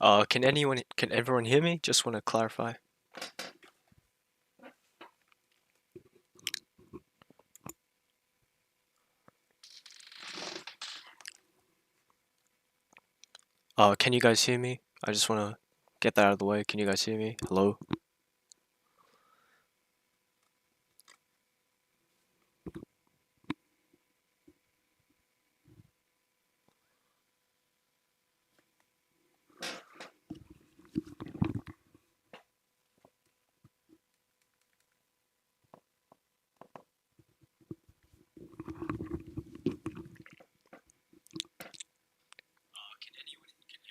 Can everyone hear me? Just want to clarify. Can you guys hear me? I just want to get that out of the way. Can you guys hear me? Hello? Can everyone hear me?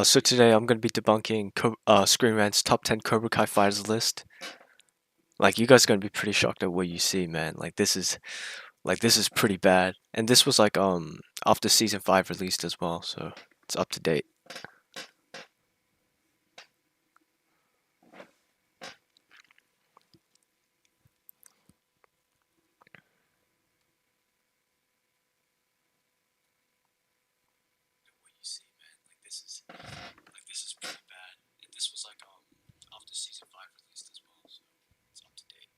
So today I'm gonna be debunking Screenrant's top 10 Cobra Kai Fighters list. Like, you guys are gonna be pretty shocked at what you see, man. This is pretty bad. And this was after season 5 released as well, so it's up to date. What you see, man. This is pretty bad. And this was after season 5 released as well, so it's up to date.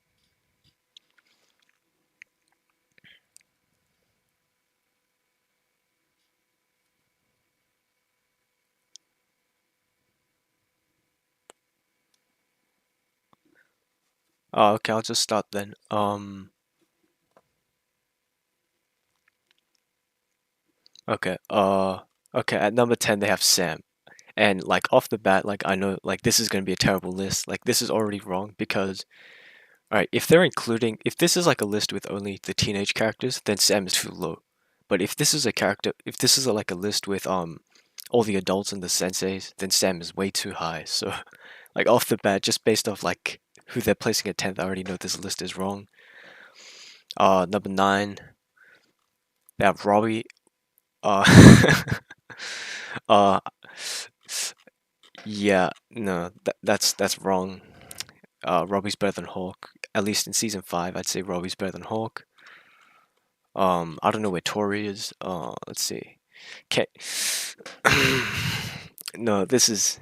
Oh, okay, I'll just start then. Okay, okay, at number 10 they have Sam. And like off the bat, like I know like this is gonna be a terrible list. Like this is already wrong because alright, if this is like a list with only the teenage characters, then Sam is too low. But if this is like a list with all the adults and the senseis, then Sam is way too high. So like off the bat, just based off like who they're placing at 10th, I already know this list is wrong. Number 9, they have Robbie. Uh, uh, yeah, no, that's wrong. Robbie's better than Hawk. At least in season 5, I'd say Robbie's better than Hawk. I don't know where Tori is. Let's see. Okay. No, this.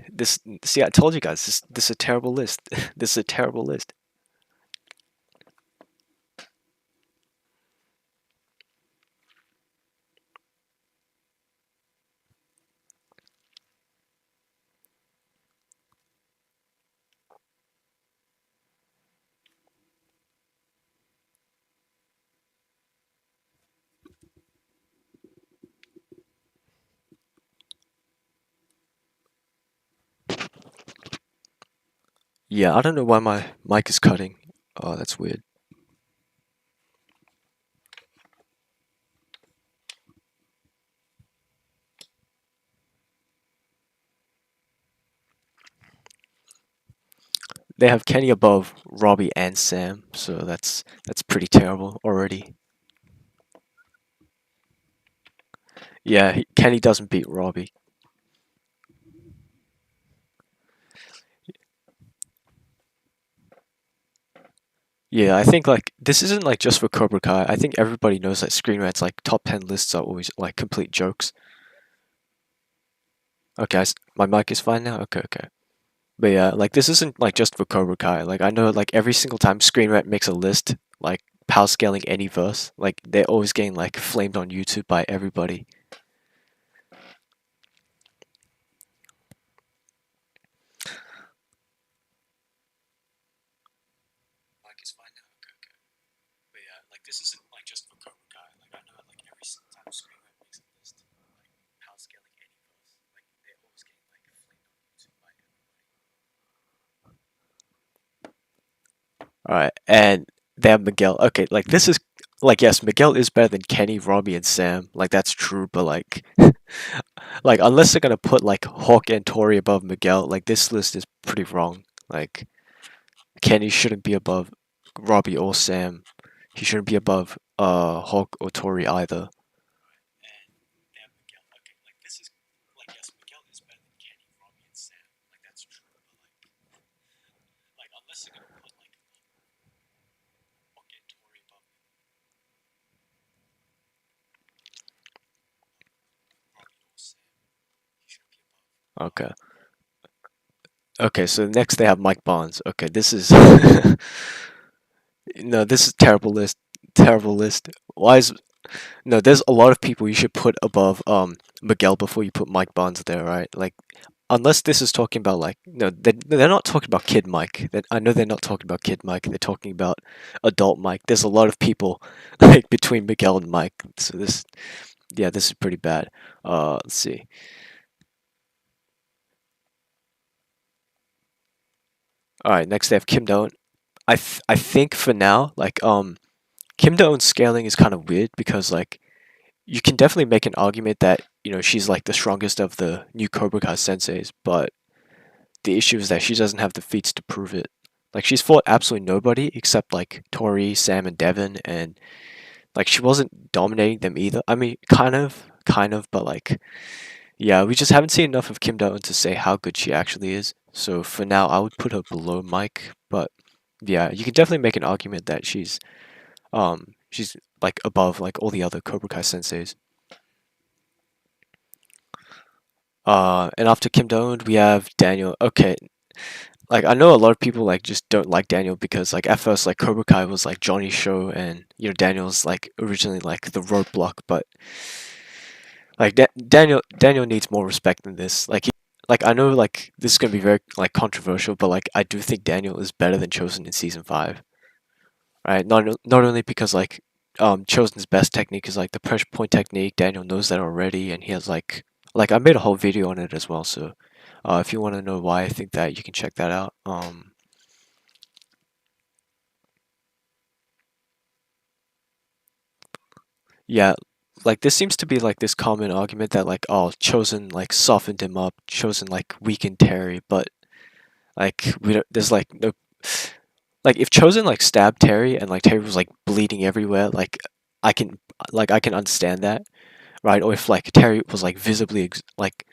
See, I told you guys this is a terrible list. This is a terrible list. Yeah, I don't know why my mic is cutting. Oh, that's weird. They have Kenny above Robbie and Sam, so that's pretty terrible already. Yeah, Kenny doesn't beat Robbie. Yeah, I think like this isn't like just for Cobra Kai. I think everybody knows that Screenrant's like top 10 lists are always like complete jokes. Okay, my mic is fine now. Okay, okay. But yeah, like this isn't like just for Cobra Kai. Like I know like every single time Screenrant makes a list, like power scaling any verse, like they're always getting like flamed on YouTube by everybody. mic is fine now. Okay, okay. But yeah, like this isn't like just for Cobra Kai. Like I know like every time Screenrant makes a list, like how scaling any verse, like they're always getting like flamed on YouTube by everybody. All right, and they have Miguel. Okay, like this is like yes, Miguel is better than Kenny, Robbie, and Sam. Like that's true, but like like unless they're gonna put like Hawk and Tori above Miguel, like this list is pretty wrong. Like Kenny shouldn't be above Robbie or Sam. He shouldn't be above Hawk or Tori either. Okay. Okay, so next they have Mike Bonds. Okay, this is no, this is terrible list. Terrible list. Why is no? There's a lot of people you should put above Miguel before you put Mike Bonds there, right? Like unless this is talking about like no, they're not talking about Kid Mike. I know they're not talking about Kid Mike. They're talking about adult Mike. There's a lot of people like between Miguel and Mike. So this, yeah, this is pretty bad. Let's see. All right, next they have Kim Do-eun. I think for now, like Kim Do-eun's scaling is kind of weird because like you can definitely make an argument that she's like the strongest of the new Cobra Kai senseis, but the issue is that she doesn't have the feats to prove it. Like she's fought absolutely nobody except like Tori, Sam, and Devon, and like she wasn't dominating them either. I mean, kind of, but like yeah, we just haven't seen enough of Kim Do-eun to say how good she actually is. So for now, I would put her below Mike, but yeah, you can definitely make an argument that she's like above like all the other Cobra Kai senseis. And after Kim Do-eun, we have Daniel. Okay, like I know a lot of people like just don't like Daniel because like at first like Cobra Kai was like Johnny's show and Daniel's like originally like the roadblock, but like Daniel needs more respect than this. Like I know like this is gonna be very like controversial, but like I do think Daniel is better than Chosen in season 5. Right? Not only because like Chosen's best technique is like the pressure point technique. Daniel knows that already, and he has like I made a whole video on it as well. So if you want to know why I think that, you can check that out. Yeah, like this seems to be like this common argument that like oh Chosen like softened him up, Chosen like weakened Terry, but like we don't, there's like no like if Chosen like stabbed Terry and like Terry was like bleeding everywhere, like I can I can understand that, right? Or if like Terry was like visibly like,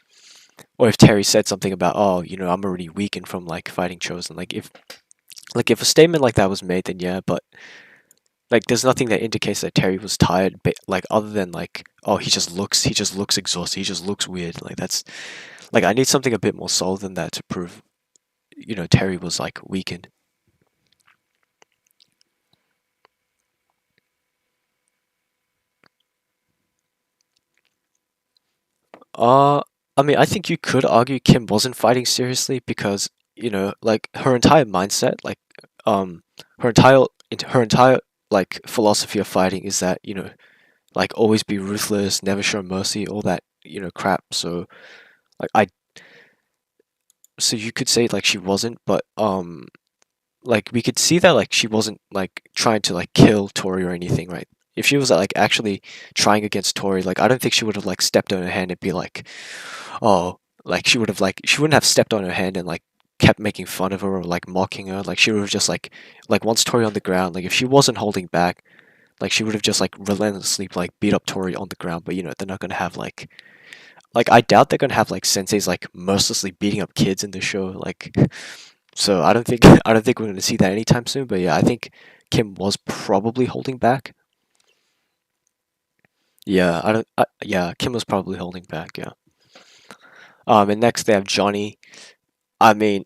or if Terry said something about oh I'm already weakened from like fighting Chosen, like if a statement like that was made, then yeah, but like there's nothing that indicates that Terry was tired, but like other than like oh he just looks exhausted, he just looks weird. Like that's like I need something a bit more solid than that to prove Terry was like weakened. Uh, I mean, I think you could argue Kim wasn't fighting seriously because, like her entire mindset, like, um, her entire her entire like philosophy of fighting is that, like always be ruthless, never show mercy, all that, crap. So, like so you could say like she wasn't, but like we could see that like she wasn't like trying to like kill Tori or anything, right? If she was like actually trying against Tori, like I don't think she would have like stepped on her hand and be like, oh, like she wouldn't have stepped on her hand and like kept making fun of her or like mocking her. Like she would have just like once Tori on the ground, like if she wasn't holding back, like she would have just like relentlessly like beat up Tori on the ground. But they're not gonna have like I doubt they're gonna have like senseis like mercilessly beating up kids in the show. Like so I don't think I don't think we're gonna see that anytime soon. But yeah, I think Kim was probably holding back. Yeah, I don't. Yeah, Kim was probably holding back. Yeah. And next they have Johnny. I mean,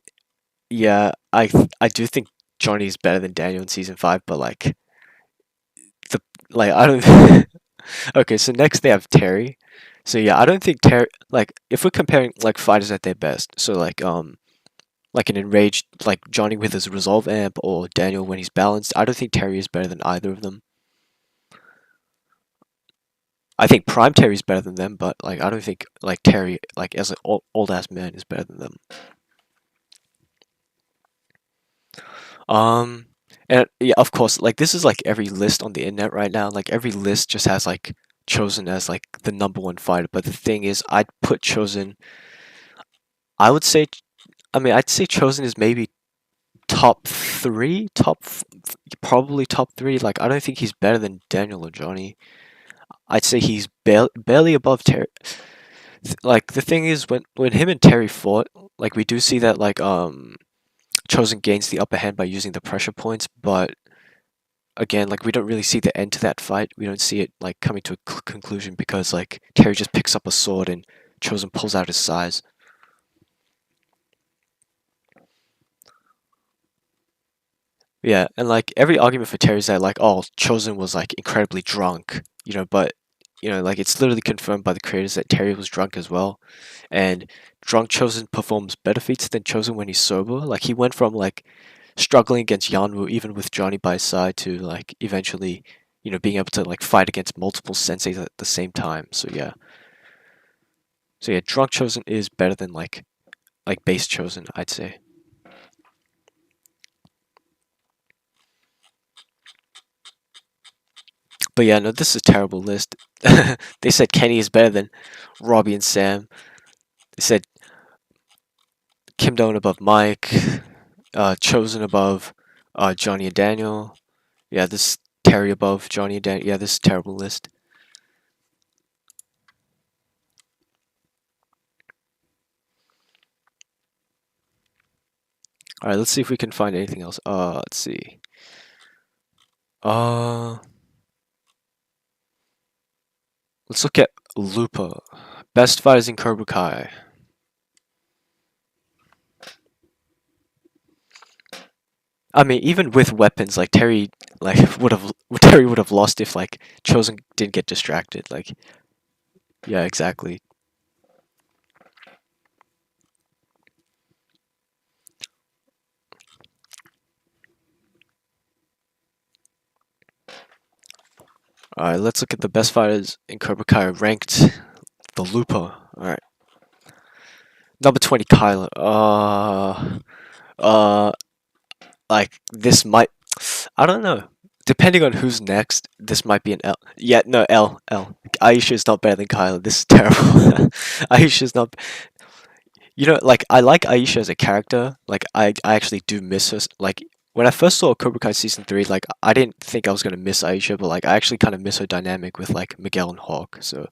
yeah, I do think Johnny's better than Daniel in season 5, but the like I don't. Okay, so next they have Terry. So yeah, I don't think Terry, like if we're comparing like fighters at their best. So like like an enraged, like Johnny with his resolve amp, or Daniel when he's balanced. I don't think Terry is better than either of them. I think Prime Terry's better than them, but like I don't think like Terry, like as an old ass man, is better than them. Um, and yeah, of course, like this is like every list on the internet right now. Like every list just has like Chosen as like the #1 fighter. But the thing is, I'd put Chosen. I would say, I mean, I'd say Chosen is maybe top three, probably top three. Like I don't think he's better than Daniel or Johnny. I'd say he's barely above Terry. Like the thing is, when him and Terry fought, like we do see that like Chosen gains the upper hand by using the pressure points, but again, like we don't really see the end to that fight. We don't see it like coming to a conclusion because like Terry just picks up a sword and Chosen pulls out his size. Yeah, and like every argument for Terry is that like, oh, Chosen was like incredibly drunk, but like it's literally confirmed by the creators that Terry was drunk as well, and drunk Chosen performs better feats than Chosen when he's sober. Like he went from like struggling against Yanwu even with Johnny by his side to like eventually, being able to like fight against multiple senseis at the same time. So yeah, drunk Chosen is better than like base Chosen, I'd say. But yeah, no, this is a terrible list. They said Kenny is better than Robbie and Sam. They said Kim Do-eun above Mike, Chosen above Johnny and Daniel. Yeah, this Terry above Johnny and Daniel. Yeah, this is a terrible list. All right, let's see if we can find anything else. Let's see. Uh, let's look at Lupa. Best fighters in Cobra Kai. I mean, even with weapons, like Terry, like Terry would have lost if like Chosen didn't get distracted. Like, yeah, exactly. All right, let's look at the best fighters in Cobra Kai ranked. The Lupa. All right, number 20, Kyler. Uh, like this might. I don't know. Depending on who's next, this might be an L. Yeah, no, L. Aisha is not better than Kyler. This is terrible. Aisha is not. Like I like Aisha as a character. Like I actually do miss her. Like when I first saw Cobra Kai season 3, like I didn't think I was gonna miss Aisha, but like I actually kind of miss her dynamic with like Miguel and Hawk. So,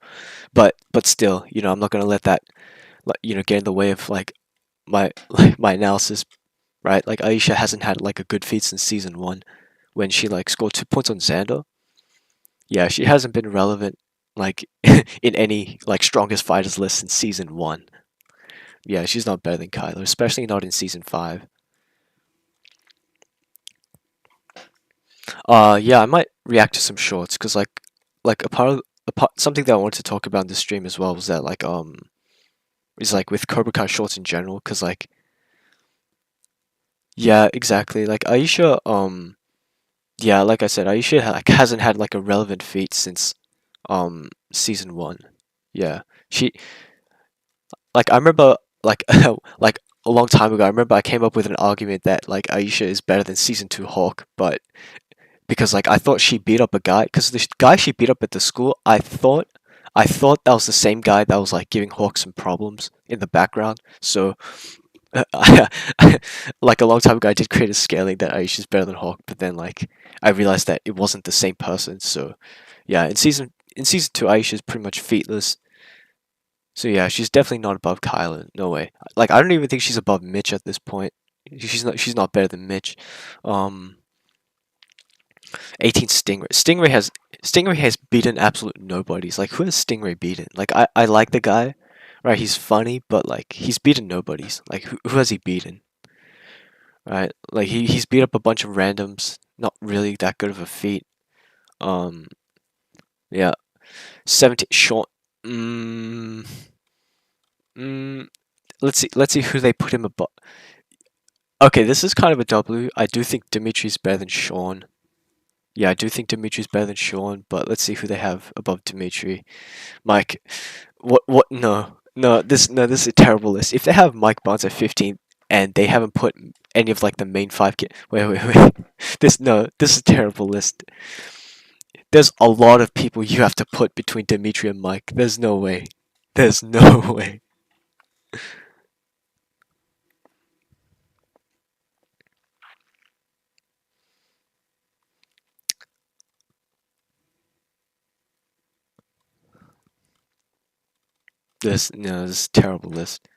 but still, I'm not gonna let that like get in the way of my analysis, right? Like Aisha hasn't had like a good feat since season 1 when she like scored 2 points on Xander. Yeah, she hasn't been relevant like in any like strongest fighters list since season 1. Yeah, she's not better than Kyler, especially not in season 5. Yeah, I might react to some shorts because like a part something that I wanted to talk about in this stream as well was that like is like with Cobra Kai shorts in general because like yeah, exactly, like Aisha yeah, like I said, Aisha like hasn't had like a relevant feat since season 1. Yeah, she like I remember like like a long time ago I remember I came up with an argument that like Aisha is better than season 2 Hawk, but because like I thought she beat up a guy because the guy she beat up at the school, I thought that was the same guy that was like giving Hawk some problems in the background. So like a long time ago I did create a scaling that Aisha's better than Hawk, but then like I realized that it wasn't the same person. So yeah, in season 2 Aisha's pretty much featless. So yeah, she's definitely not above Kylan. No way. Like I don't even think she's above Mitch at this point. She's not better than Mitch. Um 18 Stingray. Stingray has beaten absolute nobodies. Like who has Stingray beaten? Like I like the guy, right? He's funny, but like he's beaten nobodies. Like who has he beaten? Right? Like he's beat up a bunch of randoms. Not really that good of a feat. Um yeah. 17 short. Mm, mm, let's see who they put him above. Okay, this is kind of a W. I do think Demetri's better than Sean. Yeah, I do think Demetri's better than Sean, but let's see who they have above Demetri. Mike, what? No, this is a terrible list. If they have Mike Barnes at 15 and they haven't put any of like the main five, wait. This is a terrible list. There's a lot of people you have to put between Demetri and Mike. There's no way. There's no way. This is a terrible list.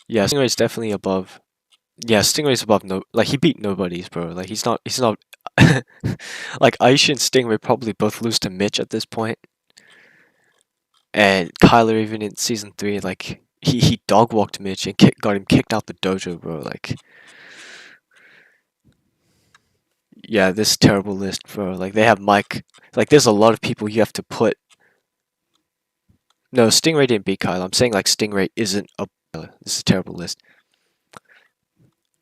Yeah, Stingray's definitely above. Yeah, Stingray's above no. Like he beat nobodies, bro. Like he's not. He's not. Like Aisha and Stingray probably both lose to Mitch at this point, and Kyler even in season 3, like he dog walked Mitch and got him kicked out the dojo, bro. Like yeah, this terrible list, bro. Like they have Mike. Like there's a lot of people you have to put. No, Stingray didn't beat Kyler. I'm saying like Stingray isn't a. This is a terrible list.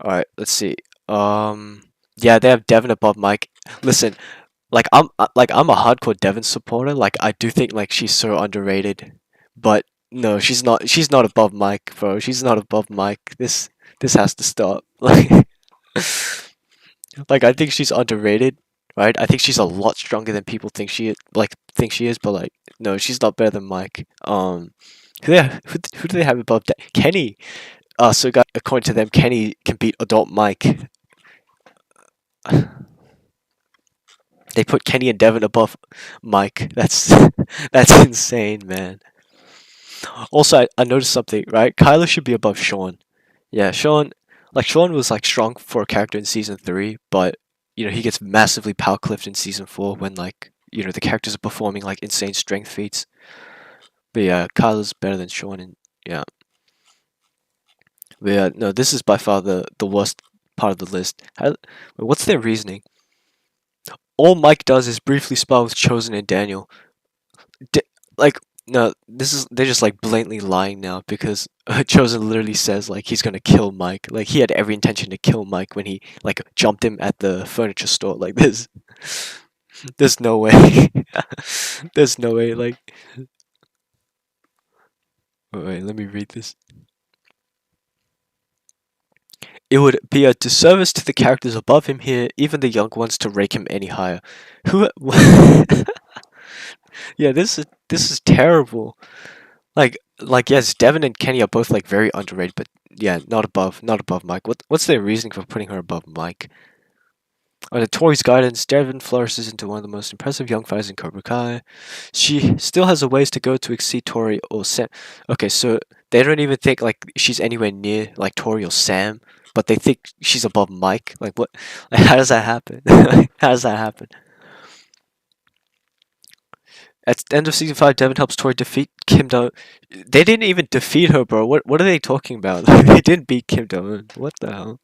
All right, let's see. Yeah, they have Devin above Mike. Listen, like I'm a hardcore Devin supporter. Like I do think like she's so underrated, but no, she's not. She's not above Mike, bro. She's not above Mike. This has to stop. Like I think she's underrated, right? I think she's a lot stronger than people think she is. Like think she is, but like no, she's not better than Mike. Who do they have above that? Kenny. So guys, according to them, Kenny can beat adult Mike. They put Kenny and Devin above Mike. That's that's insane, man. Also, I noticed something, right? Kyler should be above Sean. Yeah, Sean was like strong for a character in season 3, but he gets massively power clipped in season 4 when like the characters are performing like insane strength feats. But yeah, Kyler's better than Sean, and yeah. But yeah, no, this is by far the worst part of the list. What's their reasoning? All Mike does is briefly spar with Chosen and Daniel. Like, no, they're just like blatantly lying now because Chosen literally says like he's gonna kill Mike. Like he had every intention to kill Mike when he like jumped him at the furniture store. Like there's no way. There's no way. Like, wait, let me read this. It would be a disservice to the characters above him here, even the young ones, to rank him any higher. Who? Yeah, this is terrible. Like yes, Devin and Kenny are both like very underrated, but yeah, not above Mike. What's their reasoning for putting her above Mike? Under Tori's guidance, Devin flourishes into one of the most impressive young fighters in Cobra Kai. She still has a ways to go to exceed Tori or Sam. Okay, so they don't even think like she's anywhere near like Tori or Sam, but they think she's above Mike. Like what? Like, how does that happen? How does that happen? At the end of season 5, Devin helps Tori defeat Kim Do. They didn't even defeat her, bro. What are they talking about? They didn't beat Kim Do. What the hell?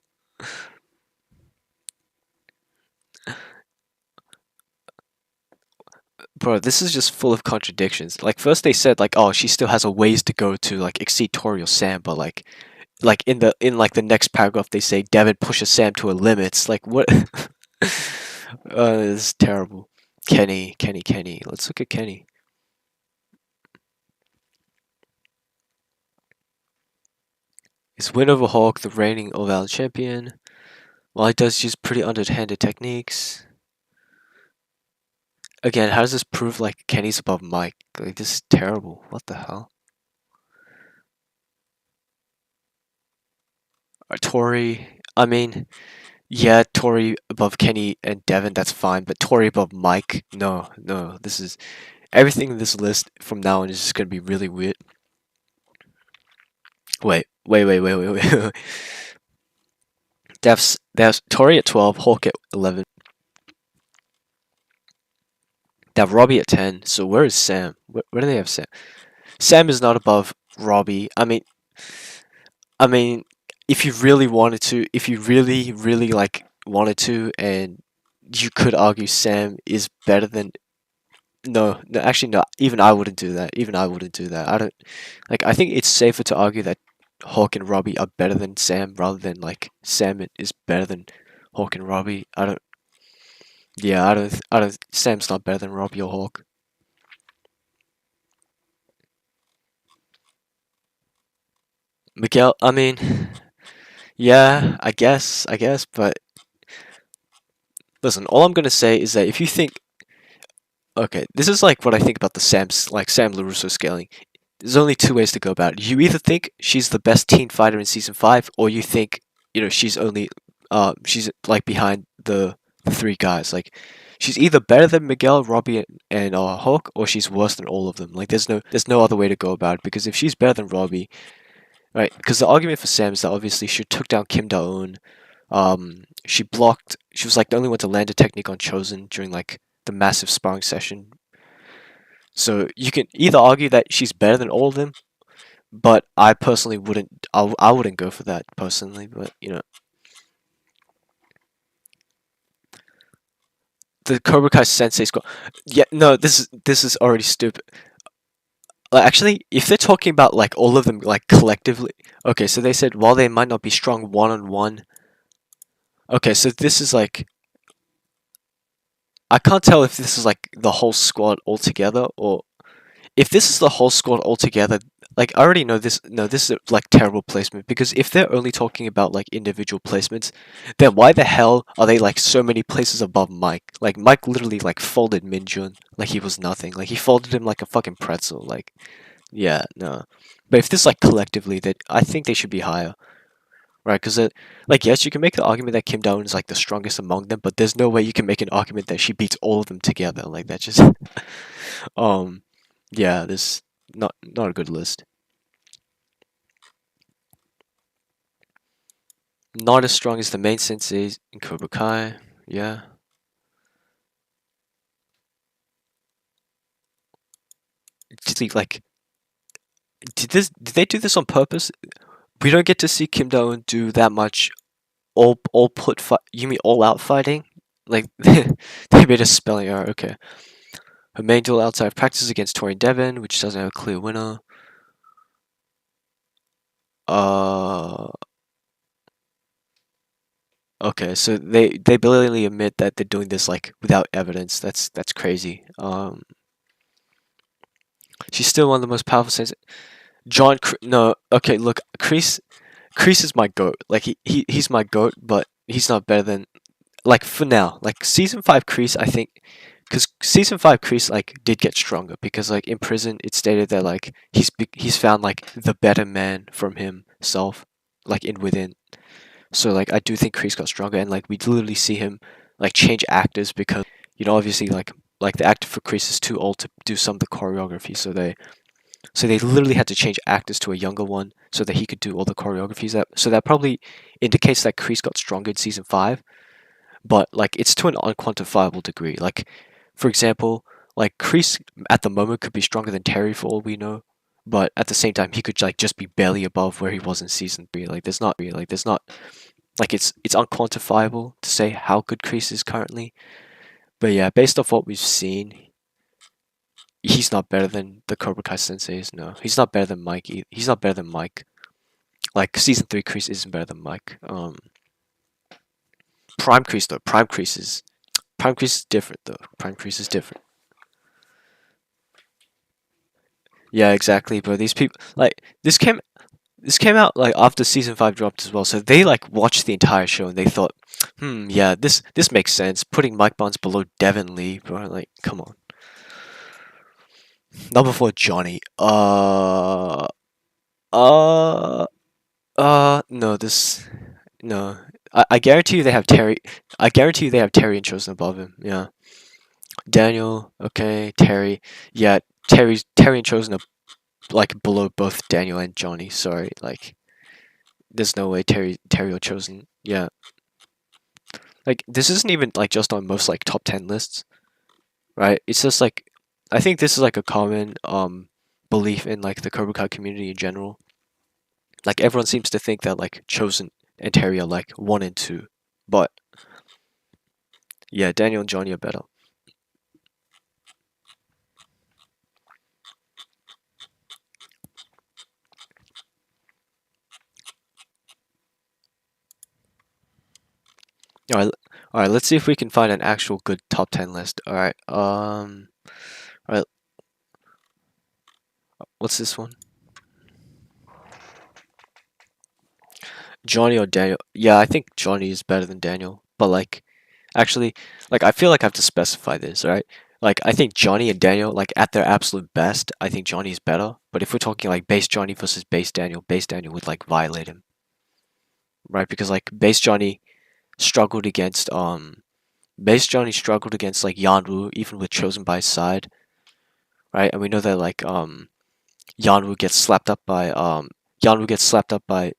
Bro, this is just full of contradictions. Like first they said like, oh, she still has a ways to go to like exceed Tori or Sam, but like in like the next paragraph they say Devin pushes Sam to her limits. Like what? This is terrible. Kenny. Let's look at Kenny. His win over Hawk, the reigning All-Valley champion. While he does use pretty underhanded techniques. Again, how does this prove like Kenny's above Mike? Like this is terrible. What the hell? Tori. I mean, yeah, Tori above Kenny and Devin, that's fine. But Tori above Mike, no. This is everything in this list from now on is just gonna be really weird. Wait. They have Tori at 12, Hawk at 11. They have Robbie at 10. So where is Sam? Where do they have Sam? Sam is not above Robbie. I mean, if you really wanted to, if you really like wanted to, and you could argue Sam is better than. No, no, actually, no. Even I wouldn't do that. Even I wouldn't do that. I don't like. I think it's safer to argue that Hawk and Robbie are better than Sam rather than like Sam is better than Hawk and Robbie. I don't. Yeah, I don't. I don't. Sam's not better than Robbie or Hawk. Miguel. I mean, yeah. I guess. But listen, all I'm gonna say is that if you think, okay, this is like what I think about the Sam LaRusso scaling. There's only two ways to go about it. You either think she's the best teen fighter in season 5, or you think, she's only she's like behind the three guys. Like she's either better than Miguel, Robbie, and Hawk, or she's worse than all of them. Like there's no other way to go about it, because if she's better than Robbie, right? Because the argument for Sam is that obviously she took down Kim Da-eun. She blocked. She was like the only one to land a technique on Chosen during like the massive sparring session. So you can either argue that she's better than all of them, but I personally wouldn't. I wouldn't go for that personally. But the Cobra Kai Sensei squad. Yeah, no, this is already stupid. Like, actually, if they're talking about like all of them like collectively, okay. So they said while they might not be strong one on one. Okay, so this is like I can't tell if this is like the whole squad altogether, or if this is the whole squad altogether. Like I already know this. No, this is like terrible placement, because if they're only talking about like individual placements, then why the hell are they like so many places above Mike? Like Mike literally like folded Minjun like he was nothing. Like he folded him like a fucking pretzel. Like yeah, no. But if this like collectively, that I think they should be higher, right? Because like yes, you can make the argument that Kim Da-eun is like the strongest among them, but there's no way you can make an argument that she beats all of them together. Like that just um yeah, this not a good list. Not as strong as the main senseis in Cobra Kai. Yeah. Like, did they do this on purpose? We don't get to see Kim Do-eun do that much all put fight. You mean all out fighting? Like they made a spelling error. Okay. Her main duel outside of practice against Tori and da-eun, which doesn't have a clear winner. Uh. Okay, so they blatantly admit that they're doing this like without evidence. That's crazy. She's still one of the most powerful sense. No, okay, look, Kreese is my goat. Like he's my goat, but he's not better than like for now. Like season 5 Kreese, I think, because season 5 Kreese like did get stronger, because like in prison it stated that like he's found like the better man from himself, like in within. So like I do think Kreese got stronger, and like we literally see him like change actors, because obviously like the actor for Kreese is too old to do some of the choreography, so they literally had to change actors to a younger one so that he could do all the choreographies. So that probably indicates that Kreese got stronger in season 5, but like it's to an unquantifiable degree. Like for example, like Kreese at the moment could be stronger than Terry for all we know, but at the same time he could like just be barely above where he was in season 3. Like there's not like it's unquantifiable to say how good Kreese is currently. But yeah, based off what we've seen, he's not better than the Cobra Kai senseis. No, he's not better than Mike. He's not better than Mike. Like season 3 Kreese isn't better than Mike. Prime Kreese though. Prime Kreese is different though. Prime Kreese is different. Yeah, exactly. But these people like this came out like after season 5 dropped as well. So they like watched the entire show and they thought, yeah, this makes sense. Putting Mike Bonds below Devin Lee, bro. Like, come on. Number 4, Johnny. Uh, no, no. I guarantee you they have Terry. I guarantee you they have Terry and Chosen above him. Yeah. Daniel, okay, Terry. Yeah, Terry and Chosen are like below both Daniel and Johnny. Sorry, like there's no way Terry or Chosen. Yeah. Like this isn't even like just on most like top 10 lists, right? It's just like I think this is like a common belief in like the Cobra Kai community in general. Like everyone seems to think that like Chosen and Terry are like 1 and 2, but Yeah, Daniel and Johnny are better. Alright, alright, let's see if we can find an actual good top 10 list. Alright, alright, what's this one? Johnny or Daniel? Yeah, I think Johnny is better than Daniel. But like, actually, like I feel like I have to specify this, right? Like I think Johnny and Daniel, like at their absolute best, I think Johnny is better. But if we're talking like base Johnny versus base Daniel would like violate him, right? Because like struggled against base Johnny struggled against like Yanwu even with Chosen by his side, right? And we know that like Yanwu gets slapped up by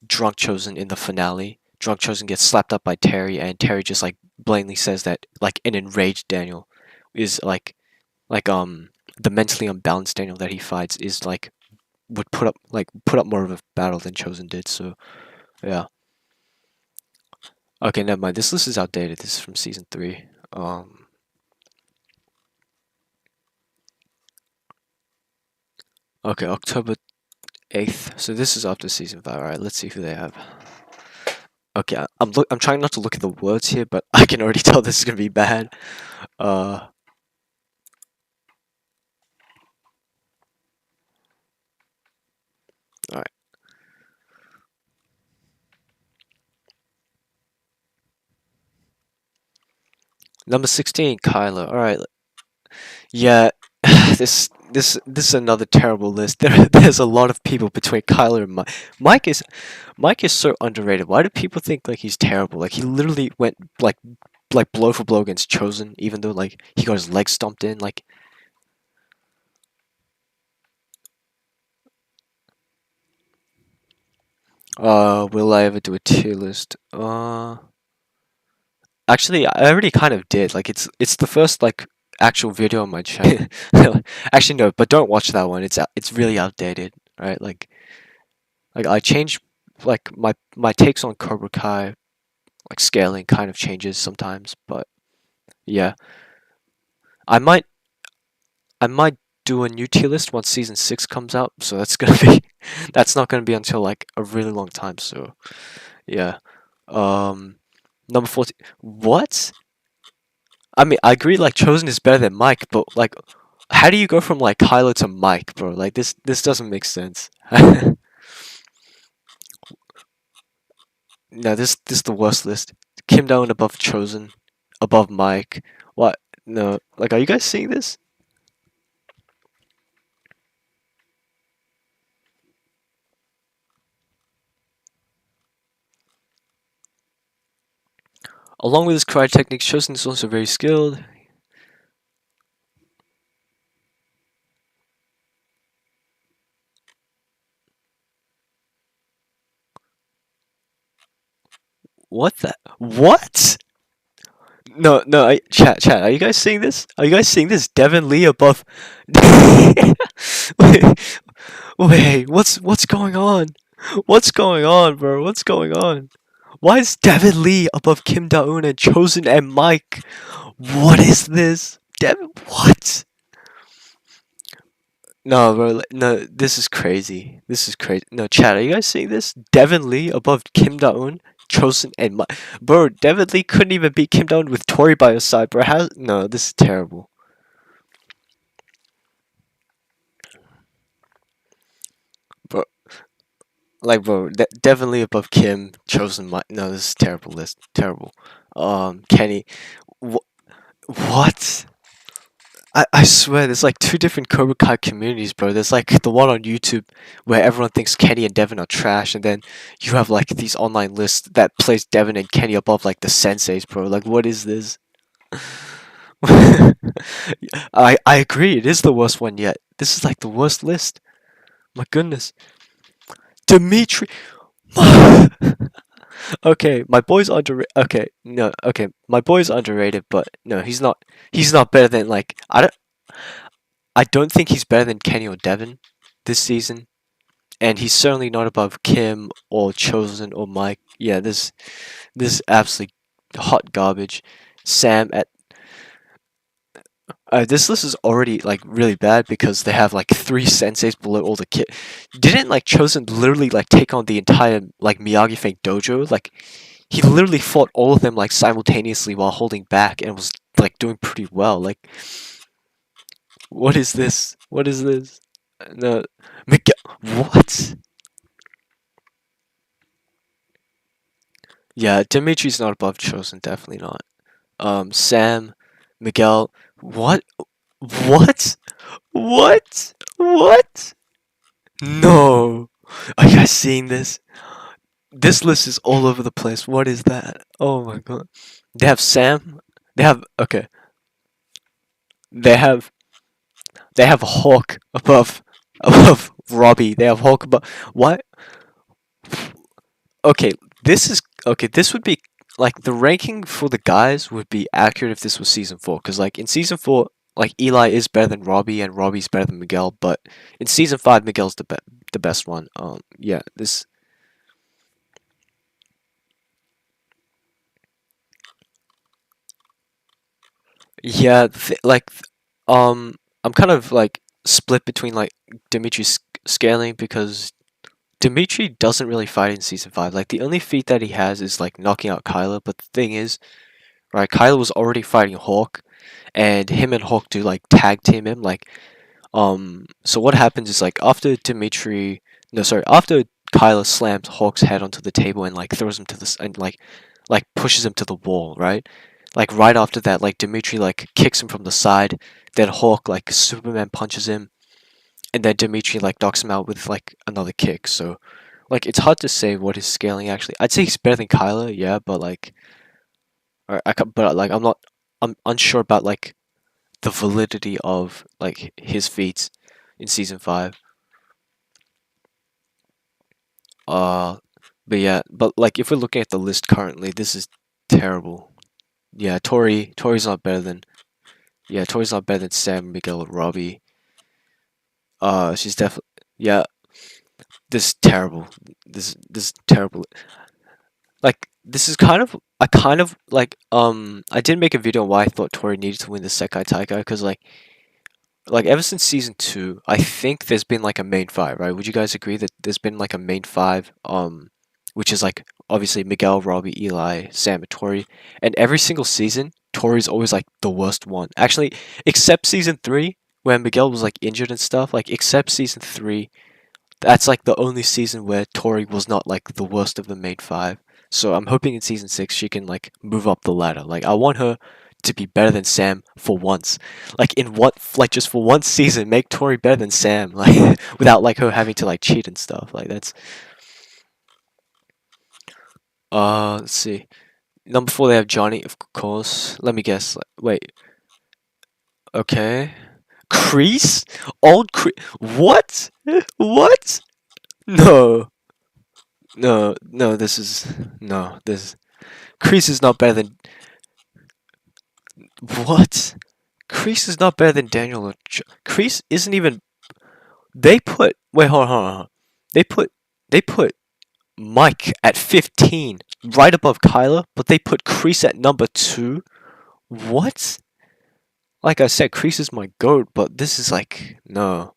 Drunk Chosen in the finale. Drunk Chosen gets slapped up by Terry, and Terry just like blatantly says that like an enraged Daniel is like the mentally unbalanced Daniel that he fights is like would put up more of a battle than Chosen did. So yeah. Okay, never mind. This list is outdated. This is from season 3. Okay, October 8th. So this is after season 5. All right, let's see who they have. Okay, I'm trying not to look at the words here, but I can already tell this is gonna be bad. Uh, all right. Number 16, Kyler. All right. Yeah, this is another terrible list. There's a lot of people between Kyler and Mike. Mike is so underrated. Why do people think like he's terrible? Like he literally went like blow for blow against Chosen, even though like he got his leg stomped in. Like, will I ever do a tier list? Actually, I already kind of did. Like it's the first like actual video on my channel. Actually, no, but don't watch that one. It's really outdated, right? Like I changed like my takes on Cobra Kai, like scaling kind of changes sometimes, but yeah. I might I might do a new tier list once season 6 comes out, so that's gonna be that's not gonna be until like a really long time, so yeah. Um Number 14. What? I mean, I agree like Chosen is better than Mike, but like how do you go from like Kylo to Mike, bro? Like this doesn't make sense. No, this is the worst list. Kim Da-eun above Chosen, above Mike. What? No, like, are you guys seeing this? Along with his karate techniques, Chosen is also very skilled. What the? What? No, no, chat. Are you guys seeing this? Are you guys seeing this? Devin Lee above. wait, wait, what's going on? What's going on, bro? What's going on? Why is Devin Lee above Kim Da-eun and Chosen and Mike? What is this? Devin, what? No, bro. No, this is crazy. This is crazy. No, chat. Are you guys seeing this? Devin Lee above Kim Da-eun, Chosen, and Mike. Bro, Devin Lee couldn't even beat Kim Da-eun with Tori by his side, bro. How? No, this is terrible. Bro, like, bro, Devin Lee above Kim, Chosen, Mike. No, this is terrible list. Terrible. Kenny. What? I swear, there's like 2 different Cobra Kai communities, bro. There's like the one on YouTube where everyone thinks Kenny and Devin are trash, and then you have like these online lists that place Devin and Kenny above like the senseis, bro. Like, what is this? I agree, it is the worst one yet. This is like the worst list. My goodness. Demetri. Okay, my boy's underrated. Okay, no, okay, my boy's underrated, but no, he's not. He's not better than like I don't think he's better than Kenny or Devin this season, and he's certainly not above Kim or Chosen or Mike. Yeah, this is absolutely hot garbage. Sam at This list is already like really bad because they have like 3 senseis below all the kid. Didn't like Chosen literally like take on the entire like Miyagi Fang dojo? Like he literally fought all of them like simultaneously while holding back and was like doing pretty well. Like what is this? What is this? No, Miguel. What? Yeah, Demetri's not above Chosen. Definitely not. Sam, Miguel. What? What? What? What? No. Are you guys seeing this? This list is all over the place. What is that? Oh my god. They have Sam. They have okay. They have Hawk above Robbie. They have Hawk above what? Okay, this is okay. This would be like the ranking for the guys would be accurate if this was season 4. Because like in season 4, like Eli is better than Robbie and Robbie's better than Miguel. But in season 5, Miguel's the best one. Yeah. This Yeah, I'm kind of like split between like Dimitri's scaling because Demetri doesn't really fight in season 5. Like the only feat that he has is like knocking out Kyla, but the thing is, right, Kyla was already fighting Hawk and him and Hawk do like tag team him like so what happens is like after Demetri no sorry, after Kyla slams Hawk's head onto the table and like throws him to the and like pushes him to the wall, right? Like right after that, like Demetri like kicks him from the side, then Hawk like Superman punches him, and then Demetri like knocks him out with like another kick. So like it's hard to say what his scaling actually. I'd say he's better than Kyla, yeah, but like but like I'm unsure about like the validity of like his feats in season 5. Uh but yeah, but like if we're looking at the list currently, this is terrible. Yeah, Tori's not better than yeah, Tori's not better than Sam, Miguel, Robbie. She's definitely yeah. This is terrible. This is terrible. Like this is kind of I kind of I did make a video on why I thought Tori needed to win the Sekai Taikai because like ever since season 2, I think there's been like a main 5, right? Would you guys agree that there's been like a main 5 which is like obviously Miguel, Robbie, Eli, Sam, and Tori, and every single season Tori's always like the worst one. Actually, except season 3 when Miguel was like injured and stuff, like except season 3 that's like the only season where Tori was not like the worst of the main 5. So I'm hoping in season 6 she can like move up the ladder. Like I want her to be better than Sam for once. Like in what like just for one season make Tori better than Sam like without like her having to like cheat and stuff. Like that's let's see. Number 4 they have Johnny, of course. Let me guess. Like, wait. Okay. Kreese? Old Kreese? What? What? No. No, no, this is no, this Kreese is not better than what? Kreese is not better than Daniel. Kreese isn't even. They put wait, hold on, hold on, hold on. They put Mike at 15, right above Kyla, but they put Kreese at number 2. What? Like I said, Kreese is my goat, but this is like no.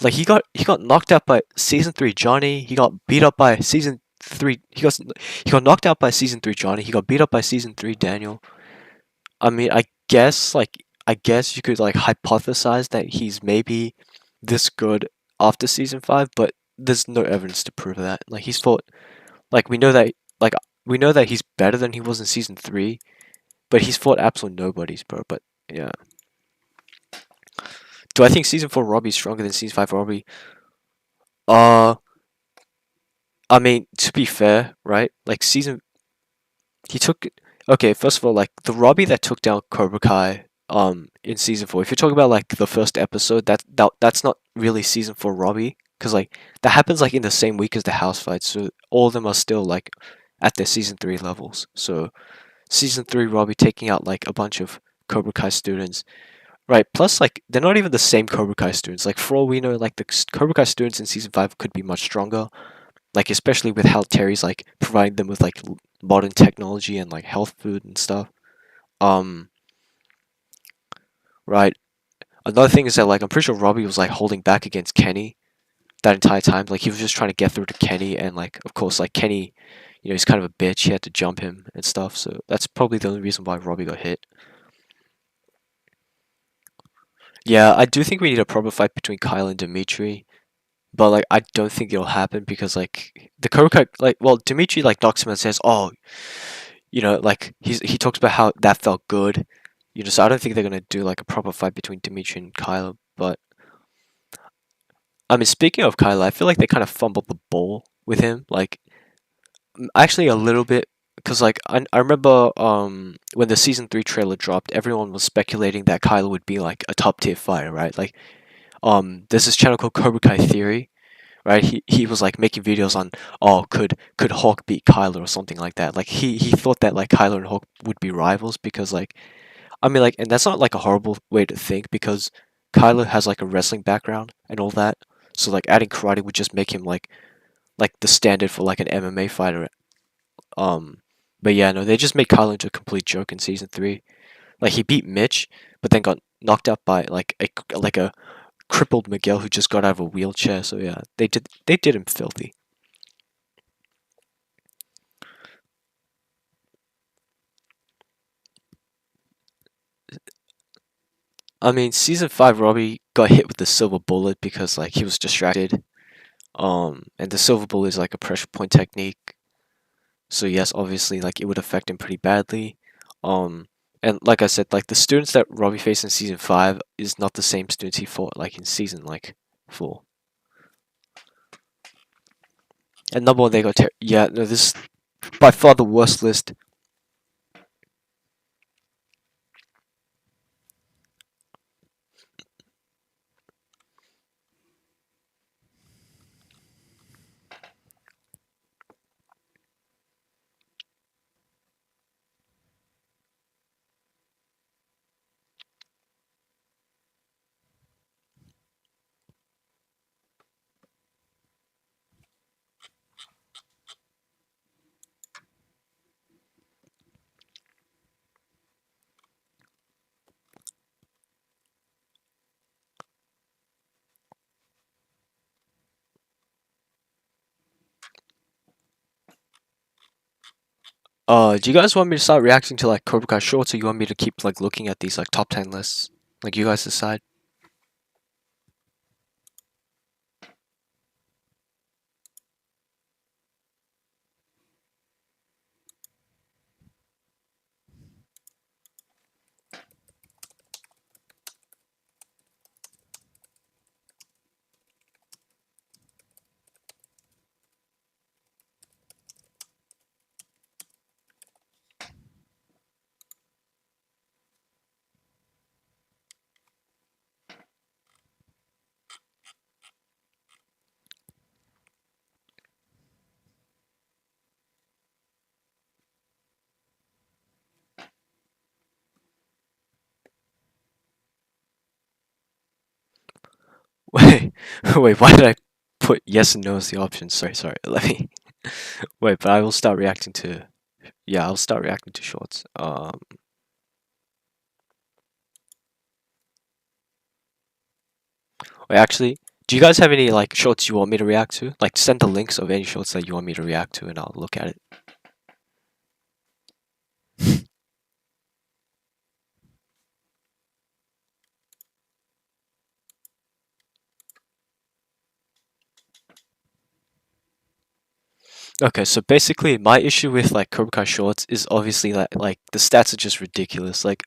Like he got knocked out by season 3 Johnny. He got beat up by season 3. He got knocked out by season 3 Johnny. He got beat up by season 3 Daniel. I mean, I guess you could like hypothesize that he's maybe this good after season 5, but there's no evidence to prove that. Like he's fought like like we know that he's better than he was in season 3, but he's fought absolute nobodies, bro. But yeah. Do I think season 4 Robbie's stronger than season 5 Robbie? Uh I mean, to be fair, right? Like he took okay, first of all, like the Robbie that took down Cobra Kai in season 4. If you're talking about like the first episode, that's not really season 4 Robbie because like that happens like in the same week as the house fight, so all of them are still like at their season 3 levels. So season 3 Robbie taking out like a bunch of Cobra Kai students. Right, plus like they're not even the same Cobra Kai students. Like for all we know, like the Cobra Kai students in season 5 could be much stronger. Like especially with how Terry's like providing them with like modern technology and like health food and stuff. Um, right. Another thing is that like I'm pretty sure Robbie was like holding back against Kenny that entire time. Like he was just trying to get through to Kenny, and like of course like Kenny, he's kind of a bitch. He had to jump him and stuff. So that's probably the only reason why Robbie got hit. Yeah, I do think we need a proper fight between Kyle and Demetri. But like I don't think it'll happen because like the Cobra Kai, like, well, Demetri like knocks him and says, "Oh, like he talks about how that felt good." So I don't think they're gonna do like a proper fight between Demetri and Kylo. But I mean, speaking of Kylo, I feel like they kind of fumbled the ball with him. Like actually a little bit, because like I remember when the season 3 trailer dropped, everyone was speculating that Kylo would be like a top tier fighter, right? Like there's this channel called Cobra Kai Theory, right? He was like making videos on, oh, could Hawk beat Kylo or something like that. Like he thought that like Kylo and Hawk would be rivals because like I mean like, and that's not like a horrible way to think because Kylo has like a wrestling background and all that. So like adding karate would just make him like the standard for like an MMA fighter. Um but yeah, no, they just made Kylo into a complete joke in season 3. Like he beat Mitch, but then got knocked out by like a crippled Miguel who just got out of a wheelchair. So yeah, they did him filthy. I mean, season 5, Robbie got hit with the silver bullet because like he was distracted. And the silver bullet is like a pressure point technique. So yes, obviously, like it would affect him pretty badly. Um, and like I said, like the students that Robbie faced in season 5 is not the same students he fought like in season like 4. And number one, they got yeah, no, this is by far the worst list. Do you guys want me to start reacting to like Cobra Kai shorts, or you want me to keep like looking at these like top 10 lists? Like you guys decide. Wait, wait, why did I put yes and no as the options? Sorry, let me wait, but I will start reacting to, yeah, I'll start reacting to shorts. Wait, actually, do you guys have any like shorts you want me to react to? Like send the links of any shorts that you want me to react to and I'll look at it. Okay, so basically my issue with like Cobra Kai shorts is obviously that like the stats are just ridiculous. Like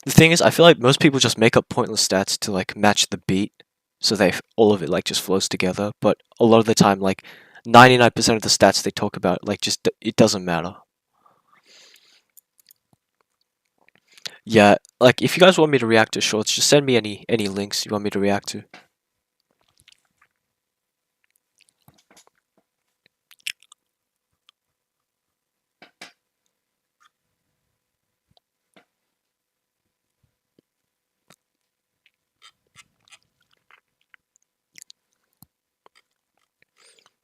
the thing is, I feel like most people just make up pointless stats to like match the beat, so all of it like just flows together. But a lot of the time, like 99% of the stats they talk about, like just it doesn't matter. Yeah, like if you guys want me to react to shorts, just send me any links you want me to react to.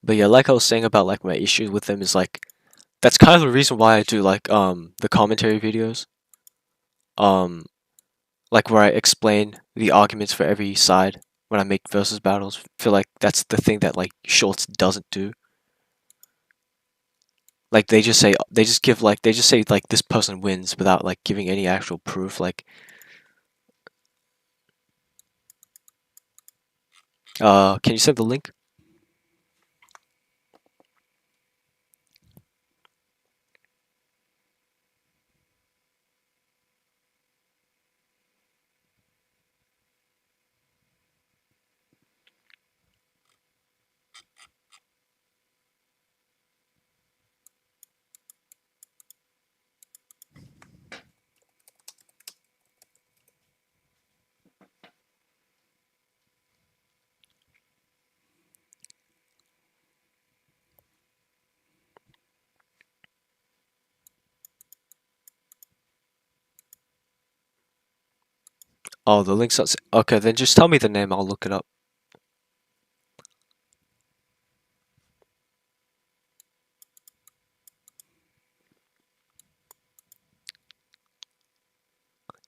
But yeah, like I was saying about like my issue with them is like that's kind of the reason why I do like the commentary videos. Um like where I explain the arguments for every side when I make versus battles. Feel like that's the thing that like Shorts doesn't do. Like they just give like they just say like this person wins without like giving any actual proof. Like can you send the link? Oh, the link's not. Okay, then just tell me the name. I'll look it up.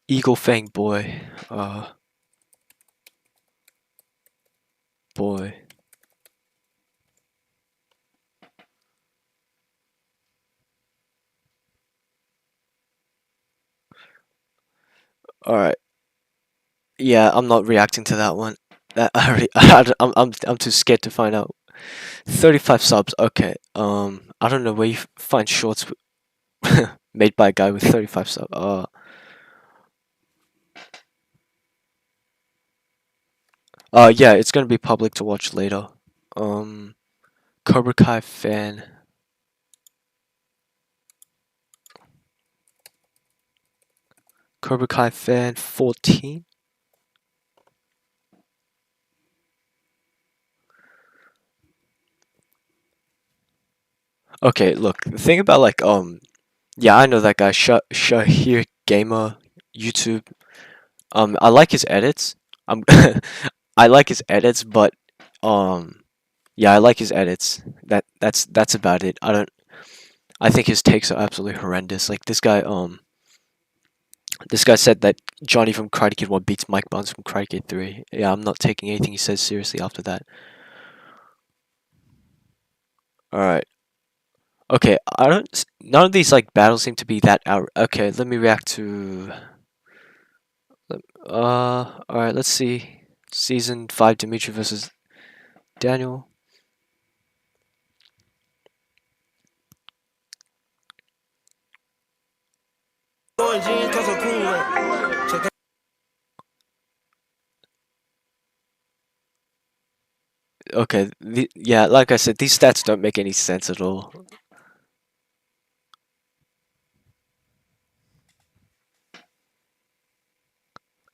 Eagle Fang boy. Boy. All right. Yeah, I'm not reacting to that one. That I already. I'm too scared to find out. 35 subs. Okay. I don't know where you find shorts made by a guy with 35 subs. Yeah, it's gonna be public to watch later. Um, Cobra Kai fan. Cobra Kai fan 14. Okay, look. The thing about like yeah, I know that guy. Shahir Gamer YouTube. I like his edits. I like his edits, but um, yeah, I like his edits. That's about it. I don't. I think his takes are absolutely horrendous. Like this guy said that Johnny from Karate Kid 1 beats Mike Barnes from Karate Kid 3. Yeah, I'm not taking anything he says seriously after that. All right. Okay, I don't. None of these like battles seem to be that out. Okay, let me react to. All right. Let's see. Season 5, Demetri versus Daniel. Okay, yeah, like I said, these stats don't make any sense at all.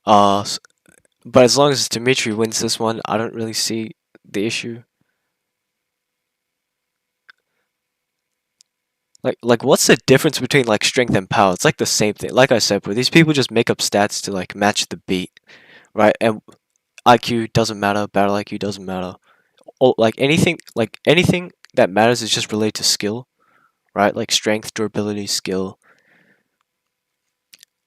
Uh, but as long as Demetri wins this one, I don't really see the issue. Like, what's the difference between like strength and power? It's like the same thing. Like I said, but these people just make up stats to like match the beat, right? And IQ doesn't matter, battle IQ doesn't matter. Oh, like anything that matters is just related to skill, right? Like strength, durability, skill.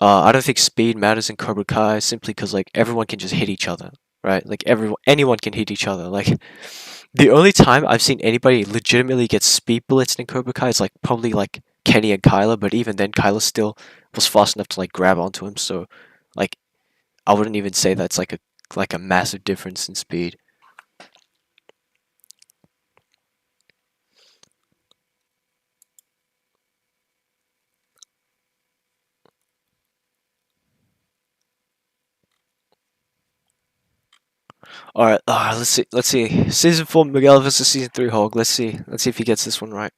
I don't think speed matters in Cobra Kai simply because like everyone can just hit each other, right? Like anyone can hit each other. Like the only time I've seen anybody legitimately get speed blitzed in Cobra Kai is like probably like Kenny and Kyla, but even then Kyla still was fast enough to like grab onto him. So like I wouldn't even say that's like a massive difference in speed. All right, let's see. Let's see. Season 4 Miguel versus Season 3 Hog. Let's see. Let's see if he gets this one right.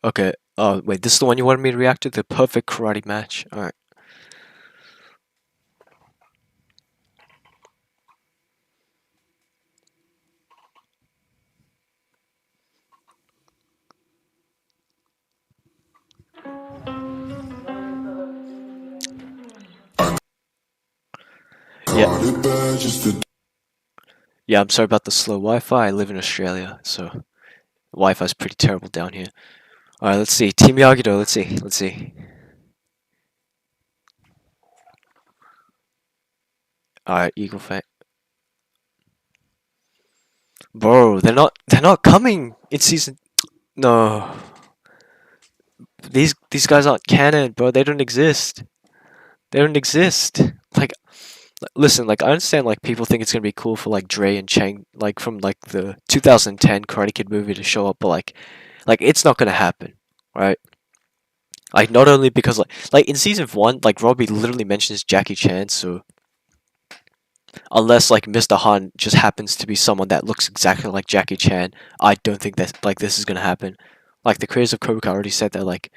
Okay. Wait. This is the one you wanted me to react to? The perfect karate match. All right. Yeah, I'm sorry about the slow Wi-Fi. I live in Australia, so Wi-Fi is pretty terrible down here. All right, let's see. Team Miyagi-Do. Let's see. All right, Eagle Fang. Bro, they're not coming in season. No, these guys aren't canon, bro. They don't exist. They don't exist. Like, listen, like I understand, like people think it's gonna be cool for like Dre and Chang, like from like the 2010 Karate Kid movie to show up, but like it's not gonna happen, right? Like not only because like in season one, like Robbie literally mentions Jackie Chan, so unless like Mr. Han just happens to be someone that looks exactly like Jackie Chan, I don't think that like this is gonna happen. Like the creators of Cobra Kai already said that like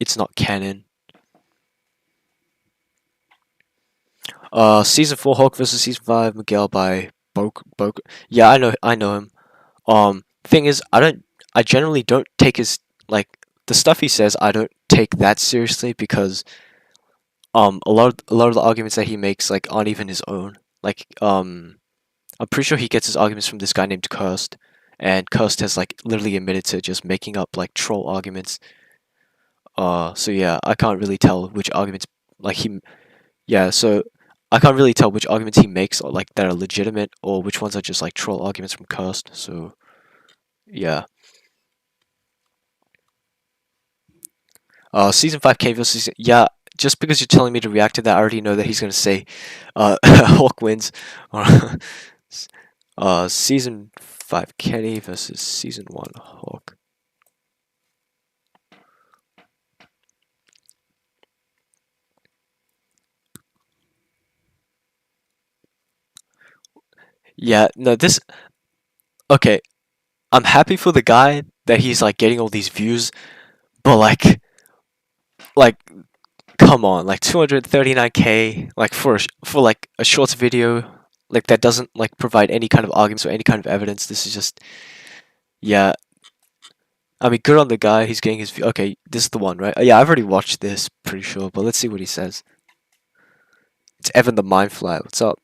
it's not canon. Season 4 Hulk versus season 5 Miguel by Bok. Yeah, I know him. Thing is, I generally don't take his like the stuff he says. I don't take that seriously because a lot of the arguments that he makes like aren't even his own. Like I'm pretty sure he gets his arguments from this guy named Cursed, and Cursed has like literally admitted to just making up like troll arguments. So yeah, I can't really tell which arguments like he yeah, so I can't really tell which arguments he makes or like that are legitimate or which ones are just like troll arguments from Cursed. So yeah. Season 5 K versus season yeah, just because you're telling me to react to that, I already know that he's gonna say Hawk wins. Season 5 Kenny versus season 1 Hawk. Yeah, no, this okay. I'm happy for the guy that he's like getting all these views, but like come on, like 239K like for like a shorts video like that doesn't like provide any kind of arguments or any kind of evidence. This is just yeah. I mean, good on the guy. He's getting his view. Okay, this is the one, right? Yeah, I've already watched this, pretty sure. But let's see what he says. It's Evan the Mind Fly. What's up?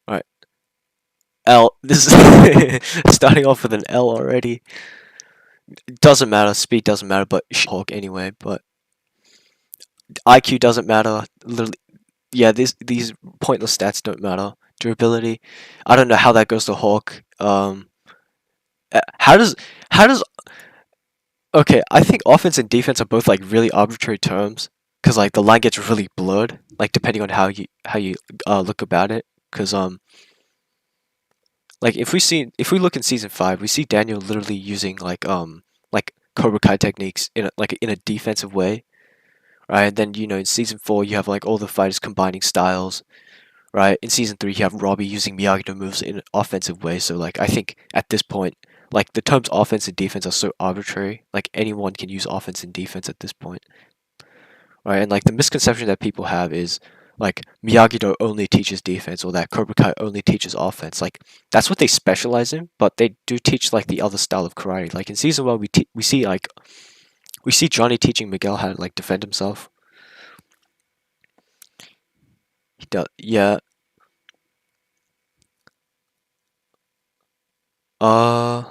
All right, L. This is starting off with an L already. Doesn't matter. Speed doesn't matter, but Hawk anyway. But IQ doesn't matter. Literally, yeah, these pointless stats don't matter. Durability, I don't know how that goes to Hawk. How does okay? I think offense and defense are both like really arbitrary terms because like the line gets really blurred, like depending on how you look about it. Because like if we look in season 5, we see Daniel literally using like Cobra Kai techniques in a defensive way, right? And then you know in season 4 you have like all the fighters combining styles, right? In season 3 you have Robbie using Miyagi-Do moves in an offensive way. So like I think at this point, like the terms offense and defense are so arbitrary. Like anyone can use offense and defense at this point, right? And like the misconception that people have is like Miyagi-Do only teaches defense or that Cobra Kai only teaches offense. Like that's what they specialize in, but they do teach like the other style of karate. Like in season 1 we see Johnny teaching Miguel how to like defend himself. He does, yeah. Uh,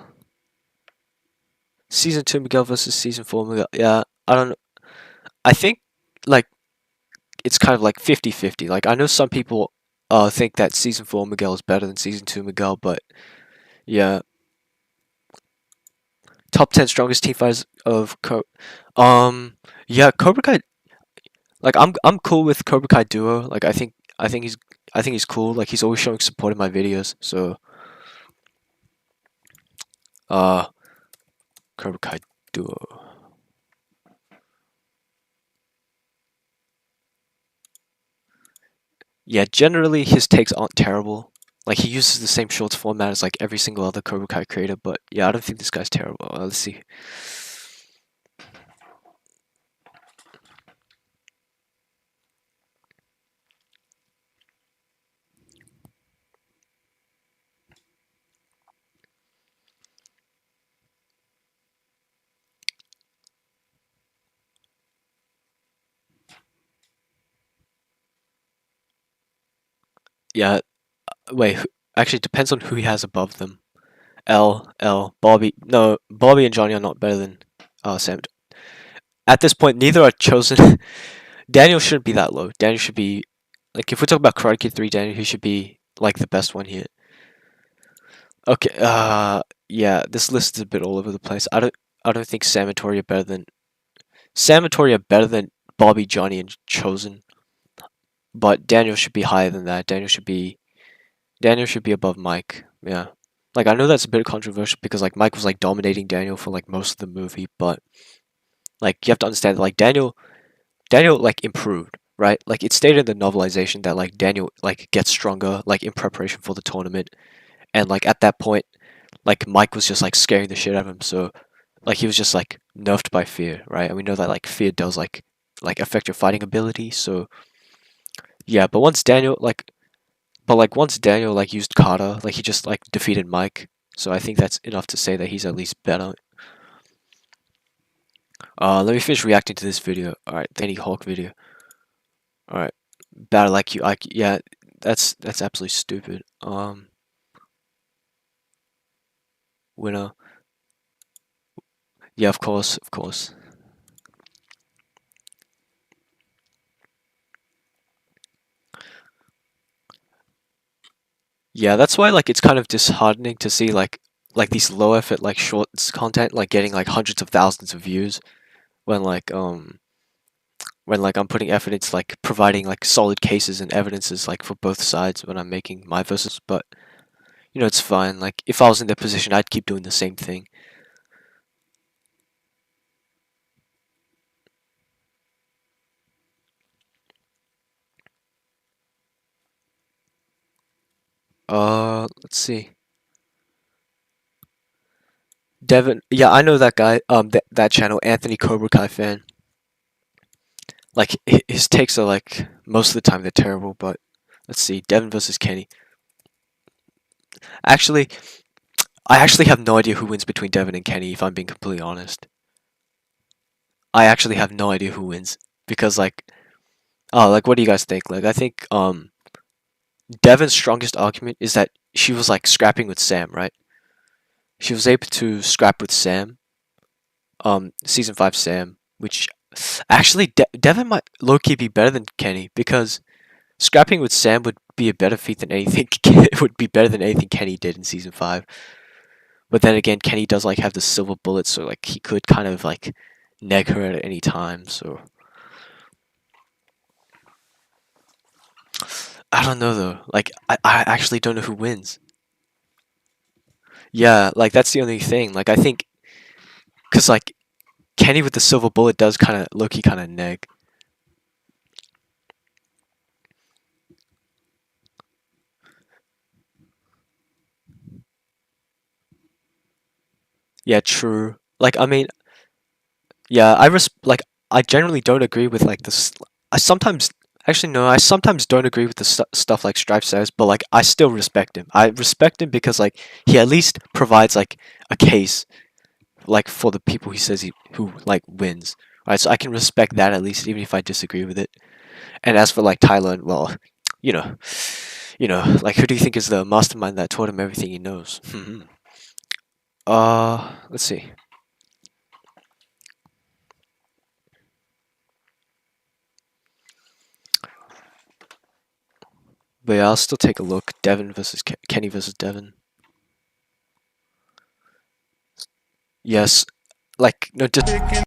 season 2 Miguel versus season 4 Miguel. Yeah, I don't know. I think like it's kind of like 50-50. Like I know some people think that season 4 Miguel is better than season 2 Miguel, but yeah, top 10 strongest team fighters of um yeah, Cobra Kai like I'm cool with Cobra Kai duo. Like I think he's cool. Like he's always showing support in my videos. So uh Cobra Kai duo. Yeah, generally his takes aren't terrible. Like he uses the same shorts format as like every single other Cobra Kai creator, but yeah, I don't think this guy's terrible. Let's see. Yeah, wait, actually it depends on who he has above them. Bobby. No, Bobby and Johnny are not better than Sam. At this point, neither are chosen. Daniel shouldn't be that low. Daniel should be like if we talk about Karate Kid 3, Daniel he should be like the best one here. Okay, yeah, this list is a bit all over the place. I don't think Sam and Tori are better than Bobby, Johnny, and Chosen. But Daniel should be higher than that. Daniel should be above Mike. Yeah. Like I know that's a bit controversial because like Mike was like dominating Daniel for like most of the movie, but like you have to understand that like Daniel like improved, right? Like it stated in the novelization that like Daniel like gets stronger like in preparation for the tournament, and like at that point, like Mike was just like scaring the shit out of him, so like he was just like nerfed by fear, right? And we know that like fear does like affect your fighting ability, so yeah. Once Daniel like used kata, like he just like defeated Mike, so I think that's enough to say that he's at least better. Let me finish reacting to this video. All right, the Andy Hawk video. All right. Battle IQ. Yeah, that's absolutely stupid. Winner. Yeah, of course, of course. Yeah, that's why like it's kind of disheartening to see like these low effort like shorts content like getting like hundreds of thousands of views when like I'm putting effort into like providing like solid cases and evidences like for both sides when I'm making my versus. But you know it's fine. Like if I was in their position, I'd keep doing the same thing. Let's see. Devin, yeah, I know that guy. That channel, Anthony Cobra Kai fan. Like his takes are like most of the time they're terrible, but let's see. Devin versus Kenny. Actually, I actually have no idea who wins between Devin and Kenny. If I'm being completely honest, I actually have no idea who wins because like what do you guys think? Like I think Devin's strongest argument is that she was like scrapping with Sam, right? She was able to scrap with Sam. Season 5 Sam, which actually Devin might low key be better than Kenny because scrapping with Sam would be a better feat than anything. It would be better than anything Kenny did in season 5. But then again, Kenny does like have the silver bullet, so like he could kind of like neg her at any time. So I don't know though. Like I actually don't know who wins. Yeah, like that's the only thing. Like I think because like Kenny with the silver bullet does kind of low-key kind of neg. Yeah, true. Like I mean, yeah, I generally don't agree with like this. I sometimes actually no, I sometimes don't agree with the stuff like Stripe says, but like I still respect him. I respect him because like he at least provides like a case like for the people he says he who like wins. Right, so I can respect that at least even if I disagree with it. And as for like Tyler, well, you know, like who do you think is the mastermind that taught him everything he knows? Let's see. But yeah, I'll still take a look. Devin versus Kenny versus Devin. Yes, like no disrespect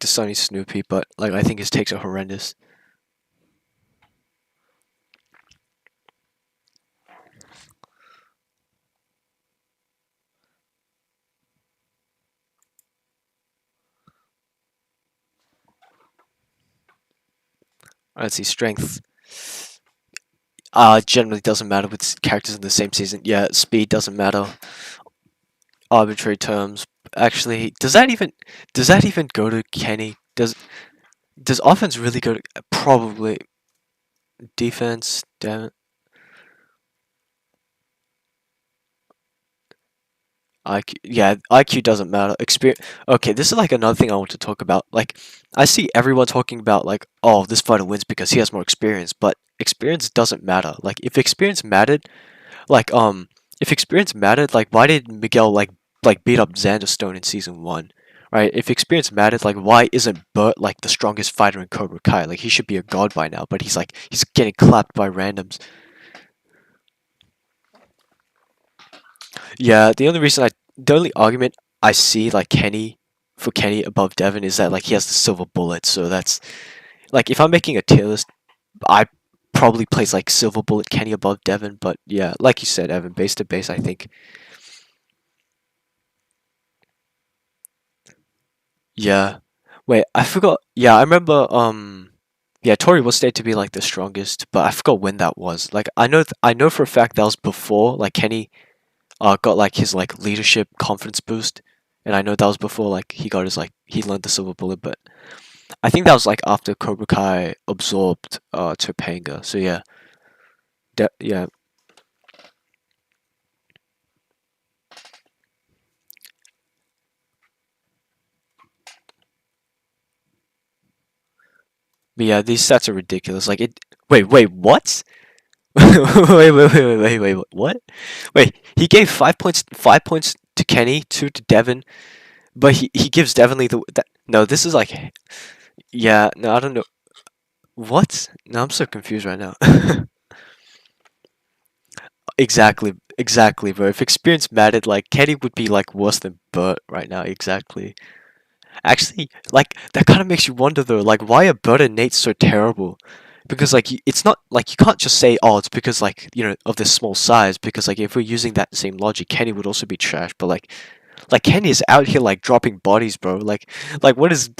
to Sonny Snoopy, but like I think his takes are horrendous. Let's see, strength. Generally doesn't matter with characters in the same season. Yeah, speed doesn't matter. Arbitrary terms. Actually, does that even go to Kenny? Does offense really go to probably defense? Damn it. IQ, yeah, IQ doesn't matter. Experience. Okay, this is like another thing I want to talk about. Like, I see everyone talking about like, oh, this fighter wins because he has more experience. But experience doesn't matter. Like if experience mattered, like if experience mattered, like why did Miguel like beat up Xanderstone in season 1? Right? If experience mattered, like why isn't Bert like the strongest fighter in Cobra Kai? Like he should be a god by now, but he's getting clapped by randoms. Yeah, the only argument I see like Kenny above Devon is that like he has the silver bullet, so that's like if I'm making a tier list, I probably place like silver bullet Kenny above Devon, but yeah, like you said, Evan, base to base, I think. Yeah. Wait, I forgot. Yeah, I remember. Yeah, Tori was stated to be like the strongest, but I forgot when that was. Like, I know for a fact that was before like Kenny got like his like leadership confidence boost, and I know that was before like he got his like he learned the silver bullet, but I think that was like after Cobra Kai absorbed Topanga. So yeah, yeah, but yeah, these stats are ridiculous. Like it. Wait, what? Wait, what? Wait, he gave 5 points to Kenny, 2 to Devon, but he gives Devon the that, no, this is like yeah, no, I don't know. What? No, I'm so confused right now. Exactly, bro. If experience mattered, like Kenny would be like worse than Bert right now, exactly. Actually, like that kind of makes you wonder though, like why are Bert and Nate so terrible? Because like it's not like you can't just say oh it's because like of this small size because like if we're using that same logic, Kenny would also be trash. But like Kenny is out here like dropping bodies, bro. Like what is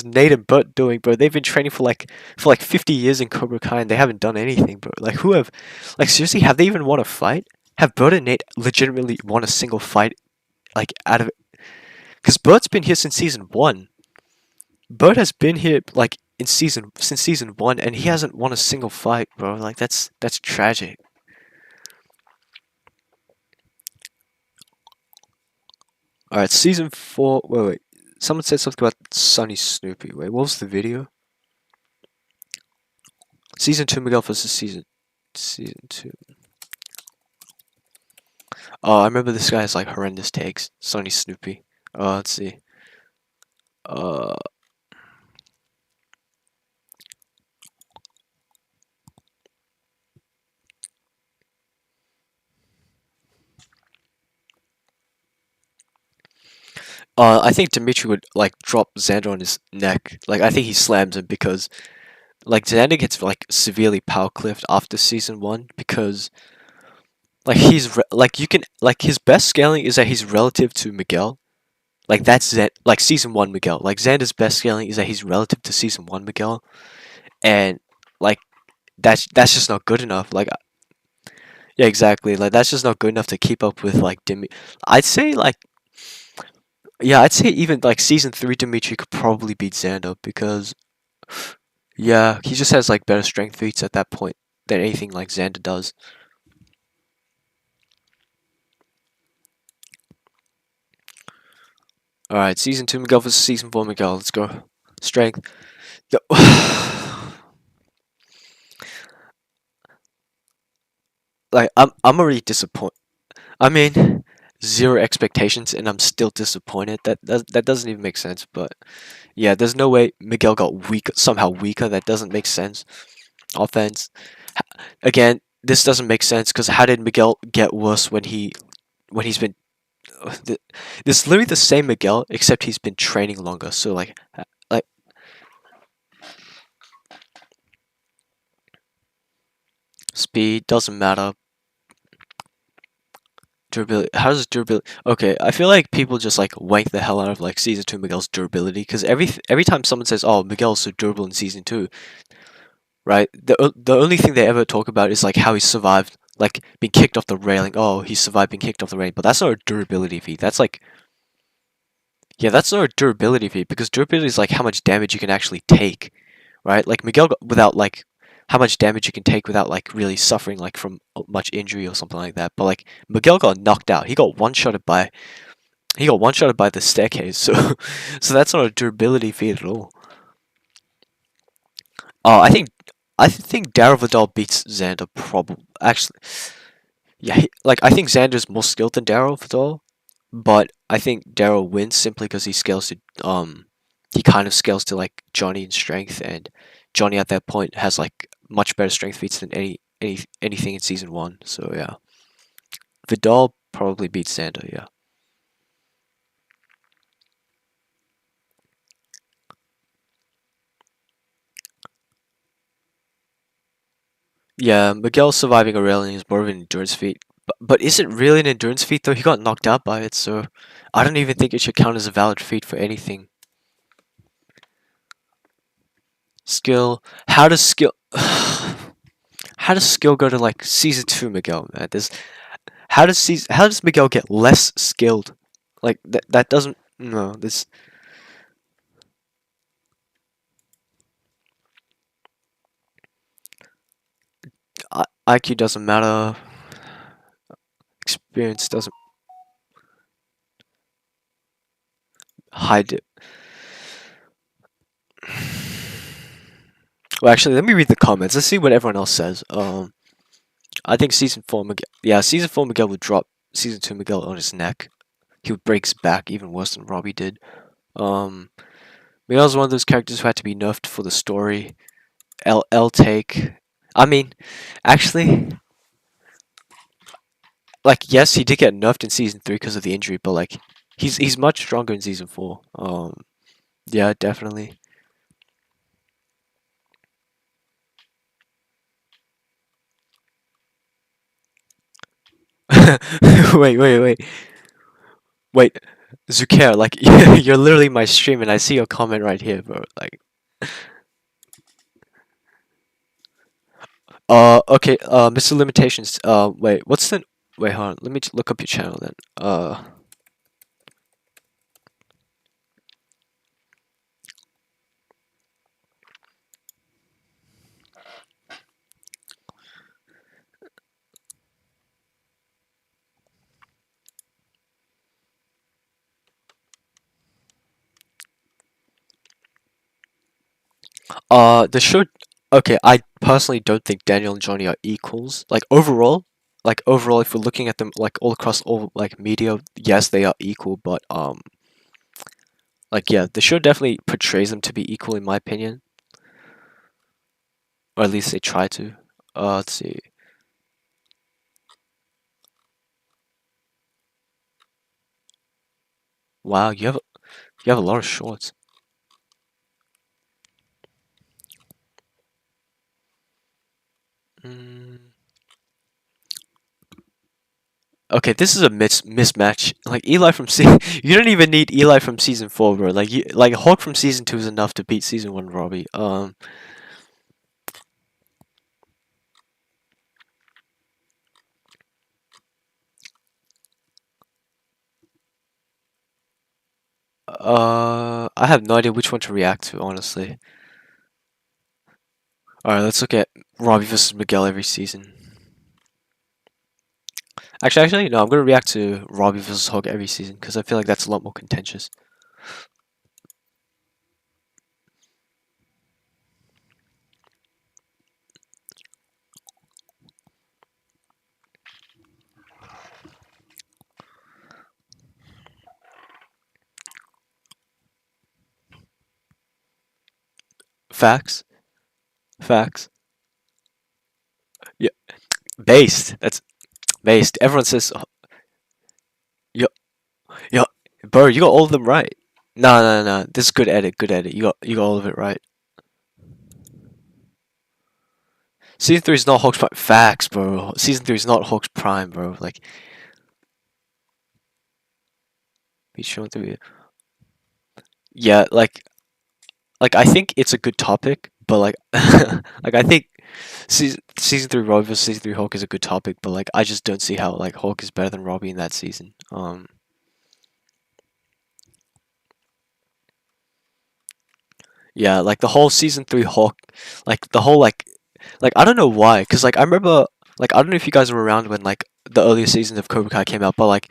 Nate and Bert doing, bro? They've been training for like 50 years in Cobra Kai and they haven't done anything, bro. Like who have like seriously have they even won a fight? Have Bert and Nate legitimately won a single fight like out of it? Because Bert's been here since season 1. Bert has been here like in season since season 1 and he hasn't won a single fight, bro. Like that's tragic. All right, season 4. Wait. Someone said something about Sonny Snoopy. Wait, what was the video? Season 2 Miguel versus season 2. Oh, I remember this guy has like horrendous takes. Sonny Snoopy. Let's see. Uh I think Demetri would like drop Xander on his neck. Like I think he slams him because like Xander gets like severely power cliffed after season 1 because like like you can like his best scaling is that he's relative to Miguel. Like that's like season 1 Miguel. Like Xander's best scaling is that he's relative to season 1 Miguel, and like that's just not good enough. Like yeah, exactly. Like that's just not good enough to keep up with like I'd say like yeah, I'd say even like season 3 Demetri could probably beat Xander because yeah, he just has like better strength feats at that point than anything like Xander does. All right, season 2 Miguel versus season 4 Miguel. Let's go. Strength. Like I'm already disappointed. I mean, zero expectations, and I'm still disappointed. That doesn't even make sense. But yeah, there's no way Miguel got somehow weaker. That doesn't make sense. Offense. Again, this doesn't make sense because how did Miguel get worse when he's been? This is literally the same Miguel, except he's been training longer. So like speed doesn't matter. Durability. How does durability? Okay, I feel like people just like wank the hell out of like season 2 Miguel's durability because every time someone says, "Oh, Miguel's so durable in season 2," right? The only thing they ever talk about is like how he survived like being kicked off the railing. Oh, he survived being kicked off the railing, but that's not a durability feat. That's like yeah, that's not a durability feat because durability is like how much damage you can actually take, right? Like Miguel got, without like how much damage you can take without like really suffering like from much injury or something like that. But like Miguel got knocked out. He got one shotted by the staircase. So so that's not a durability feat at all. Oh, I think Daryl Vidal beats Xander probably. Actually, yeah, like I think Xander's more skilled than Daryl Vidal, but I think Daryl wins simply because he kind of scales to like Johnny in strength, and Johnny at that point has like much better strength feats than anything in season one. So yeah, Vidal probably beats Xander. Yeah. Yeah, Miguel surviving a railing is more of an endurance feat. But is it really an endurance feat though? He got knocked out by it, so I don't even think it should count as a valid feat for anything. Skill. How does skill? How does skill go to like season two, Miguel? Man, how does Miguel get less skilled? Like that doesn't no this IQ doesn't matter. Experience doesn't hide it. Well, actually, let me read the comments. Let's see what everyone else says. I think season four Miguel. Yeah, season four Miguel would drop season two Miguel on his neck. He would break his back even worse than Robbie did. Um, Miguel's one of those characters who had to be nerfed for the story. L take. I mean, actually, like yes, he did get nerfed in season three because of the injury, but like he's much stronger in season four. Yeah, definitely. Wait, Zukair, like you're literally my stream, and I see your comment right here, bro. Like, okay, Mr. Limitations. Wait, what's the? Wait, hold on. Let me look up your channel then. The show. Okay, I personally don't think Daniel and Johnny are equals. Like overall, if we're looking at them like all across all like media, yes, they are equal. But like yeah, the show definitely portrays them to be equal in my opinion, or at least they try to. Let's see. Wow, you have a lot of shorts. Mm. Okay, this is a mismatch. Like Eli from you don't even need Eli from season four, bro. Like Hawk from season two is enough to beat season one Robbie. I have no idea which one to react to, honestly. All right, let's look at Robbie versus Miguel every season. Actually, no. I'm gonna react to Robbie versus Hawk every season because I feel like that's a lot more contentious. Facts, facts. Yeah, based. That's based. Everyone says, yo, yo, bro, you got all of them right. No, no, no. This is good edit. Good edit. You got all of it right. Season three is not Hawk's Prime. Facts, bro. Season three is not Hawk's Prime, bro. Like, be shown through. Yeah, like I think it's a good topic, but like, like I think season three Robbie versus season three Hawk is a good topic, but like I just don't see how like Hawk is better than Robbie in that season. Yeah, like the whole season three Hawk, like the whole like I don't know why, cause like I remember like I don't know if you guys were around when like the earlier seasons of Cobra Kai came out, but like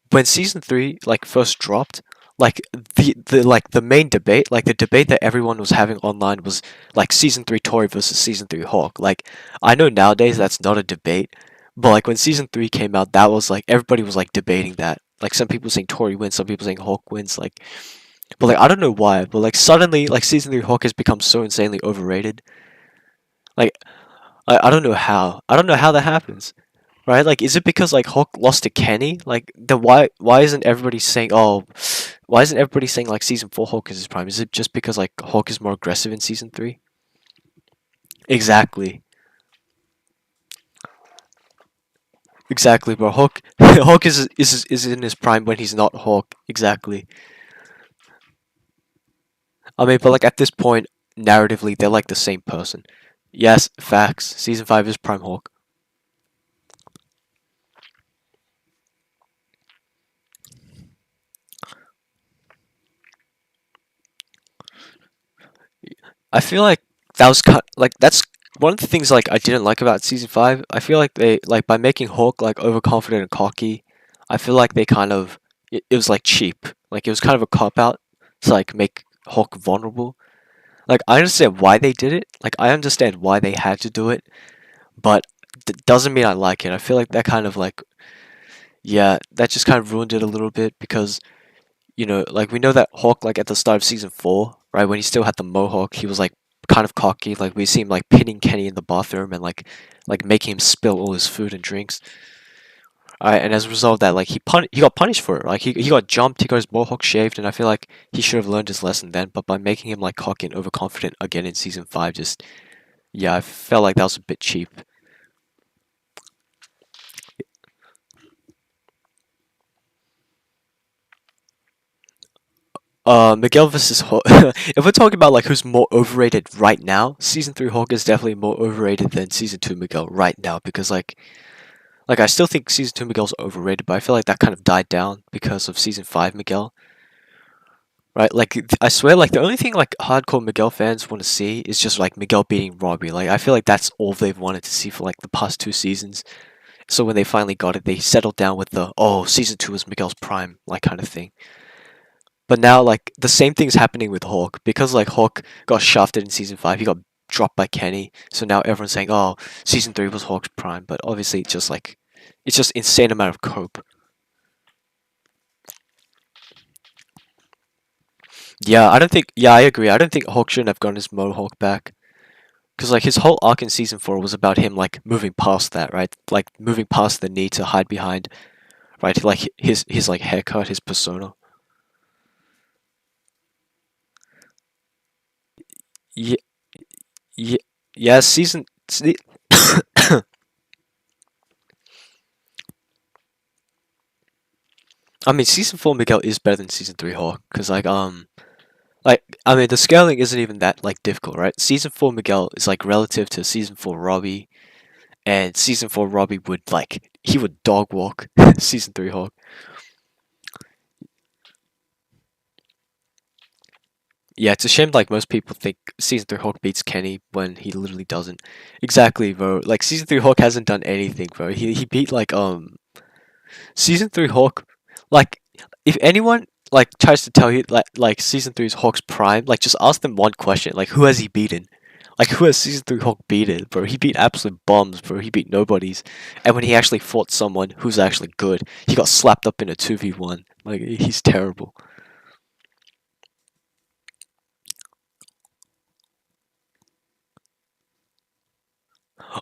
when season three like first dropped, like the main debate, like the debate that everyone was having online was like season 3 Tori versus season 3 Hawk. Like I know nowadays that's not a debate, but like when season 3 came out, that was like everybody was like debating that. Like some people saying Tori wins, some people saying Hawk wins. Like, but like I don't know why, but like suddenly like season 3 Hawk has become so insanely overrated. Like I don't know how. I don't know how that happens. Right? Like, is it because like Hawk lost to Kenny? Like, the why isn't everybody saying why isn't everybody saying like season 4 Hawk is his prime? Is it just because like Hawk is more aggressive in season 3? Exactly, exactly, bro. Hawk Hawk is in his prime when he's not Hawk. Exactly. I mean, but like at this point, narratively, they're like the same person. Yes, facts. Season 5 is prime Hawk. I feel like that was like that's one of the things like I didn't like about season 5. I feel like they like by making Hawk like overconfident and cocky, I feel like they kind of it was like cheap. Like it was kind of a cop out to like make Hawk vulnerable. Like I understand why they did it. Like I understand why they had to do it, but doesn't mean I like it. I feel like that kind of like yeah, that just kind of ruined it a little bit because like we know that Hawk, like at the start of season 4, right, when he still had the mohawk, he was like kind of cocky. Like we see him like pinning Kenny in the bathroom and like making him spill all his food and drinks. Alright, and as a result of that, like he got punished for it. Like he got jumped, he got his mohawk shaved, and I feel like he should have learned his lesson then. But by making him like cocky and overconfident again in season 5, just yeah, I felt like that was a bit cheap. Miguel versus Hawk. If we're talking about like who's more overrated right now, season 3 Hawk is definitely more overrated than season 2 Miguel right now because like I still think season 2 Miguel's overrated, but I feel like that kind of died down because of season 5 Miguel. Right? Like I swear like the only thing like hardcore Miguel fans want to see is just like Miguel beating Robbie. Like I feel like that's all they've wanted to see for like the past 2 seasons. So when they finally got it, they settled down with the season 2 is Miguel's prime like kind of thing. But now, like, the same thing's happening with Hawk. Because, like, Hawk got shafted in Season 5, he got dropped by Kenny. So now everyone's saying, oh, Season 3 was Hawk's prime. But obviously, it's just insane amount of cope. Yeah, I agree. I don't think Hawk shouldn't have gotten his Mohawk back. Because, like, his whole arc in Season 4 was about him, like, moving past that, right? Like, moving past the need to hide behind, right? Like, his like, haircut, his persona. Yeah, yeah, yeah, I mean, season 4 Miguel is better than season 3 Hawk, because like I mean the scaling isn't even that like difficult, right? Season 4 Miguel is like relative to season 4 Robbie, and season 4 Robbie would like he would dog walk season 3 Hawk. Yeah, it's a shame like most people think season 3 Hawk beats Kenny when he literally doesn't. Exactly, bro. Like season 3 Hawk hasn't done anything, bro. He beat like season 3 Hawk, like, if anyone like tries to tell you like season 3 is Hawk's prime, like just ask them one question, like who has he beaten? Like who has season 3 Hawk beaten, bro? He beat absolute bombs, bro. He beat nobodies. And when he actually fought someone who's actually good, he got slapped up in a 2v1. Like he's terrible.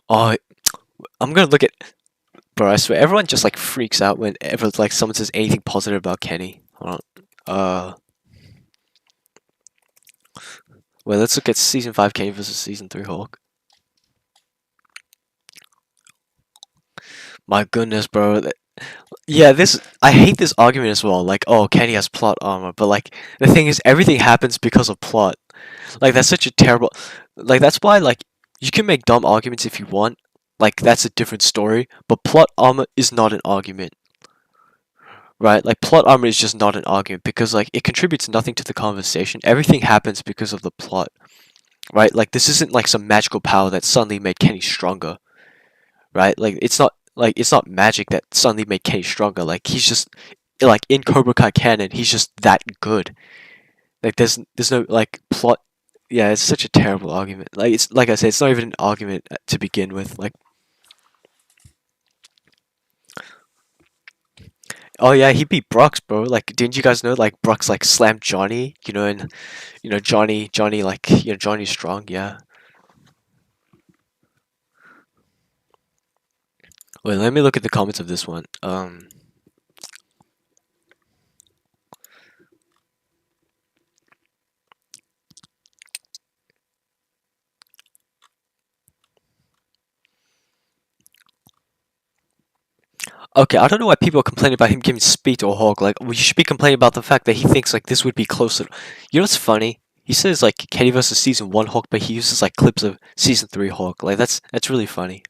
Oh, I'm gonna look at bro, I swear everyone just like freaks out whenever like someone says anything positive about Kenny. Hold on. Well, let's look at season 5 Kenny versus season 3 Hawk. My goodness, bro. Yeah, this I hate this argument as well. Like, oh, Kenny has plot armor, but like the thing is, everything happens because of plot. Like that's such a terrible. Like that's why like you can make dumb arguments if you want. Like that's a different story. But plot armor is not an argument, right? Like plot armor is just not an argument because like it contributes nothing to the conversation. Everything happens because of the plot, right? Like this isn't like some magical power that suddenly made Kenny stronger, right? Like it's not magic that suddenly made Kenny stronger. Like he's just like in Cobra Kai canon, he's just that good. Like there's no like plot. Yeah, it's such a terrible argument. Like it's like I said, it's not even an argument to begin with. Like, oh yeah, he beat Brooks, bro. Like, didn't you guys know? Like Brooks like slammed Johnny, and Johnny like Johnny's strong. Yeah. Wait, let me look at the comments of this one. Okay, I don't know why people are complaining about him giving speed to a Hulk. Like, we should be complaining about the fact that he thinks like this would be closer. You know what's funny? He says like Kenny versus season 1 Hulk, but he uses like clips of season 3 Hulk. Like that's really funny.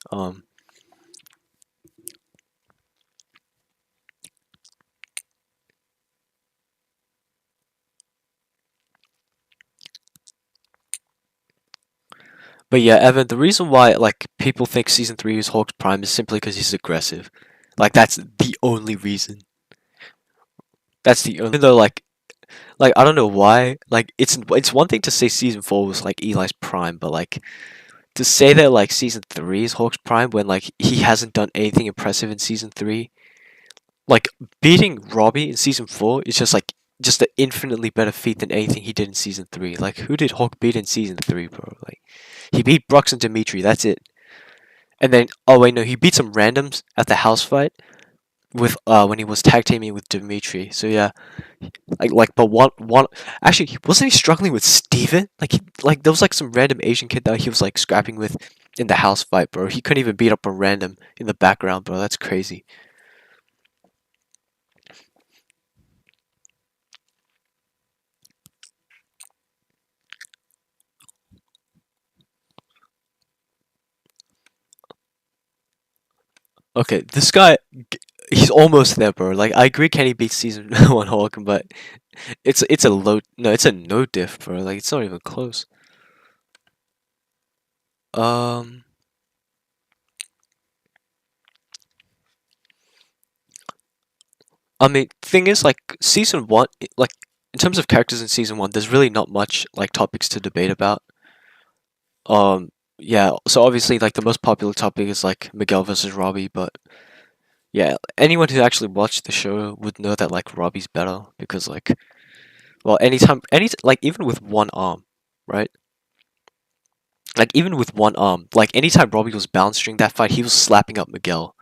But yeah, Evan, the reason why like people think season 3 is Hulk's prime is simply because he's aggressive. Like that's the only reason. That's the only. Even though like I don't know why. Like it's one thing to say season 4 was like Eli's prime, but like to say that like season 3 is Hulk's prime when like he hasn't done anything impressive in season 3. Like beating Robbie in season 4 is just an infinitely better feat than anything he did in season 3. Like who did Hulk beat in season 3, bro? Like he beat Brooks and Demetri, that's it. And then oh wait no, he beat some randoms at the house fight with when he was tag teaming with Demetri. So yeah, but one actually wasn't he struggling with Steven? Like there was like some random Asian kid that he was like scrapping with in the house fight, bro. He couldn't even beat up a random in the background, bro. That's crazy. Okay, this guy, he's almost there, bro. Like I agree, Kenny beats season 1 Hulk, but it's a low no, it's a no diff, bro. Like it's not even close. Um, I mean, thing is, like season 1, like in terms of characters in season 1, there's really not much like topics to debate about. Um, yeah. So obviously, like the most popular topic is like Miguel versus Robbie, but yeah, anyone who actually watched the show would know that like Robbie's better because like, well, like even with one arm, right? Like even with one arm, like anytime Robbie was balanced during that fight, he was slapping up Miguel.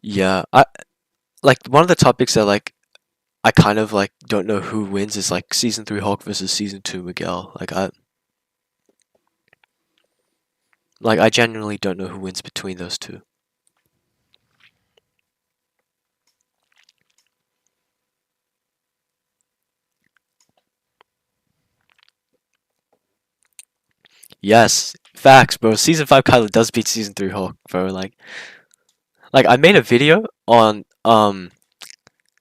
Yeah, I like one of the topics that like I kind of like don't know who wins is like season 3 Hulk versus season 2 Miguel. I genuinely don't know who wins between those two. Yes, facts, bro. Season 5 Kylo does beat season 3 Hulk, bro. Like I made a video on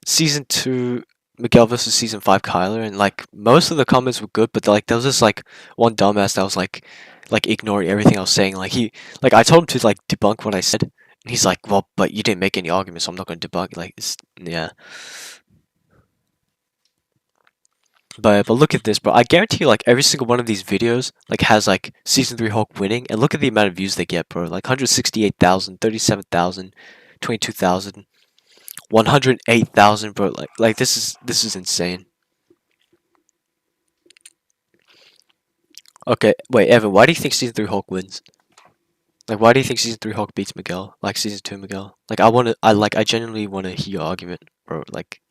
season 2 Miguel versus season 5 Kyler, and like most of the comments were good, but like there was just like one dumbass that was like ignoring everything I was saying. Like I told him to like debunk what I said, and he's like, "Well, but you didn't make any arguments, so I'm not going to debunk." Like, yeah. But look at this, bro. I guarantee you, like every single one of these videos, like has like season 3 Hulk winning, and look at the amount of views they get, bro. Like 168,000, 37,000, 22,000, 108,000, bro. Like this is insane. Okay, wait, Evan, why do you think season 3 Hulk wins? Like, why do you think season 3 Hulk beats Miguel? Like season 2 Miguel? Like, I genuinely wanna hear your argument, bro. Like,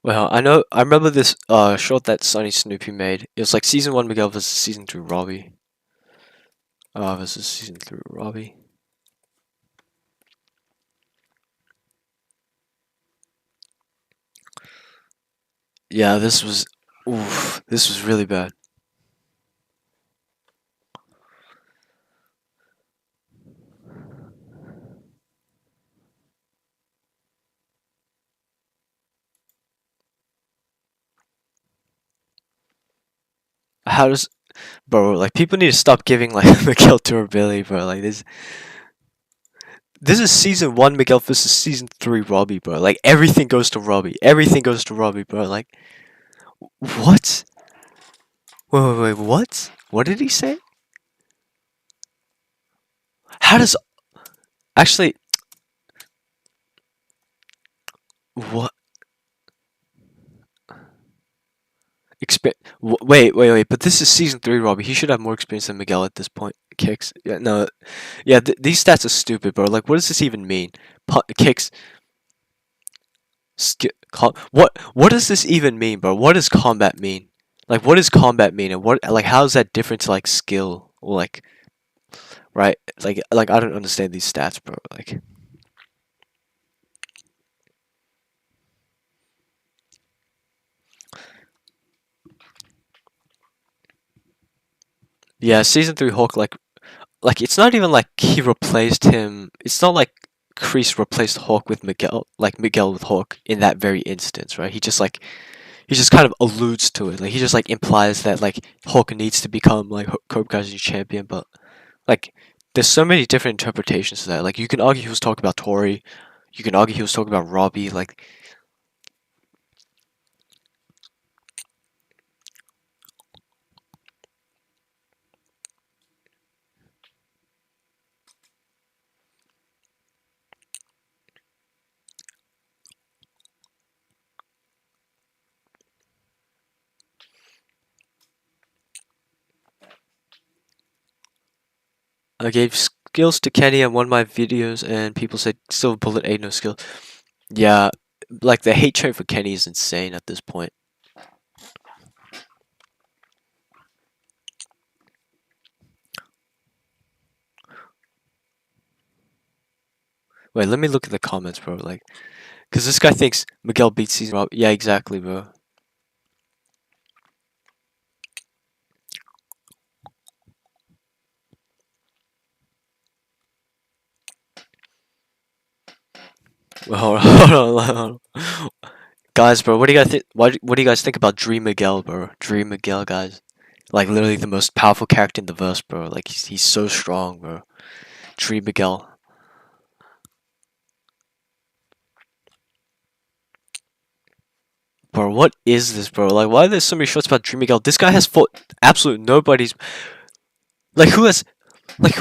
well, I remember this short that Sonny Snoopy made. It was like season 1 Miguel versus season 2 Robbie. Versus season 3 Robbie. Yeah, this was, oof, this was really bad. How does, bro? Like people need to stop giving like Miguel durability, bro. Like this is season 1 Miguel versus season 3 Robbie, bro. Like everything goes to Robbie. Everything goes to Robbie, bro. Like what? Wait, what? What did he say? How does actually what? Wait. But this is season 3 Robbie. He should have more experience than Miguel at this point. Kicks. Yeah, no. Yeah, these stats are stupid, bro. Like, what does this even mean? Kicks. What does this even mean, bro? What does combat mean? Like, what does combat mean, and what like how is that different to like skill or like right? Like I don't understand these stats, bro. Like, yeah, season 3 Hulk like it's not even like he replaced him. It's not like Kreese replaced Hulk with Miguel, like Miguel with Hulk in that very instance, right? He just kind of alludes to it. Like he just like implies that like Hulk needs to become like Cobra Kai's new champion, but like there's so many different interpretations to that. Like you can argue he was talking about Tori, you can argue he was talking about Robbie. Like I gave skills to Kenny on one of my videos, and people said Silver Bullet ain't no skill. Yeah, like the hate train for Kenny is insane at this point. Wait, let me look at the comments, bro. Like, cause this guy thinks Miguel beats season Rob. Yeah, exactly, bro. Well, hold on. Guys, bro, what do you guys think? What do you guys think about Dream Miguel, bro? Dream Miguel, guys. Like literally the most powerful character in the verse, bro. Like he's so strong, bro. Dream Miguel. Bro, what is this, bro? Like, why are there so many shorts about Dream Miguel? This guy has fought absolute nobody's. Like, who has. Like,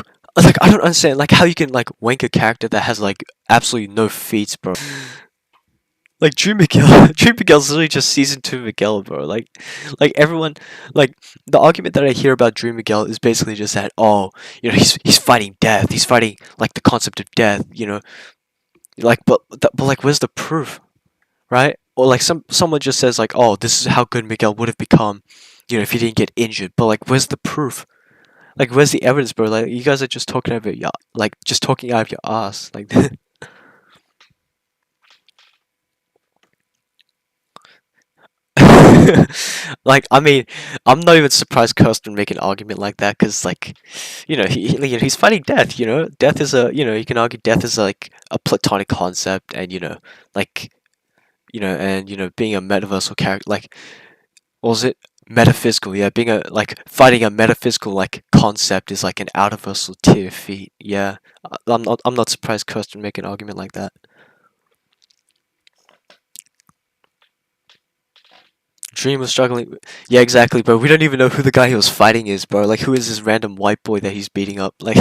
I don't understand. Like, how you can, like, wank a character that has, like, absolutely no feats, bro. Like, Dream Miguel. Dream Miguel's literally just season 2 Miguel, bro. Like, everyone. Like, the argument that I hear about Dream Miguel is basically just that, oh, you know, he's fighting death. He's fighting, like, the concept of death, you know? Like, but like, where's the proof? Right? Or like someone just says like, "Oh, this is how good Miguel would have become, you know, if he didn't get injured." But like, where's the proof? Like, where's the evidence, bro? Like, you guys are just talking out of your, like, just talking out of your ass. Like, like, I mean, I'm not even surprised Kirsten make an argument like that, because like, you know, he's fighting death. You know, death is a, you know, you can argue death is like a platonic concept, and you know, like, you know, and you know, being a metaversal character, like what was it? Metaphysical, yeah. Being a like fighting a metaphysical like concept is like an universal tier feat. Yeah, I'm not surprised Kirsten make an argument like that. Dream was struggling. Yeah, exactly, bro. We don't even know who the guy he was fighting is, bro. Like, who is this random white boy that he's beating up? Like,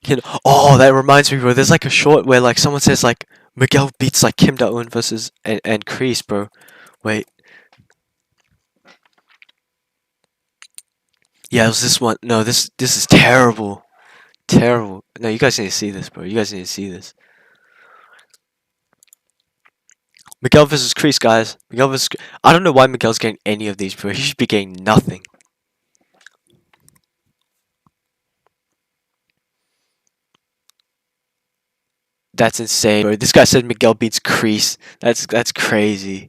you know. Oh, that reminds me, bro. There's like a short where like someone says like Miguel beats like Kim Da-eun versus and Kreese, bro. Wait, yeah, it was this one. No, this is terrible. Terrible. No, you guys need to see this, bro. You guys need to see this. Miguel versus Kreese, guys. Miguel versus. I don't know why Miguel's getting any of these, bro. He should be getting nothing. That's insane, bro. This guy said Miguel beats Kreese. That's crazy.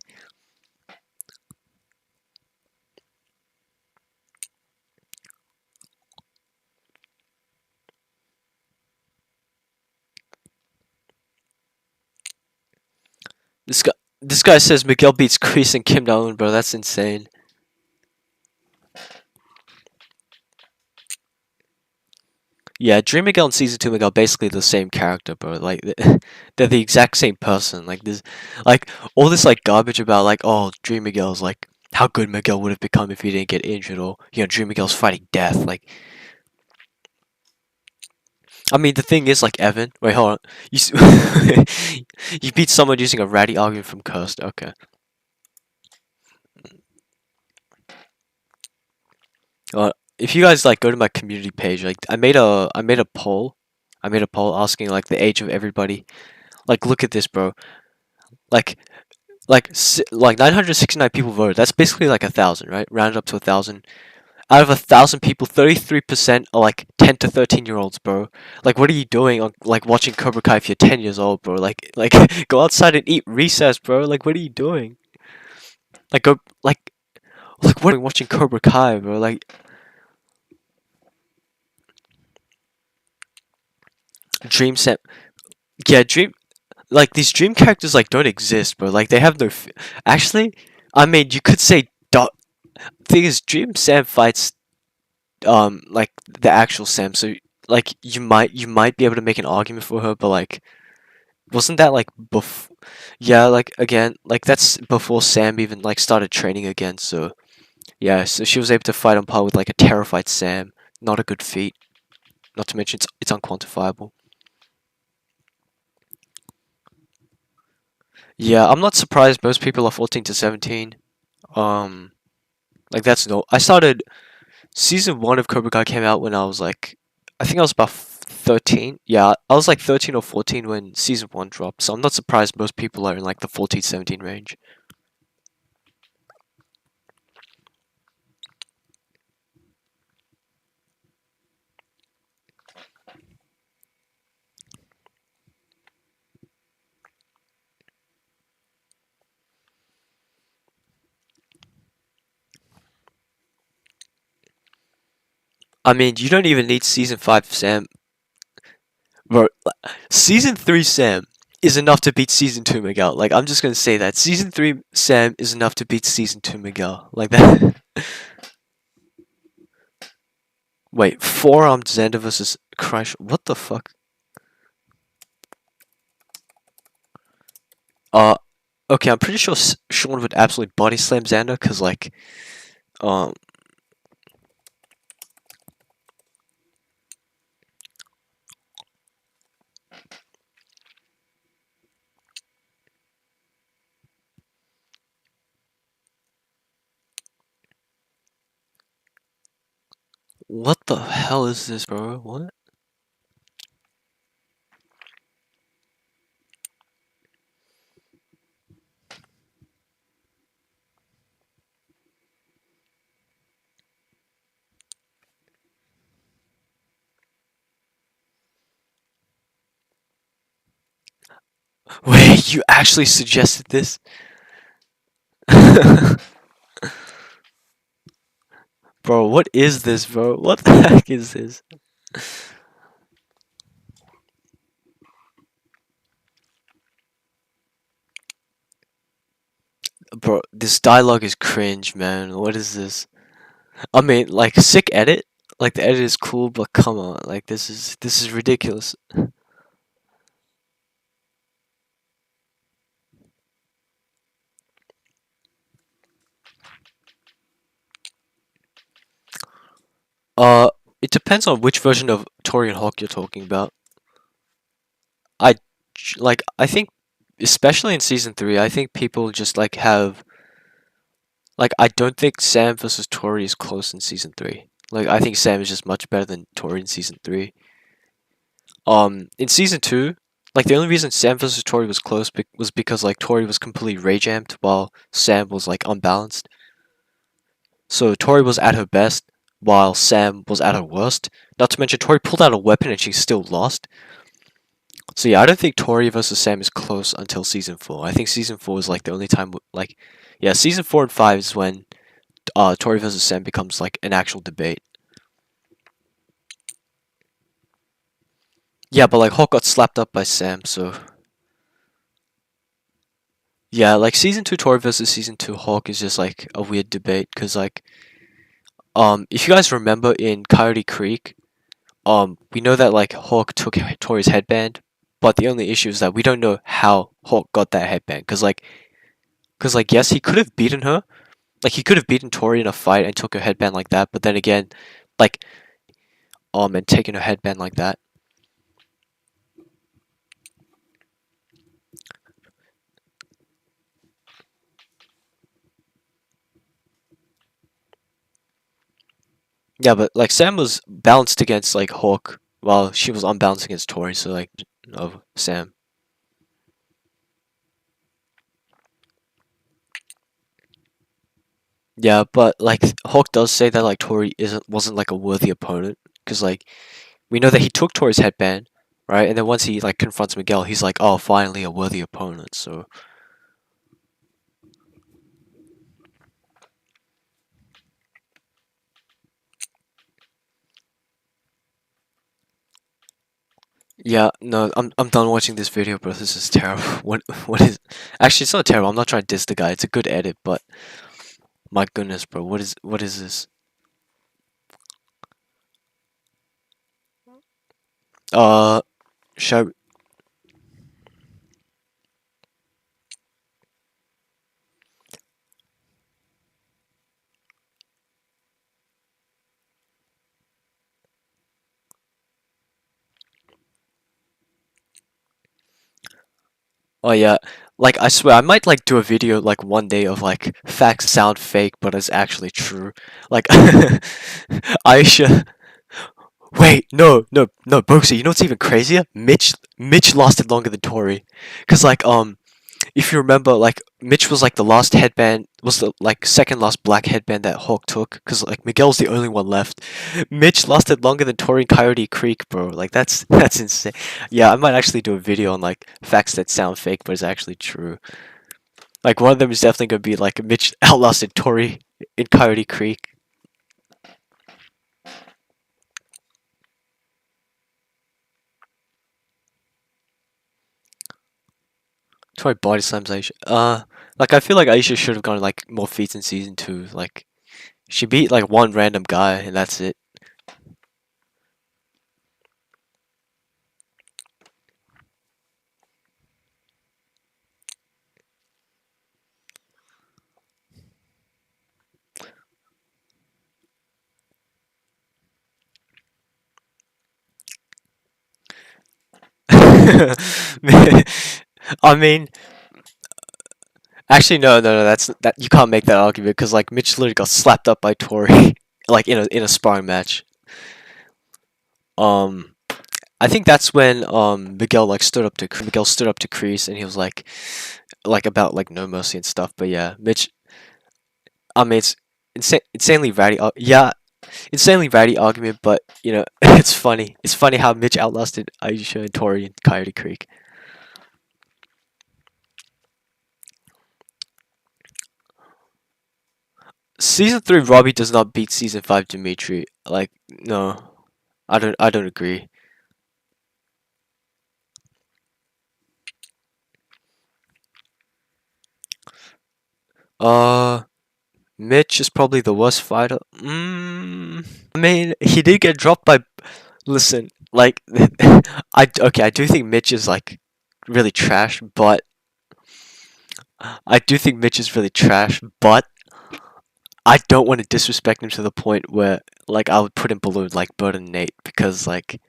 This guy this guy says Miguel beats Kreese and Kim da-eun, bro. That's insane. Yeah, Dream Miguel and Season 2 Miguel basically the same character, bro. Like they're the exact same person. Like this, like all this like garbage about like oh Dream Miguel's like how good Miguel would have become if he didn't get injured, or Dream Miguel's fighting death. Like I mean the thing is like Evan. Wait, hold on. You beat someone using a ratty argument from Cursed. Okay. If you guys like go to my community page, like I made a poll. I made a poll asking like the age of everybody. Like look at this, bro. Like like 969 people voted. That's basically like 1,000, right? Rounded up to 1,000. Out of 1,000 people, 33% are like 10 to 13-year-olds, bro. Like, what are you doing on like watching Cobra Kai if you're 10 years old, bro? Like go outside and eat recess, bro. Like, what are you doing? Like, go like what are you watching Cobra Kai, bro? Like, Dream set, yeah, Dream. Like these dream characters like don't exist, bro. Like they have no. Actually, I mean, you could say. Thing is, Dream Sam fights like the actual Sam, so like you might be able to make an argument for her, but like wasn't that like yeah, like again, like that's before Sam even like started training again, so yeah, so she was able to fight on par with like a terrified Sam. Not a good feat. Not to mention it's unquantifiable. Yeah, I'm not surprised most people are 14 to 17. Um like that's no I started season 1 of Cobra Kai came out when I was like, I think I was about 13. Yeah, I was like 13 or 14 when season 1 dropped, so I'm not surprised most people are in like the 14, 17 range. I mean, you don't even need season 5 Sam. Bro, season 3 Sam is enough to beat season 2 Miguel. Like, I'm just gonna say that. Season 3 Sam is enough to beat season 2 Miguel. Like that. Wait, four-armed Xander versus Crush. What the fuck? Uh, okay, I'm pretty sure Sean would absolutely body slam Xander, cause like, um, what the hell is this, bro? What? Wait, you actually suggested this? Bro, what is this, bro? What the heck is this? Bro, this dialogue is cringe, man. What is this? I mean, like, sick edit? Like, the edit is cool, but come on. Like, this is ridiculous. Uh, it depends on which version of Tori and Hawk you're talking about. I, I think, especially in season 3, I think people just, like, have... Like, I don't think Sam versus Tori is close in season 3. Like, I think Sam is just much better than Tori in season 3. In season 2, like, the only reason Sam versus Tori was close was because, like, Tori was completely rage-amped while Sam was, like, unbalanced. So Tori was at her best while Sam was at her worst. Not to mention, Tori pulled out a weapon and she still lost. So yeah, I don't think Tori versus Sam is close until season 4. I think season 4 is like the only time like yeah, season 4 and 5 is when Tori versus Sam becomes like an actual debate. Yeah, but like Hulk got slapped up by Sam, so yeah, like season 2 Tori versus season 2 Hulk is just like a weird debate because like if you guys remember in Coyote Creek, we know that like Hulk took Tori's headband, but the only issue is that we don't know how Hulk got that headband because yes, he could have beaten her. Like he could have beaten Tori in a fight and took her headband like that, but then again, like and taken her headband like that. Yeah, but like Sam was balanced against like Hulk while she was unbalanced against Tori, so like no Sam. Yeah, but like Hulk does say that like Tori wasn't like a worthy opponent because like we know that he took Tori's headband, right? And then once he like confronts Miguel, he's like, "Oh, finally a worthy opponent." So yeah, no, I'm done watching this video, bro. This is terrible. What is actually it's not terrible. I'm not trying to diss the guy. It's a good edit, but my goodness, bro. What is this? Uh, should Oh yeah, like I swear I might like do a video like one day of like facts sound fake but it's actually true. Like Aisha. Wait, no, Boxy. You know what's even crazier? Mitch lasted longer than Tori, cause like if you remember, like Mitch was like the last headband, was the like second last black headband that Hawk took, cause like Miguel's the only one left. Mitch lasted longer than Tori and Coyote Creek, bro. Like that's insane. Yeah, I might actually do a video on like facts that sound fake but is actually true. Like one of them is definitely gonna be like Mitch outlasted Tori in Coyote Creek. Tori body slams Aisha. Like I feel like Aisha should have gone like more feats in season 2. Like she beat like one random guy and that's it. I mean, actually, no. That you can't make that argument because like Mitch literally got slapped up by Tori, like in a sparring match. Um, I think that's when Miguel stood up to Kreese and he was like about like no mercy and stuff. But yeah, Mitch. I mean, it's insanely ratty. Yeah, insanely ratty argument, but you know, it's funny. It's funny how Mitch outlasted Aisha and Tori in Coyote Creek. Season 3 Robbie does not beat season 5 Demetri. Like no. I don't agree. Uh Mitch is probably the worst fighter. I mean, he did get dropped by listen, like I do think Mitch is like really trash, but I do think Mitch is really trash, but I don't want to disrespect him to the point where like I would put him below like Bird and Nate because like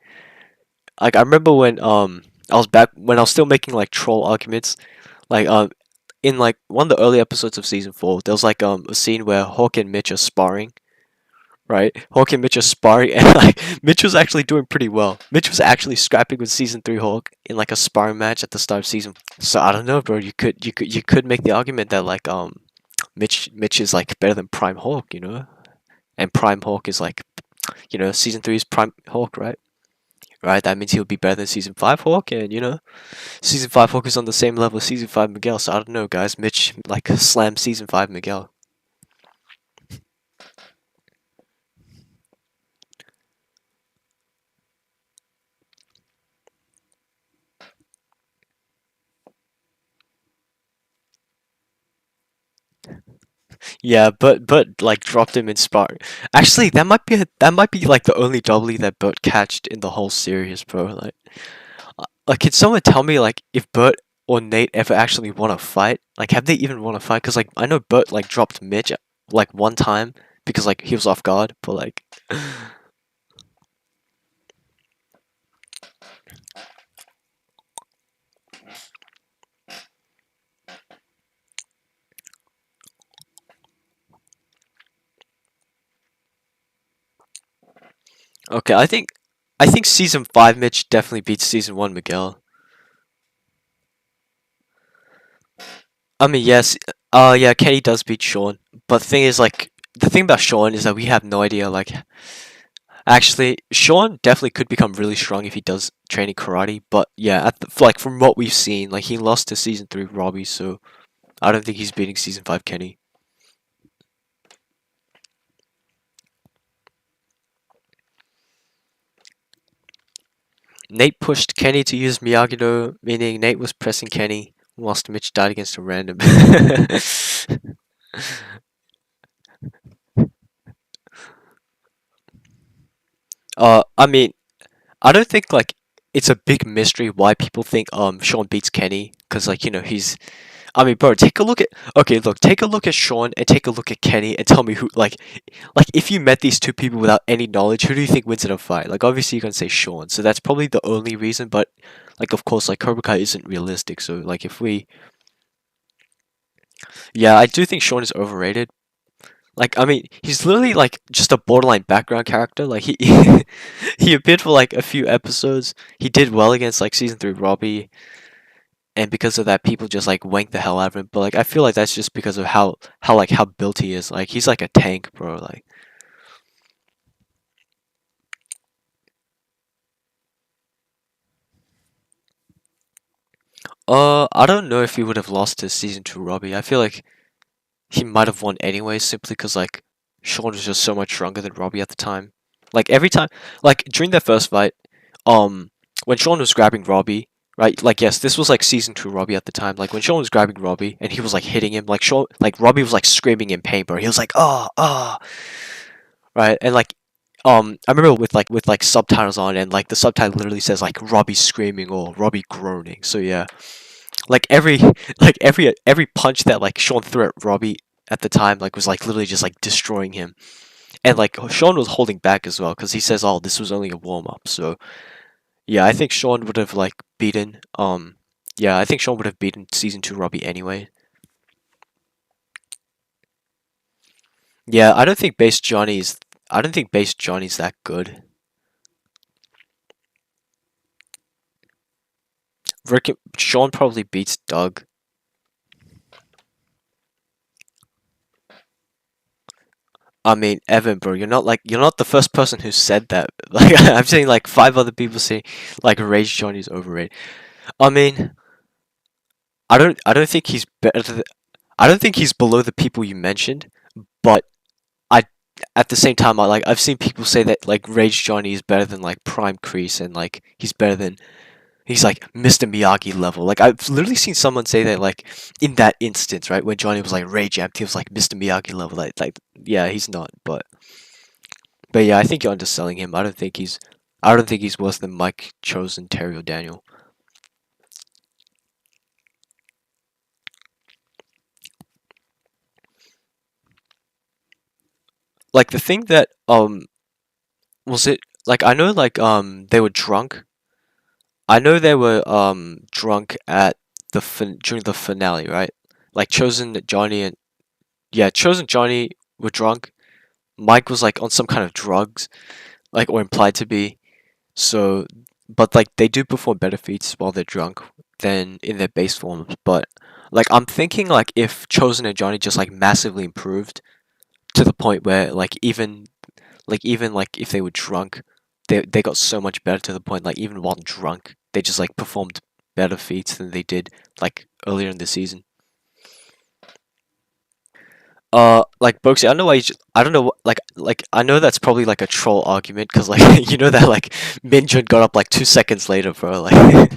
I remember when I was back when I was still making like troll arguments, like in like one of the early episodes of season 4, there was like a scene where Hawk and Mitch are sparring, right? Hawk and Mitch are sparring, and like Mitch was actually doing pretty well. Mitch was actually scrapping with season 3 Hawk in like a sparring match at the start of season. So I don't know, bro. You could make the argument that like Mitch is like better than Prime Hawk, and Prime Hawk is like season 3 is Prime Hawk, right? right? That means he'll be better than Season 5 Hawk, and Season 5 Hawk is on the same level as Season 5 Miguel, so I don't know, guys. Mitch, like, slam Season 5 Miguel. Yeah, but like dropped him in Spark. Actually, that might be like the only W that Bert catched in the whole series, bro. Like, can someone tell me like if Bert or Nate ever actually won a fight? Like, have they even won a fight? Cause like I know Bert like dropped Mitch like one time because like he was off guard, but like. Okay, I think Season 5 Mitch definitely beats Season 1 Miguel. I mean, yes, yeah, Kenny does beat Sean, but the thing about Sean is that we have no idea, like, actually, Sean definitely could become really strong if he does training karate, but yeah, like, from what we've seen, like, he lost to Season 3 Robbie, so I don't think he's beating Season 5 Kenny. Nate pushed Kenny to use Miyagi-Do, meaning Nate was pressing Kenny, whilst Mitch died against a random. I mean, I don't think like it's a big mystery why people think Sean beats Kenny because like he's I mean bro take a look at okay look take a look at Sean and take a look at Kenny and tell me who like if you met these two people without any knowledge who do you think wins in a fight? Like obviously you're gonna say Sean, so that's probably the only reason, but like of course like Cobra Kai isn't realistic, so like if we yeah, I do think Sean is overrated. Like, I mean, he's literally like just a borderline background character. Like he he appeared for like a few episodes. He did well against like Season 3 Robbie, and because of that, people just like wanked the hell out of him. But like, I feel like that's just because of how built he is. Like, he's like a tank, bro. Like, I don't know if he would have lost to Season 2 Robbie. I feel like he might have won anyway, simply because like Sean was just so much stronger than Robbie at the time. Like every time, like during their first fight, um, when Sean was grabbing Robbie, right? Like yes, this was like Season 2 Robbie at the time. Like when Sean was grabbing Robbie and he was like hitting him, like Robbie was like screaming in pain, bro. He was like, right? And like, I remember with subtitles on, and like the subtitle literally says like Robbie screaming or Robbie groaning. So yeah, like every punch that like Sean threw at Robbie at the time like was like literally just like destroying him. And like Sean was holding back as well because he says, "Oh, this was only a warm up." So yeah, I think Sean would have like beaten. Yeah, I think Sean would have beaten Season 2 Robbie anyway. Yeah, I don't think Base Johnny's. I don't think Base Johnny's that good. Sean probably beats Doug. I mean, Evan, bro, you're not the first person who said that. Like I'm saying, like five other people say like Rage Johnny's overrated. I mean, I don't think he's better. I don't think he's below the people you mentioned, but I at the same time I've seen people say that like Rage Johnny is better than like Prime Kreese and like he's like Mr. Miyagi level. Like I've literally seen someone say that like in that instance, right, when Johnny was like Rage Amped, he was like Mr. Miyagi level. Like yeah, he's not, but yeah, I think you're underselling him. I don't think he's worse than Mike Chosen, Terry, or Daniel. Like the thing that was it like I know like they were drunk. I know they were drunk at during the finale, right? Like Chosen Johnny and yeah, Chosen Johnny were drunk. Mike was like on some kind of drugs, like or implied to be. So, but like they do perform better feats while they're drunk than in their base forms. But like I'm thinking like if Chosen and Johnny just like massively improved to the point where like even like if they were drunk, they got so much better to the point like even while drunk, they just like performed better feats than they did like earlier in the season. Like Boxy, I don't know why I don't know like I know that's probably like a troll argument because like you know that like Minjun got up like 2 seconds later, bro. Like,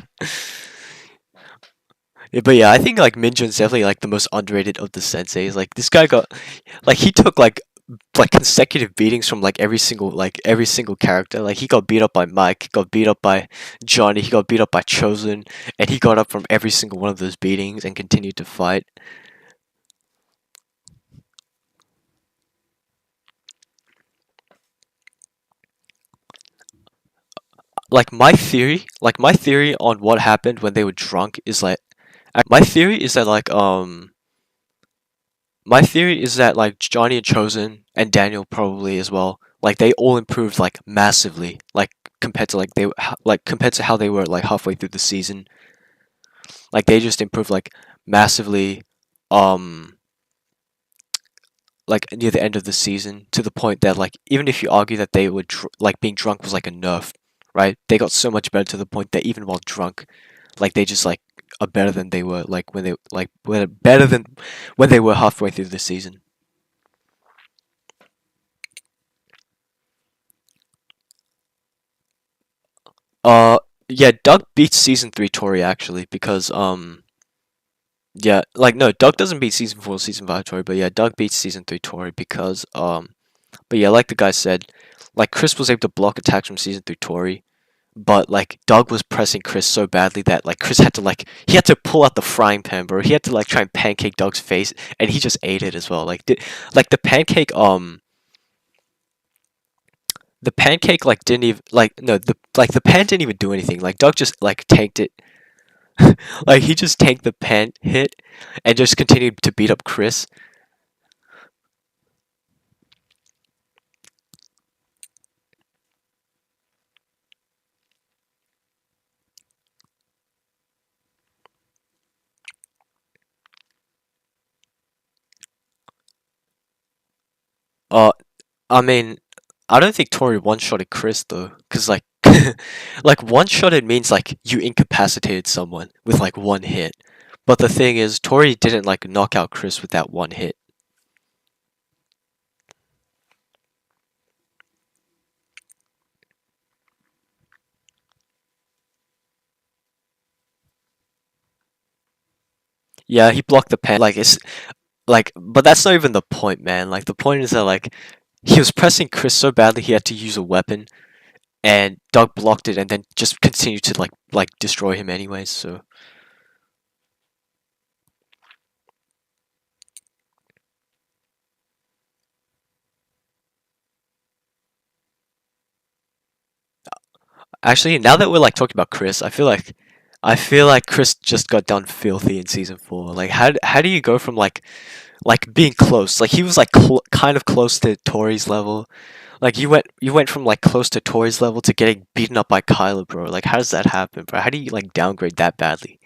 yeah, but yeah, I think like Minjun's definitely like the most underrated of the senseis. Like this guy got like he took like consecutive beatings from like every single character. Like he got beat up by Mike, he got beat up by Johnny, he got beat up by Chosen, and he got up from every single one of those beatings and continued to fight. Like my theory on what happened when they were drunk is like my theory is that my theory is that like Johnny and Chosen and Daniel probably as well, like they all improved like massively, like compared to like compared to how they were like halfway through the season. Like they just improved like massively, um, like near the end of the season to the point that like even if you argue that they were like being drunk was like a nerf, right? They got so much better to the point that even while drunk, like they just like are better than they were like when they like were better than when they were halfway through the season. Uh, yeah, Doug beats season 3 Tori actually because yeah, like no, Doug doesn't beat season 4 season 5 Tori, but yeah, Doug beats season 3 Tori because but yeah, like the guy said, like Chris was able to block attacks from season 3 Tori, but like Doug was pressing Chris so badly that like Chris had to like he had to pull out the frying pan, bro. He had to like try and pancake Doug's face, and he just ate it as well. Like the pancake like didn't even like no the pan didn't even do anything. Like Doug just like tanked it. Like he just tanked the pan hit and just continued to beat up Chris. Uh, I mean, I don't think Tori one-shotted Chris though, cause like, like one-shotted means like you incapacitated someone with like one hit. But the thing is, Tori didn't like knock out Chris with that one hit. Yeah, he blocked the pan. Like it's like, but that's not even the point, man. Like the point is that like he was pressing Chris so badly he had to use a weapon, and Doug blocked it, and then just continued to like destroy him anyways. So actually, now that we're like talking about Chris, I feel like Chris just got done filthy in season 4. Like how do you go from like being close? Like he was like kind of close to Tori's level. Like you went from like close to Tori's level to getting beaten up by Kyla, bro. Like how does that happen, bro? How do you like downgrade that badly?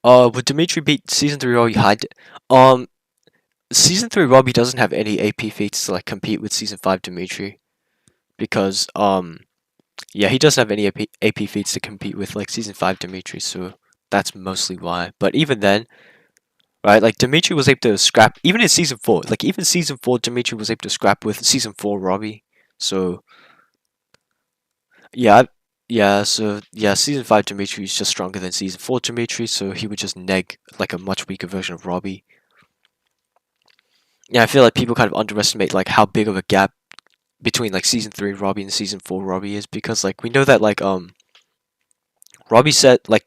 Would Demetri beat season 3 Robbie Hyde? Um, season 3 Robbie doesn't have any AP feats to like compete with season 5 Demetri because yeah, he doesn't have any AP feats to compete with like season 5 Demetri, so that's mostly why. But even then, right, like Demetri was able to scrap even in season 4. Like even season 4 Demetri was able to scrap with season 4 Robbie. So yeah, yeah, so yeah, season 5 Demetri is just stronger than season 4 Demetri, so he would just neg like a much weaker version of Robbie. Yeah, I feel like people kind of underestimate like how big of a gap between like season 3 Robbie and season 4 Robbie is because like we know that like Robbie said like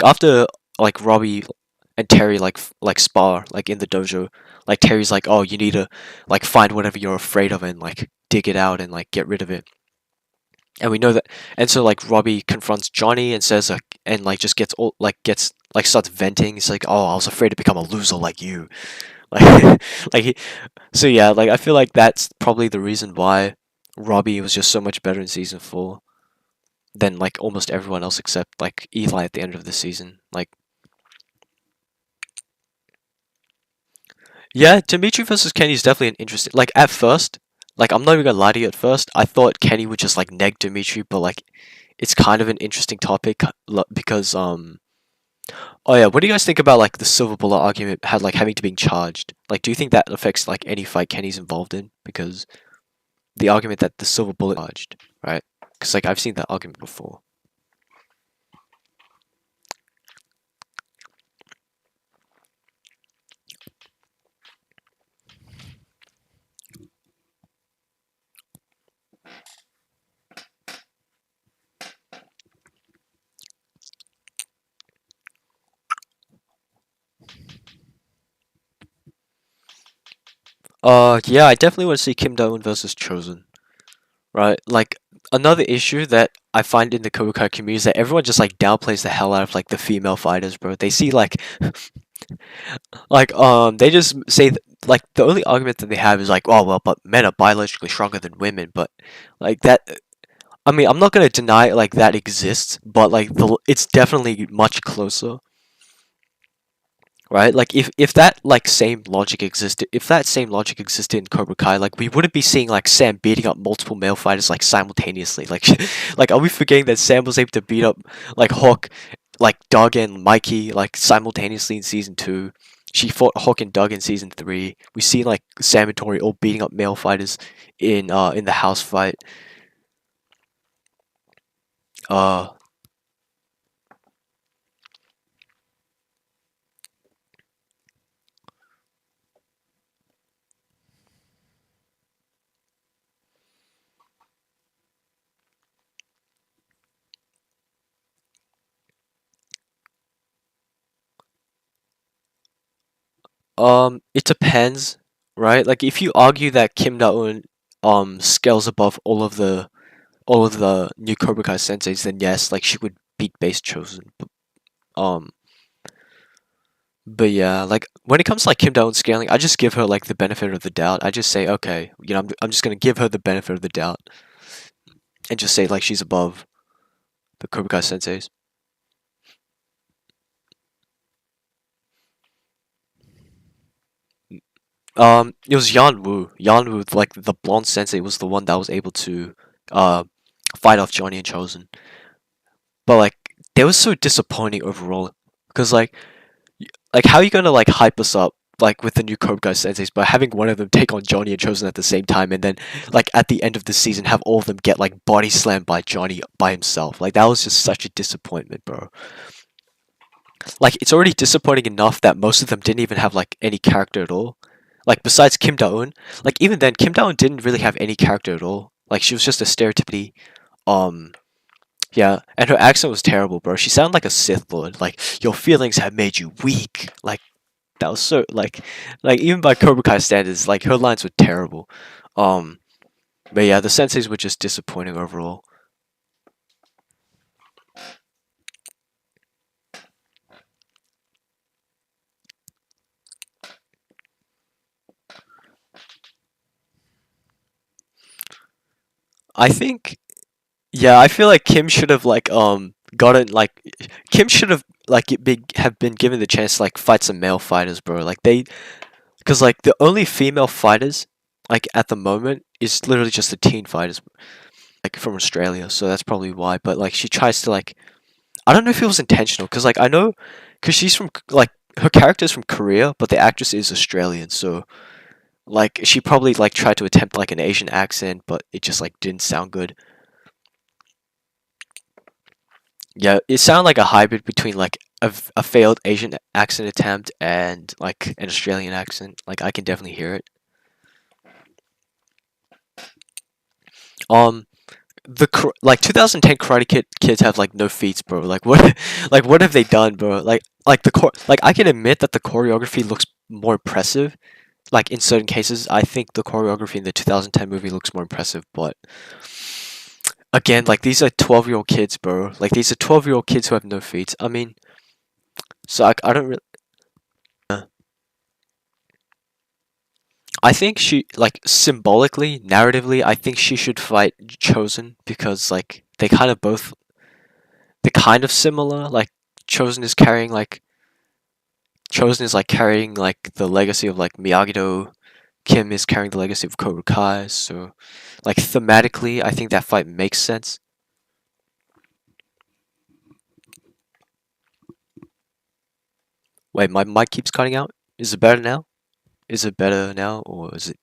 after like Robbie and Terry like spar like in the dojo, like Terry's like, "Oh, you need to like find whatever you're afraid of and like dig it out and like get rid of it." And we know that, and so like Robbie confronts Johnny and says and like just gets all like gets like starts venting. He's like, "Oh, I was afraid to become a loser like you." Like, like so yeah, like I feel like that's probably the reason why Robbie was just so much better in season 4 than like almost everyone else except like Eli at the end of the season. Like, yeah, Demetri versus Kenny is definitely an interesting. Like at first, like I'm not even gonna lie to you. At first, I thought Kenny would just like neg Demetri, but like it's kind of an interesting topic because oh yeah, what do you guys think about like the silver bullet argument had like having to being charged? Like, do you think that affects like any fight Kenny's involved in? Because the argument that the silver bullet charged, right? Because like I've seen that argument before. Yeah, I definitely want to see Kim Da-eun versus Chosen, right? Like another issue that I find in the Cobra Kai community is that everyone just like downplays the hell out of like the female fighters, bro. They see like they just say like the only argument that they have is like, oh well, but men are biologically stronger than women, but like that. I mean, I'm not gonna deny like that exists, but like it's definitely much closer, right? Like if that like same logic existed, if that same logic existed in Cobra Kai, like we wouldn't be seeing like Sam beating up multiple male fighters like simultaneously. Like like are we forgetting that Sam was able to beat up like Hawk, like Doug and Mikey like simultaneously in season 2? She fought Hawk and Doug in season 3. We see like Sam and Tori all beating up male fighters in the house fight. Uh it depends, right? Like if you argue that Kim Da-eun scales above all of the new Cobra Kai senseis, then yes, like she would beat base Chosen. Um, but yeah, like when it comes to like Kim Da-eun scaling, I just give her like the benefit of the doubt. I just say, okay, you know, I'm just gonna give her the benefit of the doubt and just say like she's above the Cobra Kai senseis. It was Yan Wu. Yan Wu, like the blonde sensei, was the one that was able to uh fight off Johnny and Chosen. But like, they were so disappointing overall because like how are you gonna like hype us up like with the new Cobra Kai senseis by having one of them take on Johnny and Chosen at the same time, and then like at the end of the season have all of them get like body slammed by Johnny by himself? Like that was just such a disappointment, bro. Like it's already disappointing enough that most of them didn't even have like any character at all. Like besides Kim Da-eun, like even then Kim Da-eun didn't really have any character at all. Like she was just a stereotypically um yeah, and her accent was terrible, bro. She sounded like a Sith Lord. Like your feelings have made you weak. Like that was so like even by Cobra Kai standards, like her lines were terrible. Um, but yeah, the senseis were just disappointing overall. I think yeah, I feel like Kim should have like gotten like Kim should have like have been given the chance to like fight some male fighters, bro. Like they because like the only female fighters like at the moment is literally just the teen fighters like from Australia, so that's probably why. But like she tries to like I don't know if it was intentional because like I know because she's from like her character's from Korea, but the actress is Australian, so like she probably like tried to attempt like an Asian accent, but it just like didn't sound good. Yeah, it sounded like a hybrid between like a failed Asian accent attempt and like an Australian accent. Like I can definitely hear it. Um, like 2010 Karate Kid kids have like no feats, bro. Like what, like what have they done, bro? Like like I can admit that the choreography looks more impressive. Like in certain cases, I think the choreography in the 2010 movie looks more impressive, but again, like these are 12-year-old kids, bro. Like these are 12-year-old kids who have no feats. I mean, so I don't really. I think she like symbolically, narratively, I think she should fight Chosen because like they're kind of similar. Like Chosen is carrying like Chosen is like carrying like the legacy of like Miyagi-Do. Kim is carrying the legacy of Cobra Kai. So like thematically, I think that fight makes sense. Wait, my mic keeps cutting out. Is it better now? Is it better now, or is it?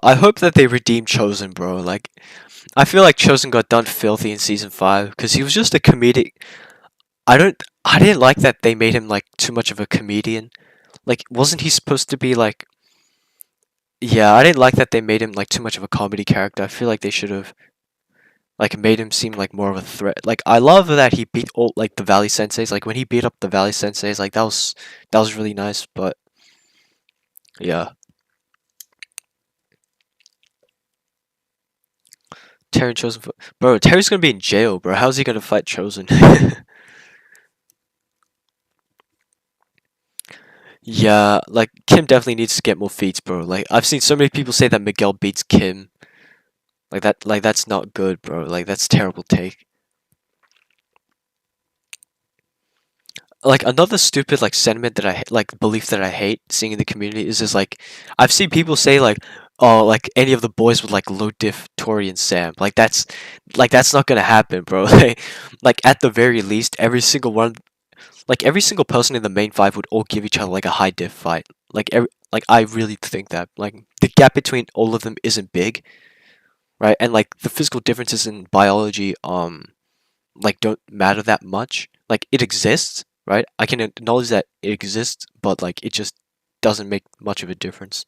I hope that they redeem Chosen, bro. Like, I feel like Chosen got done filthy in season 5 because he was just a comedic. I didn't like that they made him like too much of a comedian. Like, wasn't he supposed to be like? Yeah, I didn't like that they made him like too much of a comedy character. I feel like they should have like made him seem like more of a threat. Like, I love that he beat all like the Valley Senseis. Like when he beat up the Valley Senseis, like that was really nice. But yeah, Terry and Chosen, bro. Terry's gonna be in jail, bro. How's he gonna fight Chosen? Yeah, like Kim definitely needs to get more feats, bro. Like I've seen so many people say that Miguel beats Kim. Like that's not good, bro. Like that's terrible take. Like another stupid like sentiment that like belief that I hate seeing in the community is just like I've seen people say like oh like any of the boys would like low diff Tori and Sam. Like that's not gonna happen, bro. Like at the very least, every single person in the main five would all give each other like a high diff fight. Like I really think that like the gap between all of them isn't big, right? And like the physical differences in biology like don't matter that much. Like it exists, right? I can acknowledge that it exists, but like it just doesn't make much of a difference.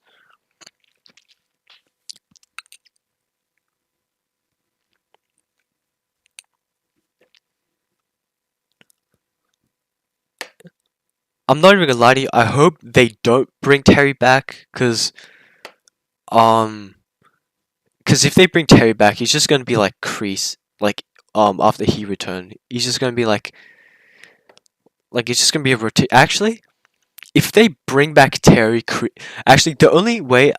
I'm not even gonna lie to you. I hope they don't bring Terry back, um, cause if they bring Terry back, he's just gonna be like Kreese, like after he returned, he's just gonna be like it's just gonna be a rotate. Actually, if they bring back actually the only way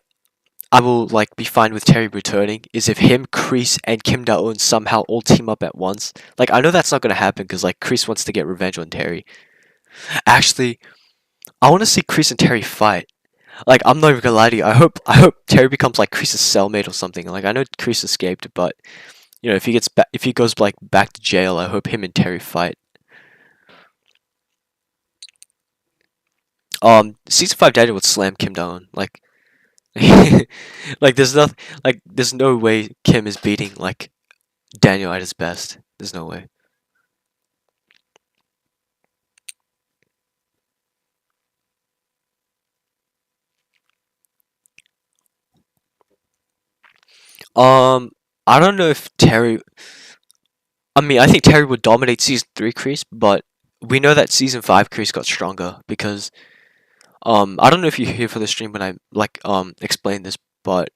I will like be fine with Terry returning is if him, Kreese, and Kim Da-eun somehow all team up at once. Like I know that's not gonna happen because like Kreese wants to get revenge on Terry. Actually, I want to see Kreese and Terry fight. Like I'm not even gonna lie to you. I hope Terry becomes like Kreese's cellmate or something. Like I know Kreese escaped, but you know if he goes like back to jail, I hope him and Terry fight. Season 5 Daniel would slam Kim Da-eun. Like like there's no way Kim is beating like Daniel at his best. There's no way. Um, I don't know if Terry. I mean, I think Terry would dominate season 3 Kreese, but we know that season 5 Kreese got stronger because I don't know if you're here for the stream when I like explain this, but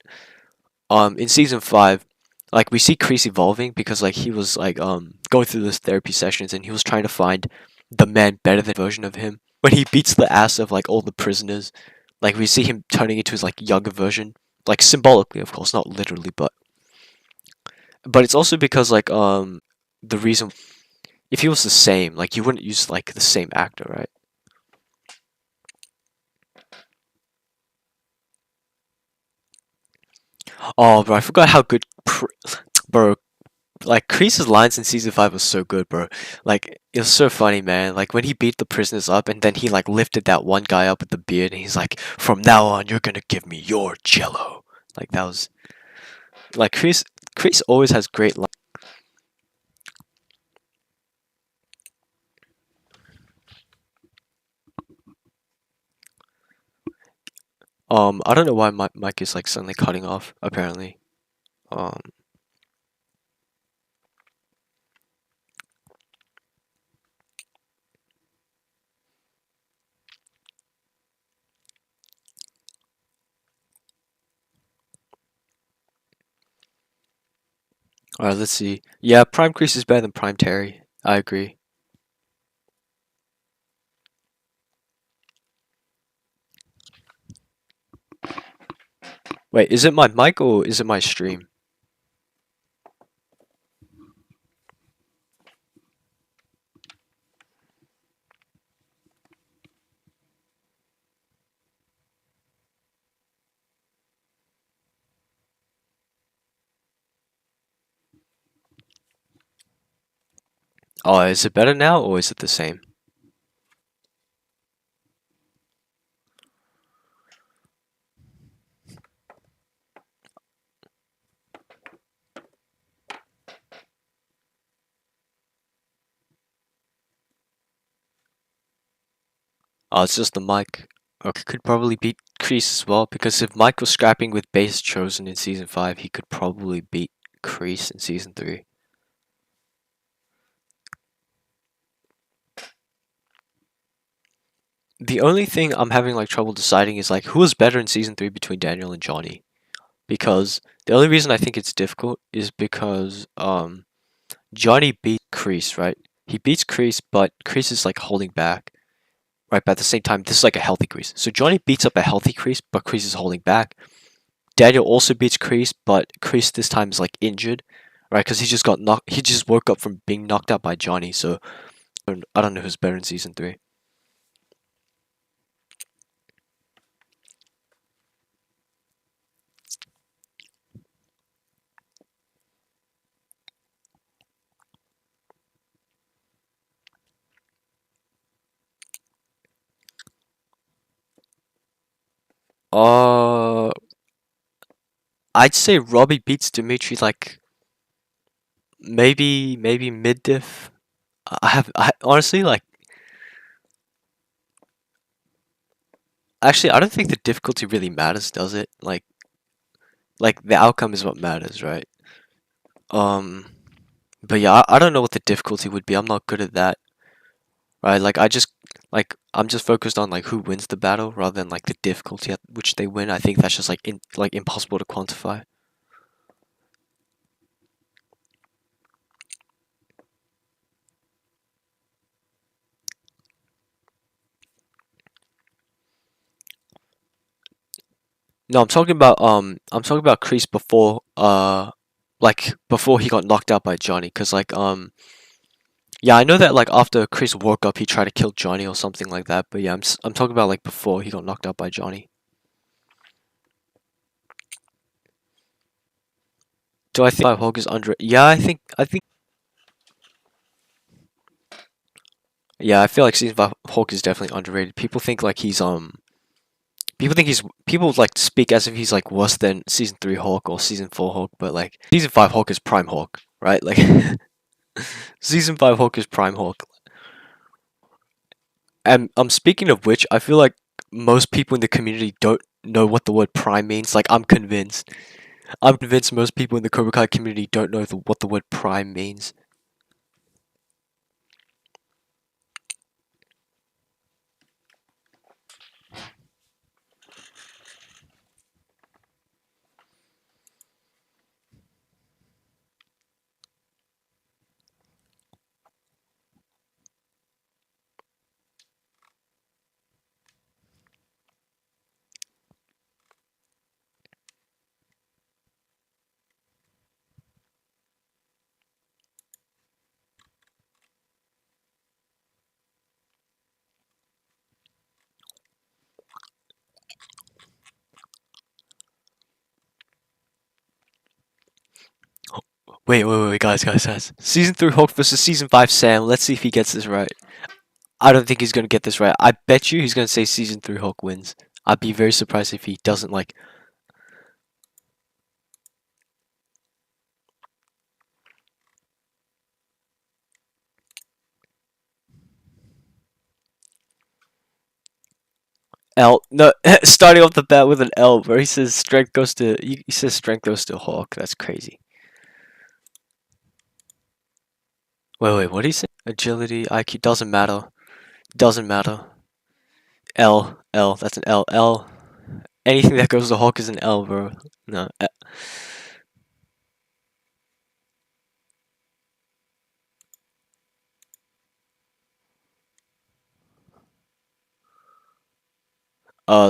in season 5, like we see Kreese evolving because like he was like going through those therapy sessions and he was trying to find the man better than version of him. When he beats the ass of like all the prisoners, like we see him turning into his like younger version, like symbolically, of course, not literally, but it's also because like the reason if he was the same, like you wouldn't use like the same actor, right? Oh, bro, I forgot how good, bro. Like Kreese's lines in season 5 was so good, bro. Like it was so funny, man. Like when he beat the prisoners up, and then he like lifted that one guy up with the beard, and he's like, "From now on, you're gonna give me your jello." Like that was like Kreese. Kreese always has great lines. I don't know why my mic is like suddenly cutting off, apparently. Um, alright, let's see. Yeah, Prime Kreese is better than Prime Terry. I agree. Wait, is it my mic or is it my stream? Oh, is it better now or is it the same? Oh, it's just the mic. Okay, could probably beat Kreese as well, because if Mike was scrapping with base chosen in season 5, he could probably beat Kreese in season 3. The only thing I'm having like trouble deciding is like who was better in season 3 between Daniel and Johnny. Because the only reason I think it's difficult is because Johnny beat Kreese, right? He beats Kreese, but Kreese is like holding back. Right, but at the same time, this is like a healthy Kreese. So Johnny beats up a healthy Kreese, but Kreese is holding back. Daniel also beats Kreese, but Kreese this time is like injured, right? Because he just got knocked. He just woke up from being knocked out by Johnny. So I don't know who's better in season 3. Uh, I'd say Robbie beats Demetri like maybe mid diff. I honestly like. Actually, I don't think the difficulty really matters, does it? Like the outcome is what matters, right? Um, but yeah, I don't know what the difficulty would be. I'm not good at that, right? I'm just focused on like who wins the battle rather than like the difficulty at which they win. I think that's just like impossible to quantify. No, I'm talking about Kreese before like before he got knocked out by Johnny, cause like yeah, I know that like after Kreese woke up he tried to kill Johnny or something like that, but yeah, I'm talking about like before he got knocked out by Johnny. Do I think Five Hulk is under? Yeah, I feel like season 5 Hulk is definitely underrated. People like speak as if he's like worse than season 3 Hulk or season 4 Hulk, but like season 5 Hulk is prime Hulk, right? Like season 5 Hulk is prime Hulk. And speaking of which, I feel like most people in the community don't know what the word prime means. Like I'm convinced. I'm convinced most people in the Cobra Kai community don't know what the word prime means. Wait, guys. Season 3 Hulk versus Season 5 Sam. Let's see if he gets this right. I don't think he's gonna get this right. I bet you he's gonna say Season 3 Hulk wins. I'd be very surprised if he doesn't like. L. No, starting off the bat with an L, bro. He says strength goes to. He says strength goes to Hawk. That's crazy. Wait. What did he say? Agility, IQ doesn't matter. Doesn't matter. L. That's an L. L. Anything that goes to Hawk is an L, bro. No.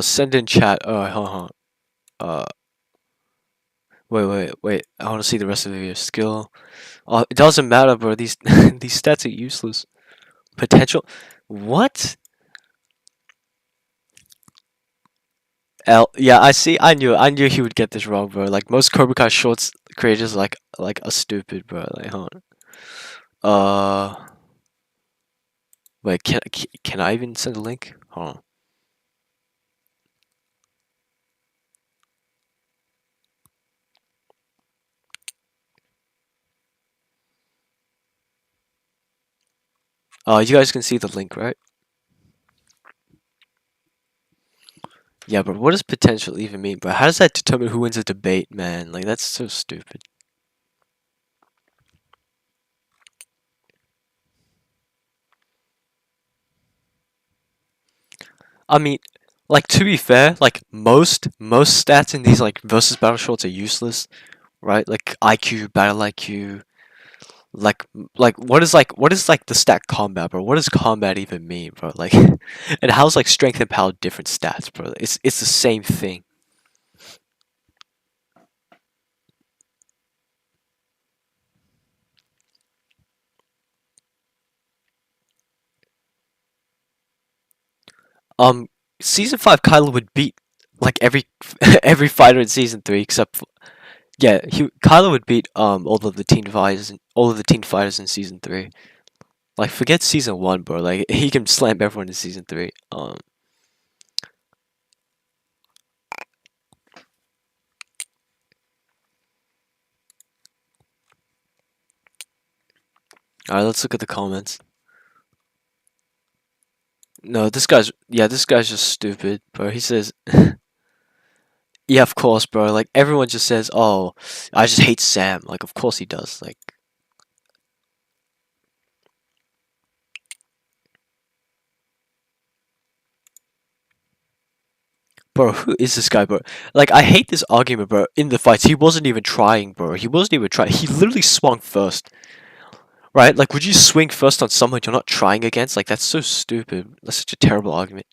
Send in chat. Hold on. Uh, wait. I want to see the rest of your skill. It doesn't matter, bro. These these stats are useless. Potential. What? L. Yeah, I see. I knew he would get this wrong, bro. Like most Cobra Kai shorts creators, like are stupid, bro. Like, hold on. Wait. Can I even send a link? Hold on. You guys can see the link, right? Yeah, but what does potential even mean, bro? How does that determine who wins a debate, man? Like, that's so stupid. I mean, like, to be fair, like, most stats in these, like, versus battle shorts are useless, right? Like, IQ, battle IQ, like, what is, the stat combat, bro? What does combat even mean, bro? Like, and how's, like, strength and power different stats, bro? It's the same thing. Season 5, Kylo would beat, like, every, every fighter in Season 3 except yeah, Kylo would beat all of the teen fighters in season 3. Like forget season 1, bro. Like he can slam everyone in season 3. Alright, let's look at the comments. No, this guy's just stupid, bro. He says yeah, of course, bro. Like everyone just says, "Oh, I just hate Sam." Like of course he does. Like bro, who is this guy, bro? Like I hate this argument, bro. In the fights, he wasn't even trying, bro. He wasn't even trying. He literally swung first. Right? Like, would you swing first on someone you're not trying against? Like, that's so stupid. That's such a terrible argument.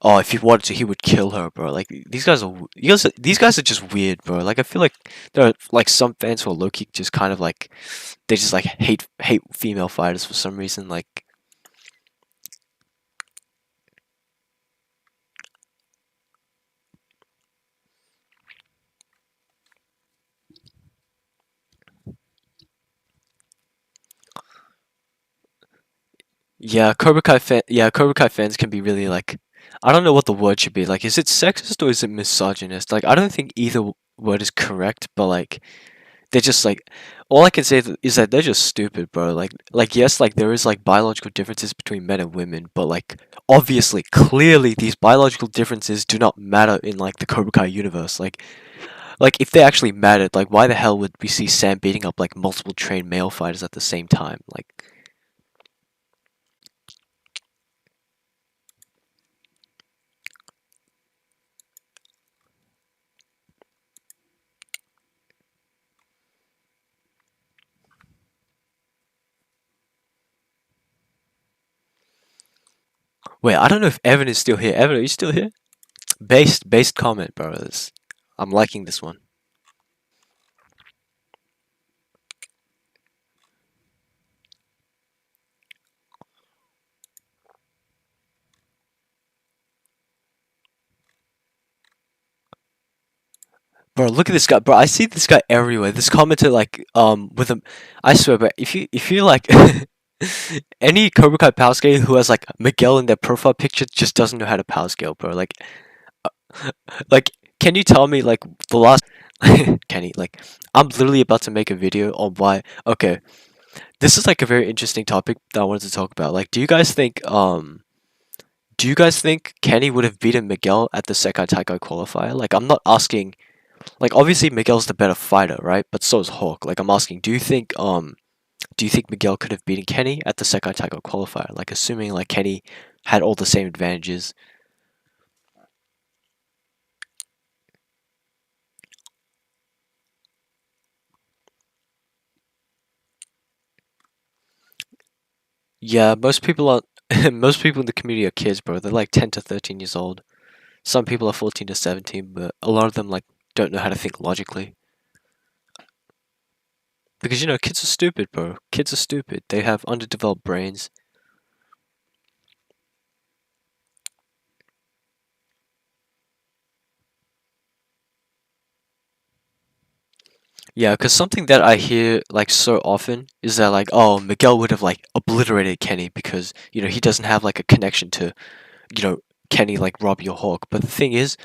Oh, if he wanted to, he would kill her, bro. Like, these guys are just weird, bro. Like, I feel like there are, like, some fans who are low-key just kind of, like, they just, like, hate female fighters for some reason. Like, yeah, Cobra Kai fans can be really, like, I don't know what the word should be. Like, is it sexist or is it misogynist? Like, I don't think either word is correct, but, like, they're just like all I can say is that they're just stupid, bro. Like yes, like there is like biological differences between men and women, but like obviously, clearly these biological differences do not matter in like the Cobra Kai universe. Like if they actually mattered, like why the hell would we see Sam beating up like multiple trained male fighters at the same time? Like wait, I don't know if Evan is still here. Evan, are you still here? Based comment, bro. I'm liking this one. Bro, look at this guy, bro. I see this guy everywhere. This commenter, like, with a, I swear, bro. If you like, any Cobra Kai power scaler who has like Miguel in their profile picture just doesn't know how to power scale, bro. Like, can you tell me like the last? Kenny, like, I'm literally about to make a video on why. Okay, this is like a very interesting topic that I wanted to talk about. Like, do you guys think Do you guys think Kenny would have beaten Miguel at the Sekai Taikai qualifier? Like, I'm not asking. Like, obviously Miguel's the better fighter, right? But so is Hawk. Like, I'm asking, do you think Miguel could have beaten Kenny at the Sekai Taikai qualifier? Like, assuming like Kenny had all the same advantages. Yeah, most people are. Most people in the community are kids, bro. They're like 10 to 13 years old. Some people are 14 to 17, but a lot of them like don't know how to think logically. Because kids are stupid, bro. Kids are stupid. They have underdeveloped brains. Yeah, because something that I hear like so often is that like, oh, Miguel would have like obliterated Kenny because he doesn't have like a connection to you know Kenny like Robbie or Hawk. But the thing is,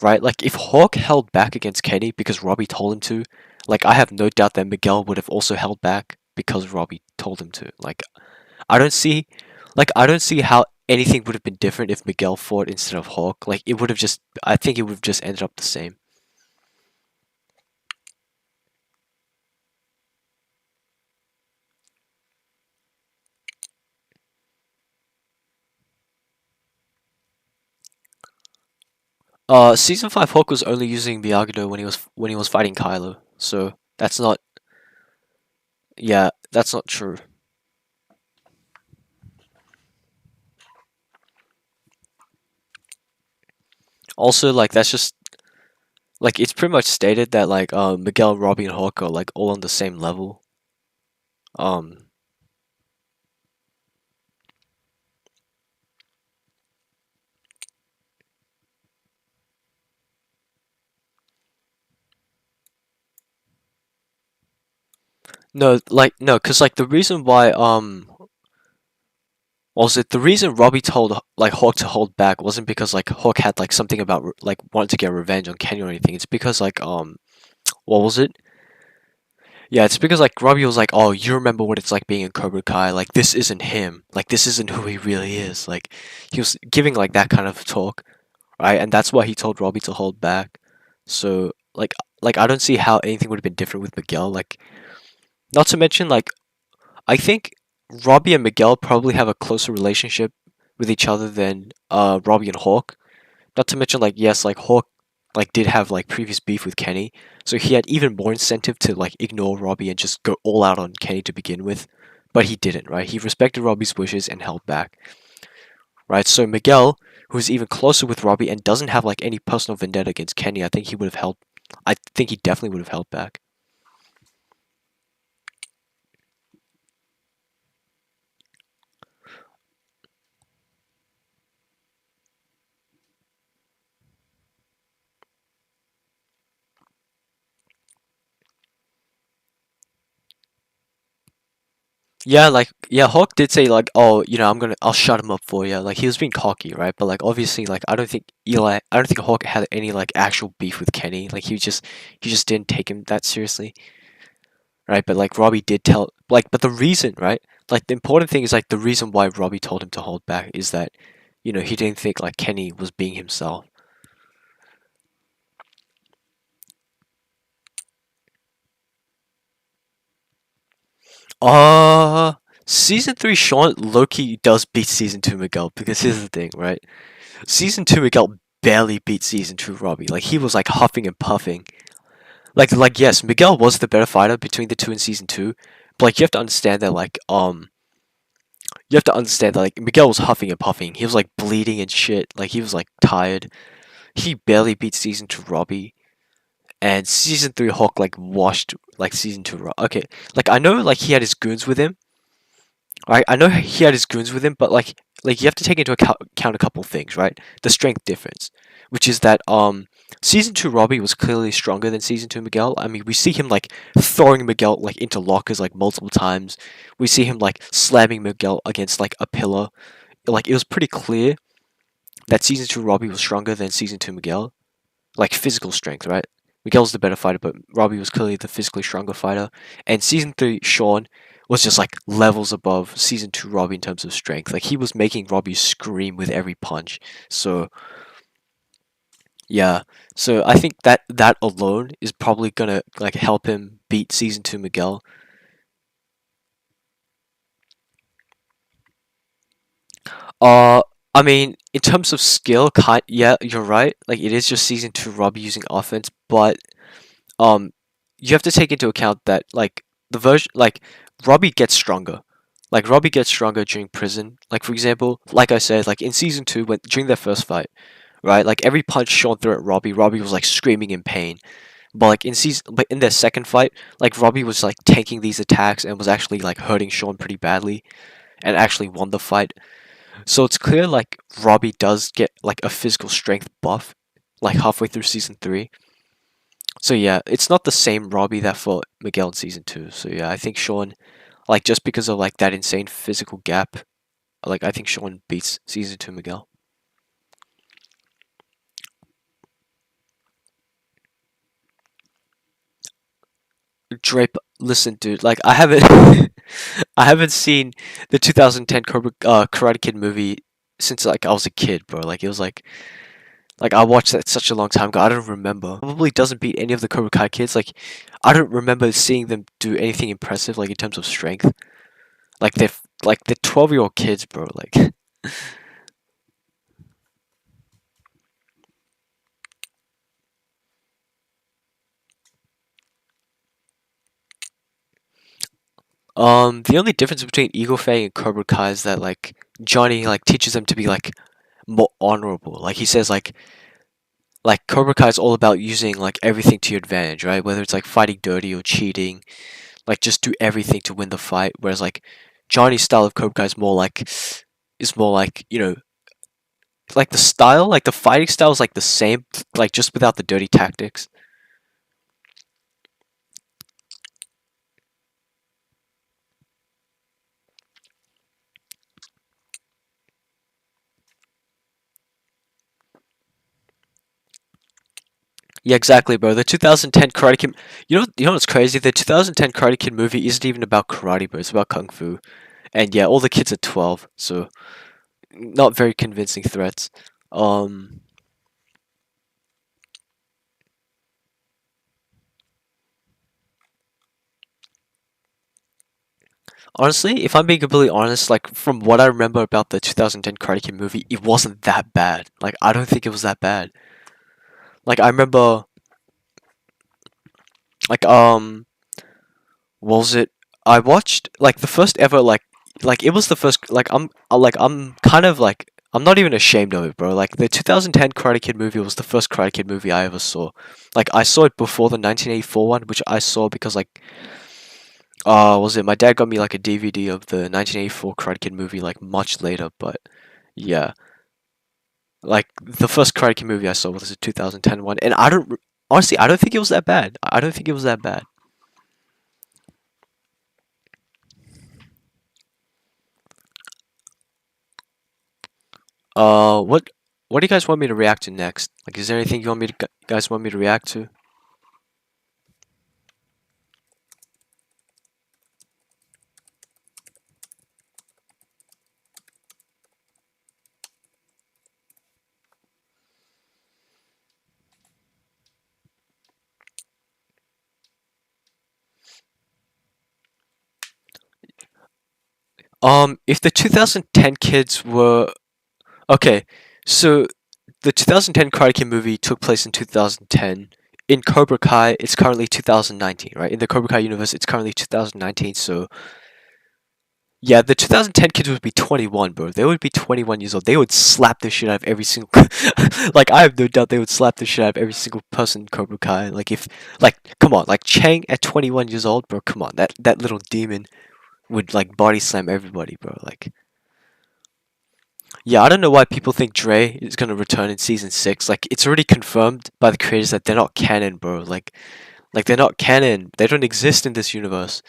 right? Like if Hawk held back against Kenny because Robbie told him to, like I have no doubt that Miguel would have also held back because Robbie told him to. Like I don't see, I don't see how anything would have been different if Miguel fought instead of Hawk. Like it would have just, I think it would have just ended up the same. Season 5 Hawk was only using Miyagi-Do when he was fighting Kylo, so that's not, yeah, that's not true. Also, like that's just like it's pretty much stated that like Miguel, Robbie, and Hawk are like all on the same level. Um, no, like no, cause like the reason why was it the reason Robbie told like Hawk to hold back wasn't because like Hawk had like something about like wanted to get revenge on Kenny or anything. It's because like what was it? Yeah, it's because like Robbie was like, "Oh, you remember what it's like being in Cobra Kai? Like this isn't him. Like this isn't who he really is." Like he was giving like that kind of talk, right? And that's why he told Robbie to hold back. So like I don't see how anything would have been different with Miguel. Like not to mention like I think Robbie and Miguel probably have a closer relationship with each other than Robbie and Hawk. Not to mention like yes, like Hawk like did have like previous beef with Kenny, so he had even more incentive to like ignore Robbie and just go all out on Kenny to begin with. But he didn't, right? He respected Robbie's wishes and held back. Right? So Miguel, who's even closer with Robbie and doesn't have like any personal vendetta against Kenny, I think he would have held I think he definitely would have held back. Yeah, like yeah, Hawk did say like, oh, I'll shut him up for you. Like he was being cocky, right? But like obviously, like I don't think Hawk had any like actual beef with Kenny. Like he just didn't take him that seriously, right? But like Robbie did tell, like, but the reason, right? Like the important thing is like the reason why Robbie told him to hold back is that, he didn't think like Kenny was being himself. Uh, Season 3 Sean Loki does beat Season 2 Miguel because here's the thing, right? Season 2 Miguel barely beat Season 2 Robbie. Like he was like huffing and puffing. Like yes, Miguel was the better fighter between the two in Season 2, but like you have to understand that like Miguel was huffing and puffing. He was like bleeding and shit. Like he was like tired. He barely beat Season 2 Robbie. And Season 3 Hawk like washed like Season 2 Robbie. Okay, like I know like he had his goons with him. Right, I know he had his goons with him, but like you have to take into account a couple things, right? The strength difference, which is that Season 2 Robbie was clearly stronger than Season 2 Miguel. I mean, we see him like throwing Miguel like into lockers like multiple times. We see him like slamming Miguel against like a pillar. Like it was pretty clear that Season 2 Robbie was stronger than Season 2 Miguel. Like physical strength, right? Miguel's the better fighter, but Robbie was clearly the physically stronger fighter. And Season 3 Sean was just like levels above season 2 Robbie in terms of strength. Like he was making Robbie scream with every punch. So yeah, so I think that alone is probably gonna like help him beat season 2 Miguel. Uh, I mean, in terms of skill, yeah, you're right. Like it is just season 2 Robbie using offense, but um, you have to take into account that like the version, like Robbie gets stronger. Like Robbie gets stronger during prison. Like for example, like I said, like in season 2 when during their first fight, right? Like every punch Sean threw at Robbie, Robbie was like screaming in pain. But in their second fight, like Robbie was like tanking these attacks and was actually like hurting Sean pretty badly and actually won the fight. So it's clear like Robbie does get like a physical strength buff like halfway through season 3. So yeah, it's not the same Robbie that fought Miguel in season 2. So yeah, I think Sean like just because of like that insane physical gap, like I think Sean beats season 2 Miguel. Drape, listen, dude. Like I haven't, I haven't seen the 2010 Karate Kid movie since like I was a kid, bro. Like it was like I watched that such a long time ago. I don't remember. Probably doesn't beat any of the Cobra Kai kids. Like I don't remember seeing them do anything impressive, like in terms of strength. They're 12-year-old kids, bro. Like the only difference between Eagle Fang and Cobra Kai is that like Johnny like teaches them to be like more honorable. Like he says like Cobra Kai is all about using like everything to your advantage, right? Whether it's like fighting dirty or cheating, like just do everything to win the fight. Whereas like Johnny's style of Cobra Kai is more like like the style, like the fighting style is like the same, like just without the dirty tactics. Yeah, exactly, bro. The 2010 Karate Kid, you know what's crazy? The 2010 Karate Kid movie isn't even about karate, bro. It's about kung fu. And yeah, all the kids are 12, so not very convincing threats. Um, Honestly, if I'm being completely honest, like from what I remember about the 2010 Karate Kid movie, it wasn't that bad. Like I don't think it was that bad. Like I remember, like what was it? I watched like the first ever like it was the first like I'm kind of like I'm not even ashamed of it, bro. Like the 2010 Karate Kid movie was the first Karate Kid movie I ever saw. Like I saw it before the 1984 one, which I saw because like was it my dad got me like a DVD of the 1984 Karate Kid movie like much later, but yeah. Like the first Karate Kid movie I saw was the 2010 one, and honestly I don't think it was that bad. I don't think it was that bad. What do you guys want me to react to next? Like, is there anything you want me to guys want me to react to? If the 2010 kids were okay, so the 2010 Karate Kid movie took place in 2010. In Cobra Kai, it's currently 2019, right? In the Cobra Kai universe, it's currently 2019. So yeah, the 2010 kids would be 21, bro. They would be 21 years old. They would slap the shit out of every single. Like I have no doubt they would slap the shit out of every single person in Cobra Kai. Like if, like, come on, like Chang at 21 years old, bro. Come on, that little demon would like body slam everybody, bro. Like, yeah, I don't know why people think Dre is gonna return in season 6. Like, it's already confirmed by the creators that they're not canon, bro. Like they're not canon. They don't exist in this universe.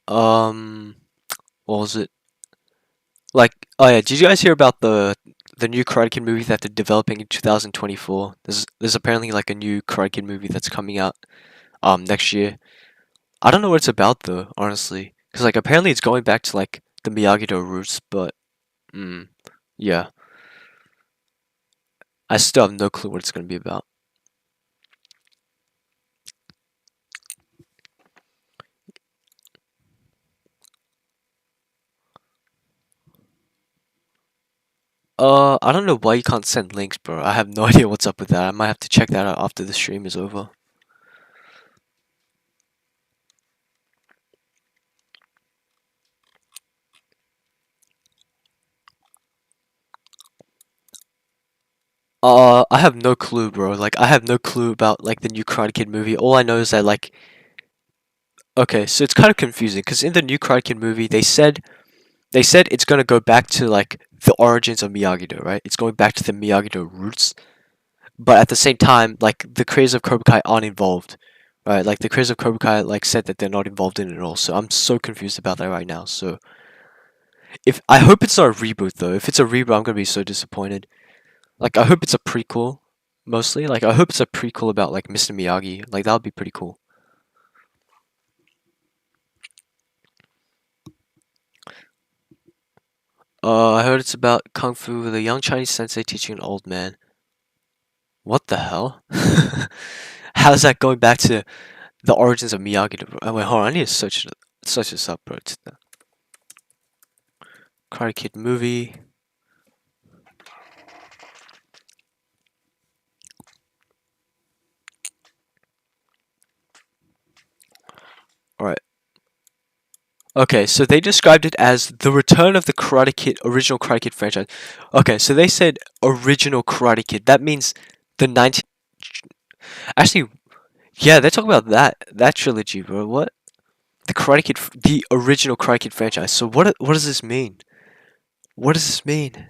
Um, what was it? Like, oh yeah, did you guys hear about the the new Karate Kid movie that they're developing in 2024. There's apparently like a new Karate Kid movie that's coming out next year. I don't know what it's about though, honestly, because like apparently it's going back to like the Miyagi-Do roots, but yeah, I still have no clue what it's gonna be about. I don't know why you can't send links, bro. I have no idea what's up with that. I might have to check that out after the stream is over. I have no clue, bro. Like, I have no clue about, like, the new Karate Kid movie. All I know is that, like... Okay, so it's kind of confusing, because in the new Karate Kid movie, they said it's gonna go back to, like, the origins of Miyagi-Do, right? It's going back to the Miyagi-Do roots. But at the same time, like, the creators of Cobra Kai aren't involved, right? Like, the creators of Cobra Kai, like, said that they're not involved in it at all. So I'm so confused about that right now, so... I hope it's not a reboot, though. If it's a reboot, I'm gonna be so disappointed. Like, I hope it's a prequel, mostly. Like, I hope it's a prequel about, like, Mr. Miyagi. Like, that would be pretty cool. I heard it's about Kung Fu with a young Chinese sensei teaching an old man. What the hell? How's that going back to the origins of Miyagi? Oh, wait, hold on. I need to search this up, bro. It's the Karate Kid movie. Alright. Okay, so they described it as the return of the Karate Kid, original Karate Kid franchise. Okay, so they said original Karate Kid. That means the 19... Actually, yeah, they're talking about that trilogy, bro. What? The Karate Kid, the original Karate Kid franchise. So what does this mean? What does this mean?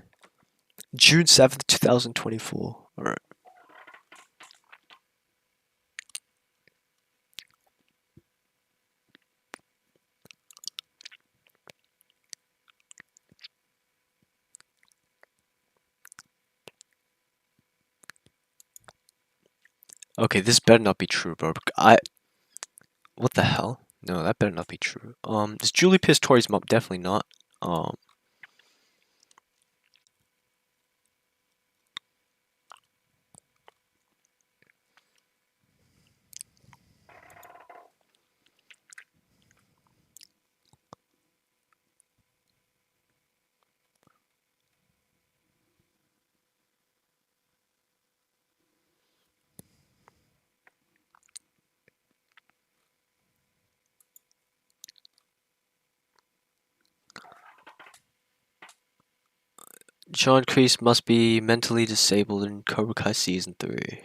June 7th, 2024. Alright. Okay, this better not be true, bro. What the hell? No, that better not be true. Is Julie pissed Tori's mom? Definitely not. John Kreese must be mentally disabled in Cobra Kai Season 3.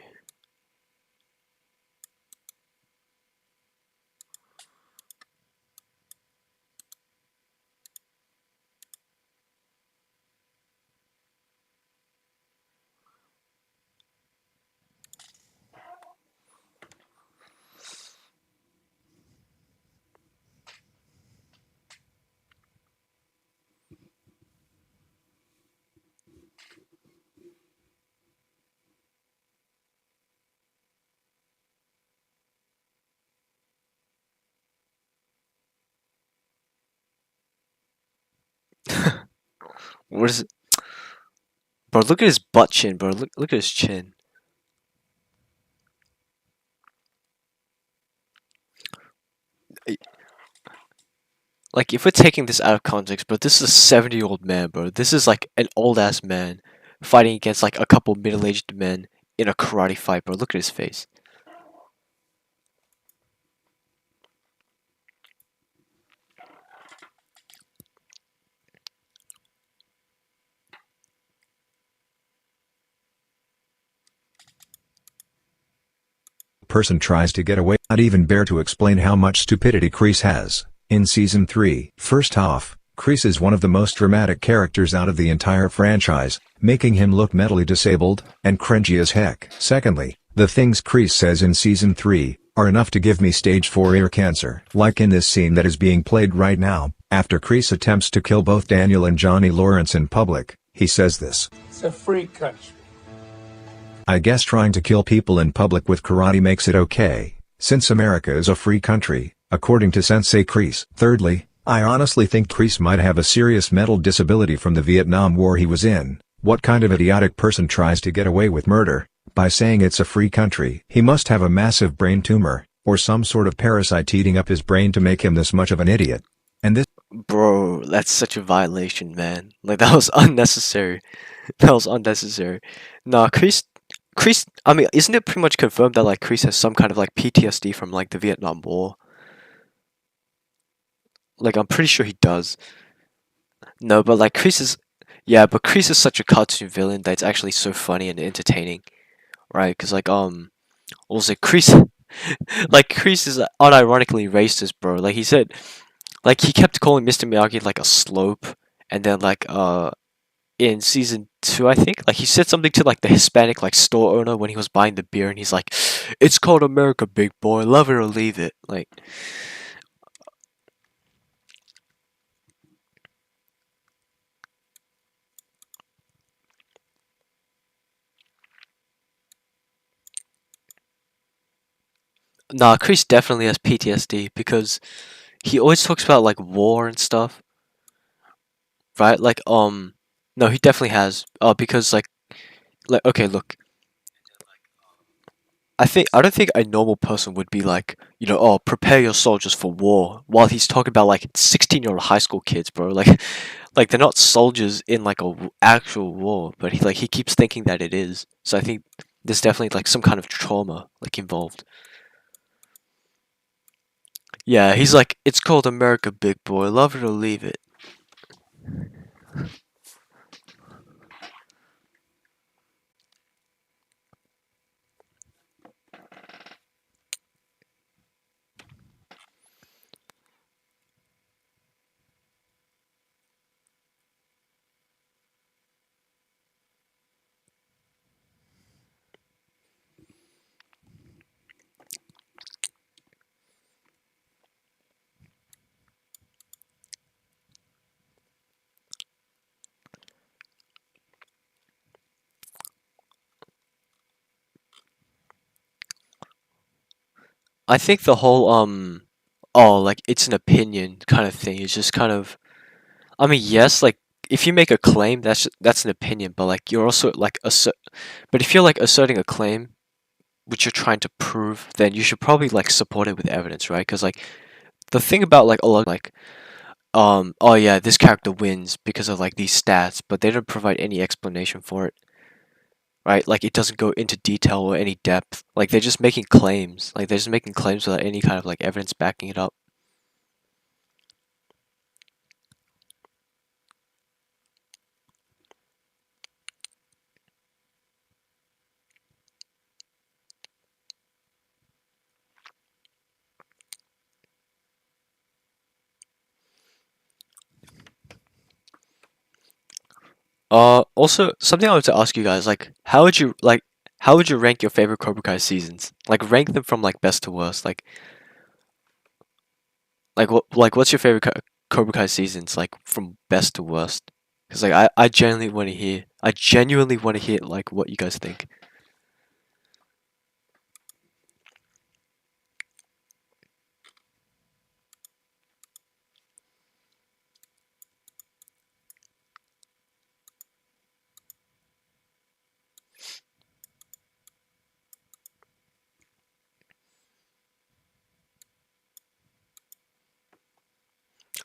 What is it? Bro, look at his butt chin, bro. Look at his chin. Like, if we're taking this out of context, bro, this is a 70-year-old man, bro. This is like an old-ass man fighting against like a couple middle-aged men in a karate fight, bro. Look at his face. Person tries to get away, not even bear to explain how much stupidity Kreese has. In Season 3, first off, Kreese is one of the most dramatic characters out of the entire franchise, making him look mentally disabled, and cringy as heck. Secondly, the things Kreese says in Season 3, are enough to give me stage 4 ear cancer. Like in this scene that is being played right now, after Kreese attempts to kill both Daniel and Johnny Lawrence in public, he says this. It's a free country. I guess trying to kill people in public with karate makes it okay, since America is a free country, according to Sensei Kreese. Thirdly, I honestly think Kreese might have a serious mental disability from the Vietnam War he was in. What kind of idiotic person tries to get away with murder by saying it's a free country? He must have a massive brain tumor, or some sort of parasite eating up his brain to make him this much of an idiot. And this Bro, that's such a violation, man. Like, that was unnecessary. That was unnecessary. Nah, Kreese, I mean, isn't it pretty much confirmed that, like, Kreese has some kind of, like, PTSD from, like, the Vietnam War? Like, I'm pretty sure he does. No, but, like, yeah, but Kreese is such a cartoon villain that it's actually so funny and entertaining, right? Because, like, also, Kreese, like, Kreese is unironically racist, bro. Like, he said, like, he kept calling Mr. Miyagi, like, a slope, and then, like, in season 2, I think, like, he said something to, like, the Hispanic, like, store owner when he was buying the beer, and he's like, "It's called America, big boy, love it or leave it." Like, nah, Kreese definitely has PTSD, because he always talks about, like, war and stuff, right? Like, no, he definitely has, because, like, okay, look, I don't think a normal person would be like, you know, oh, prepare your soldiers for war, while he's talking about, like, 16-year-old high school kids, bro. Like, like, they're not soldiers in, like, a actual war, but he keeps thinking that it is. So I think there's definitely, like, some kind of trauma, like, involved. Yeah, he's like, "It's called America, big boy, love it or leave it." I think the whole, oh, like, it's an opinion kind of thing is just kind of, I mean, yes, like, if you make a claim, that's an opinion, but, like, you're also, like, but if you're, like, asserting a claim, which you're trying to prove, then you should probably, like, support it with evidence, right? Because, like, the thing about, like, a lot, like, oh yeah, this character wins because of, like, these stats, but they don't provide any explanation for it, right? Like, it doesn't go into detail or any depth. Like, they're just making claims. Like, they're just making claims without any kind of, like, evidence backing it up. Also, something I wanted to ask you guys, like, how would you rank your favorite Cobra Kai seasons? Like, rank them from, like, best to worst. What's your favorite Cobra Kai seasons, like, from best to worst? Because, like, I genuinely want to hear, like, what you guys think.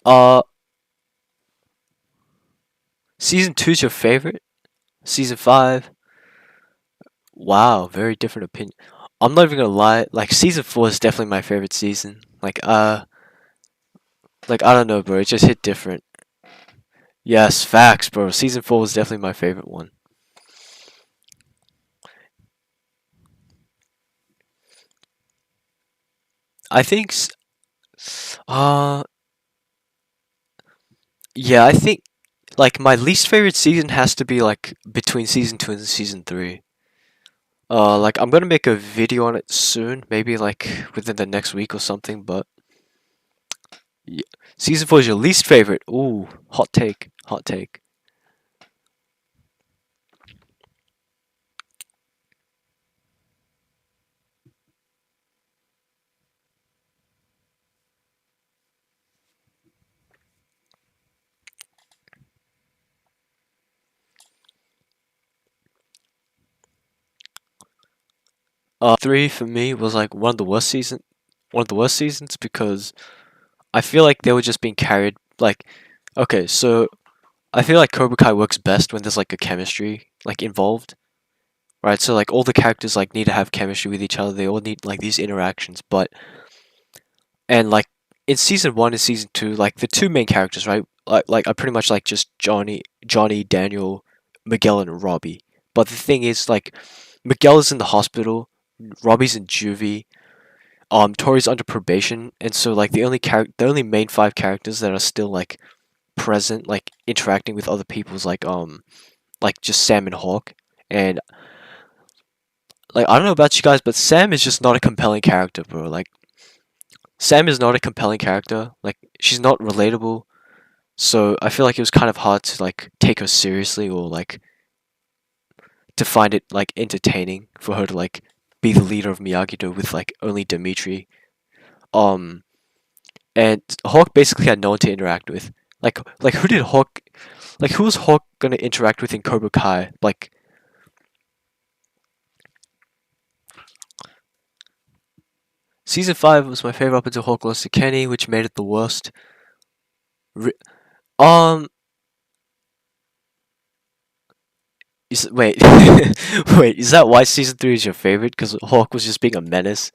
Uh, Season 2's your favorite? Season 5? Wow, very different opinion. I'm not even gonna lie, like, season 4 is definitely my favorite season. Like, I don't know, bro, it just hit different. Yes, facts, bro. Season 4 was definitely my favorite one. I think, uh, yeah, I think, like, my least favorite season has to be, like, between season 2 and season 3. Like, I'm gonna make a video on it soon, maybe, like, within the next week or something, but yeah. Season 4 is your least favorite. Ooh, hot take, hot take. Three for me was like one of the worst seasons because I feel like they were just being carried. Like, okay, so I feel like Cobra Kai works best when there's like a chemistry like involved, right? So like all the characters like need to have chemistry with each other. They all need like these interactions, but and like in season one and season two, like the two main characters, right? Like I pretty much like just Johnny, Daniel, Miguel, and Robbie. But the thing is, like Miguel is in the hospital, Robbie's in juvie, Tori's under probation, and so like the only main five characters that are still like present, like interacting with other people is like just Sam and Hawk, and like I don't know about you guys, but Sam is just not a compelling character, bro. Like Sam is not a compelling character. Like she's not relatable. So I feel like it was kind of hard to like take her seriously or like to find it like entertaining for her to like be the leader of Miyagi-Do with like only Demetri. Um and Hawk basically had no one to interact with. Like who did Hawk like who was Hawk gonna interact with in Cobra Kai? Like season five was my favorite up until Hawk lost to Kenny, which made it the worst. Re- um wait, wait, is that why season three is your favorite? Because Hawk was just being a menace.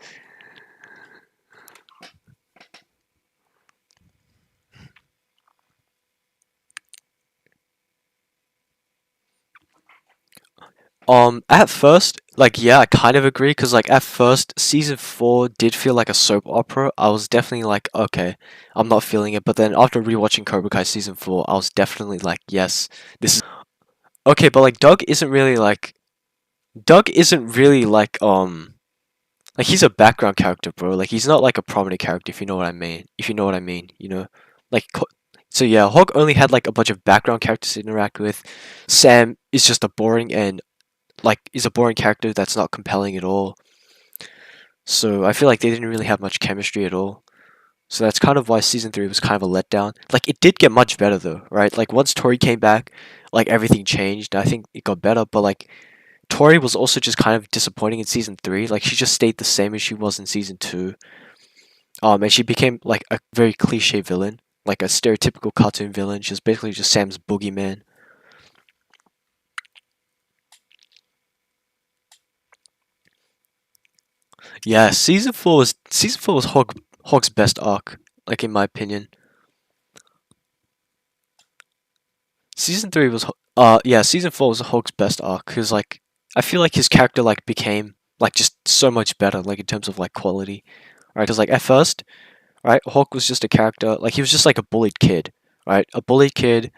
At first, like, yeah, I kind of agree, because, like, at first, season 4 did feel like a soap opera. I was definitely like, okay, I'm not feeling it, but then after rewatching Cobra Kai season 4, I was definitely like, yes, this is. Okay, but, like, Doug isn't really, like, he's a background character, bro. Like, he's not, like, a prominent character, if you know what I mean. If you know what I mean, you know? Like, so yeah, Hawk only had, like, a bunch of background characters to interact with. Sam is just a boring and like is a boring character that's not compelling at all. So I feel like they didn't really have much chemistry at all. So that's kind of why season three was kind of a letdown. Like it did get much better though, right? Like once Tori came back, like everything changed. I think it got better, but like Tori was also just kind of disappointing in season three. Like she just stayed the same as she was in season two. And she became like a very cliche villain, like a stereotypical cartoon villain. She was basically just Sam's boogeyman. Yeah, season four was Hawk's best arc, like in my opinion. Season three was yeah, season four was Hawk's best arc because like I feel like his character like became like just so much better like in terms of like quality, right? Because like at first, right, Hawk was just a character like he was just like a bullied kid, right? A bullied kid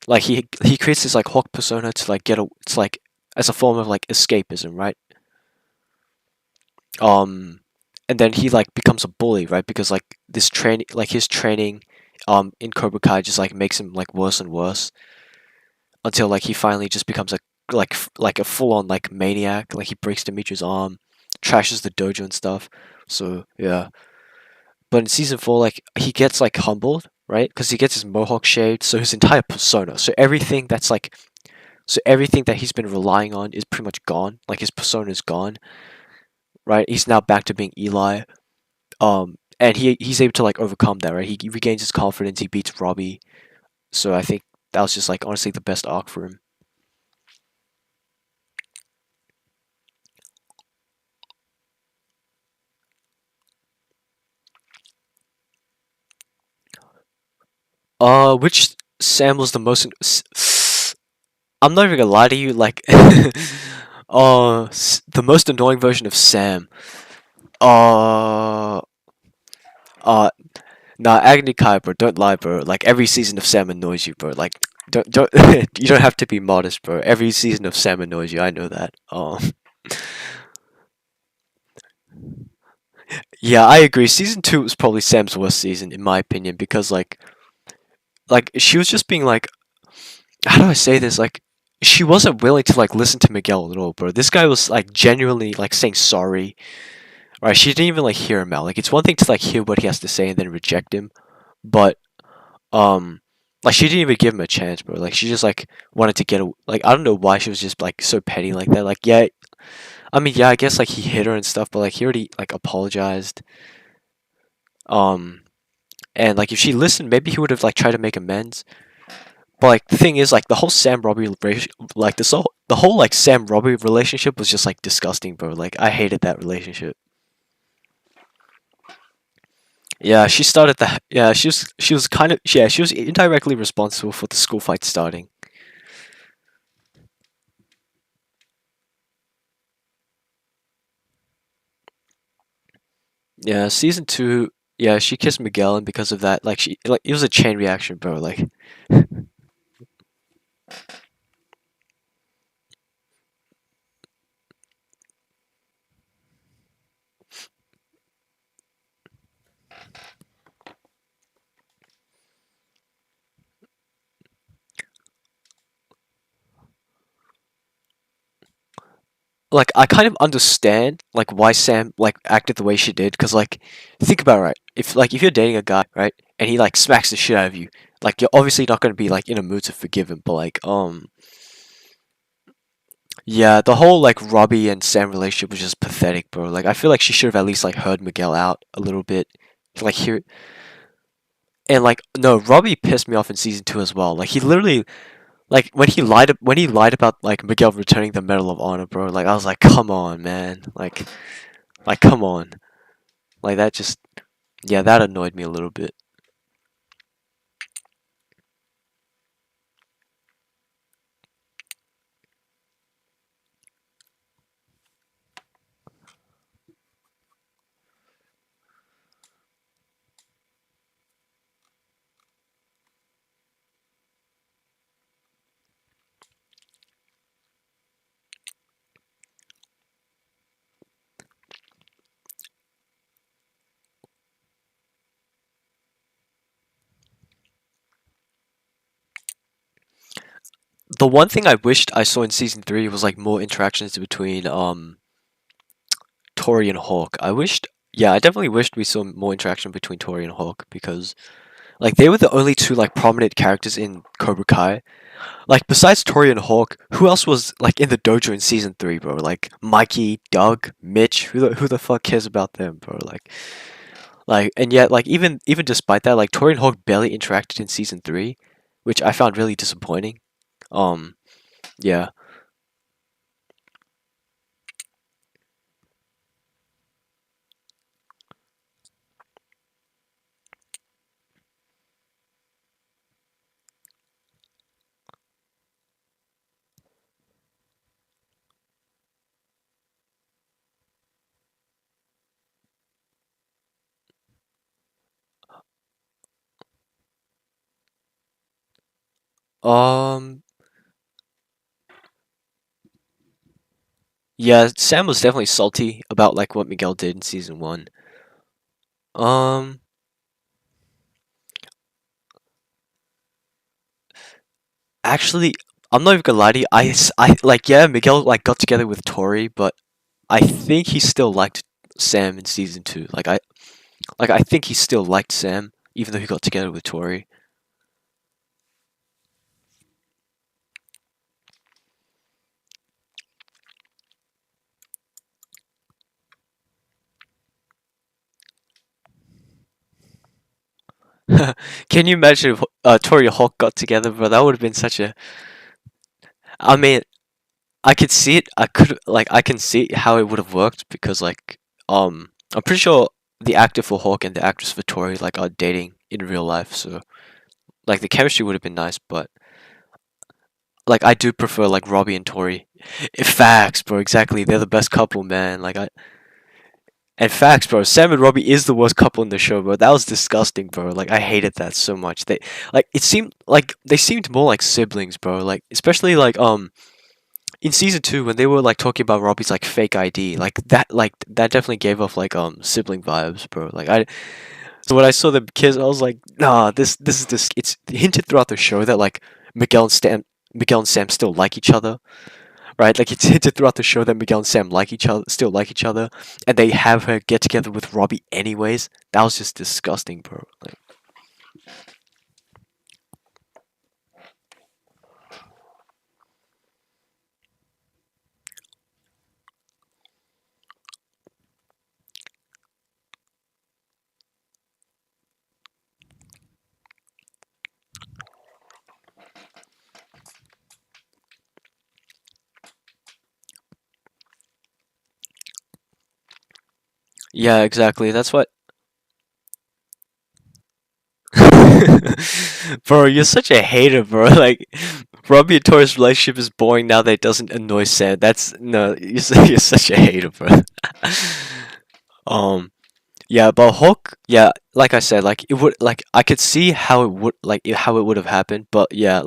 like he creates this like Hawk persona to like get a it's like as a form of like escapism, right? Um, and then he like becomes a bully, right? Because like this training, like his training, in Cobra Kai just like makes him like worse and worse until like he finally just becomes a like a full on like maniac. Like he breaks Demetri's arm, trashes the dojo and stuff. So yeah, but in season four, like he gets like humbled, right? Because he gets his mohawk shaved, so his entire persona, so everything that he's been relying on is pretty much gone. Like his persona is gone, right? He's now back to being Eli. And he's able to like overcome that, right? He regains his confidence. He beats Robbie. So I think that was just like honestly the best arc for him. Which Sam was the most? I'm not even gonna lie to you. Like, the most annoying version of Sam. Uh, uh, nah, Agni Kai, bro. Don't lie, bro. Like every season of Sam annoys you, bro. Like, don't you don't have to be modest, bro. Every season of Sam annoys you. I know that. Yeah, I agree. Season two was probably Sam's worst season, in my opinion, because like she was just being like, how do I say this? Like, she wasn't willing to like listen to Miguel at all, bro. This guy was like genuinely like saying sorry. Right? She didn't even like hear him out. Like, it's one thing to like hear what he has to say and then reject him, but um, like she didn't even give him a chance, bro. Like, she just like wanted to get like I don't know why she was just like so petty like that. Like, yeah, I mean, yeah, I guess like he hit her and stuff, but like he already like apologized. Um, and like if she listened, maybe he would have like tried to make amends. But like the thing is, like the whole Sam Robbie like the whole like Sam Robbie relationship was just like disgusting, bro. Like I hated that relationship. Yeah, she started that. Yeah, she was kind of yeah she was indirectly responsible for the school fight starting. Yeah, season two. Yeah, she kissed Miguel, and because of that, like she like it was a chain reaction, bro. Like I kind of understand like why Sam like acted the way she did, because like think about it, right, if you're dating a guy, right, and he like smacks the shit out of you, like you're obviously not going to be like in a mood to forgive him, but like yeah, the whole like Robbie and Sam relationship was just pathetic, bro. Like I feel like she should have at least like heard Miguel out a little bit, like here. And like no, Robbie pissed me off in season two as well. Like he literally like when he lied about like Miguel returning the Medal of Honor, bro. Like I was like, come on, man. Like come on. Like that just yeah, that annoyed me a little bit. The one thing I wished I saw in season three was like more interactions between Tori and Hawk. Yeah, I definitely wished we saw more interaction between Tori and Hawk, because like they were the only two like prominent characters in Cobra Kai. Like besides Tori and Hawk, who else was like in the dojo in season three, bro? Like Mikey, Doug, Mitch. Who the fuck cares about them, bro? And yet like even despite that, like Tori and Hawk barely interacted in season three, which I found really disappointing. Um, yeah. Um, yeah, Sam was definitely salty about like what Miguel did in season one. Um, actually, I'm not even gonna lie to you. Like yeah, Miguel like got together with Tori, but I think he still liked Sam in season two. I think he still liked Sam, even though he got together with Tori. Can you imagine if Tori and Hawk got together, bro? That would have been such a. I mean, I could see it. I can see how it would have worked, because I'm pretty sure the actor for Hawk and the actress for Tori like are dating in real life, so like the chemistry would have been nice, but like I do prefer like Robbie and Tori. Facts, bro. Exactly, they're the best couple, man. And facts, bro. Sam and Robbie is the worst couple in the show, bro. That was disgusting, bro. Like I hated that so much. It seemed like they seemed more like siblings, bro. Like especially in season two when they were like talking about Robbie's like fake ID, like that definitely gave off like sibling vibes, bro. So when I saw the kids, I was like, nah, this is this. It's hinted throughout the show that like Miguel and Sam still like each other, right? Like it's hinted throughout the show that Miguel and Sam like each other, still like each other, and they have her get together with Robbie anyways. That was just disgusting, bro. Yeah, exactly. That's what. Bro, you're such a hater, bro. Like, Robbie and Tori's relationship is boring now that it doesn't annoy Sam. That's no, you're such a hater, bro. Um, yeah, but Hulk, yeah, like I said, like it would, like I could see how it would, how it would have happened, but yeah,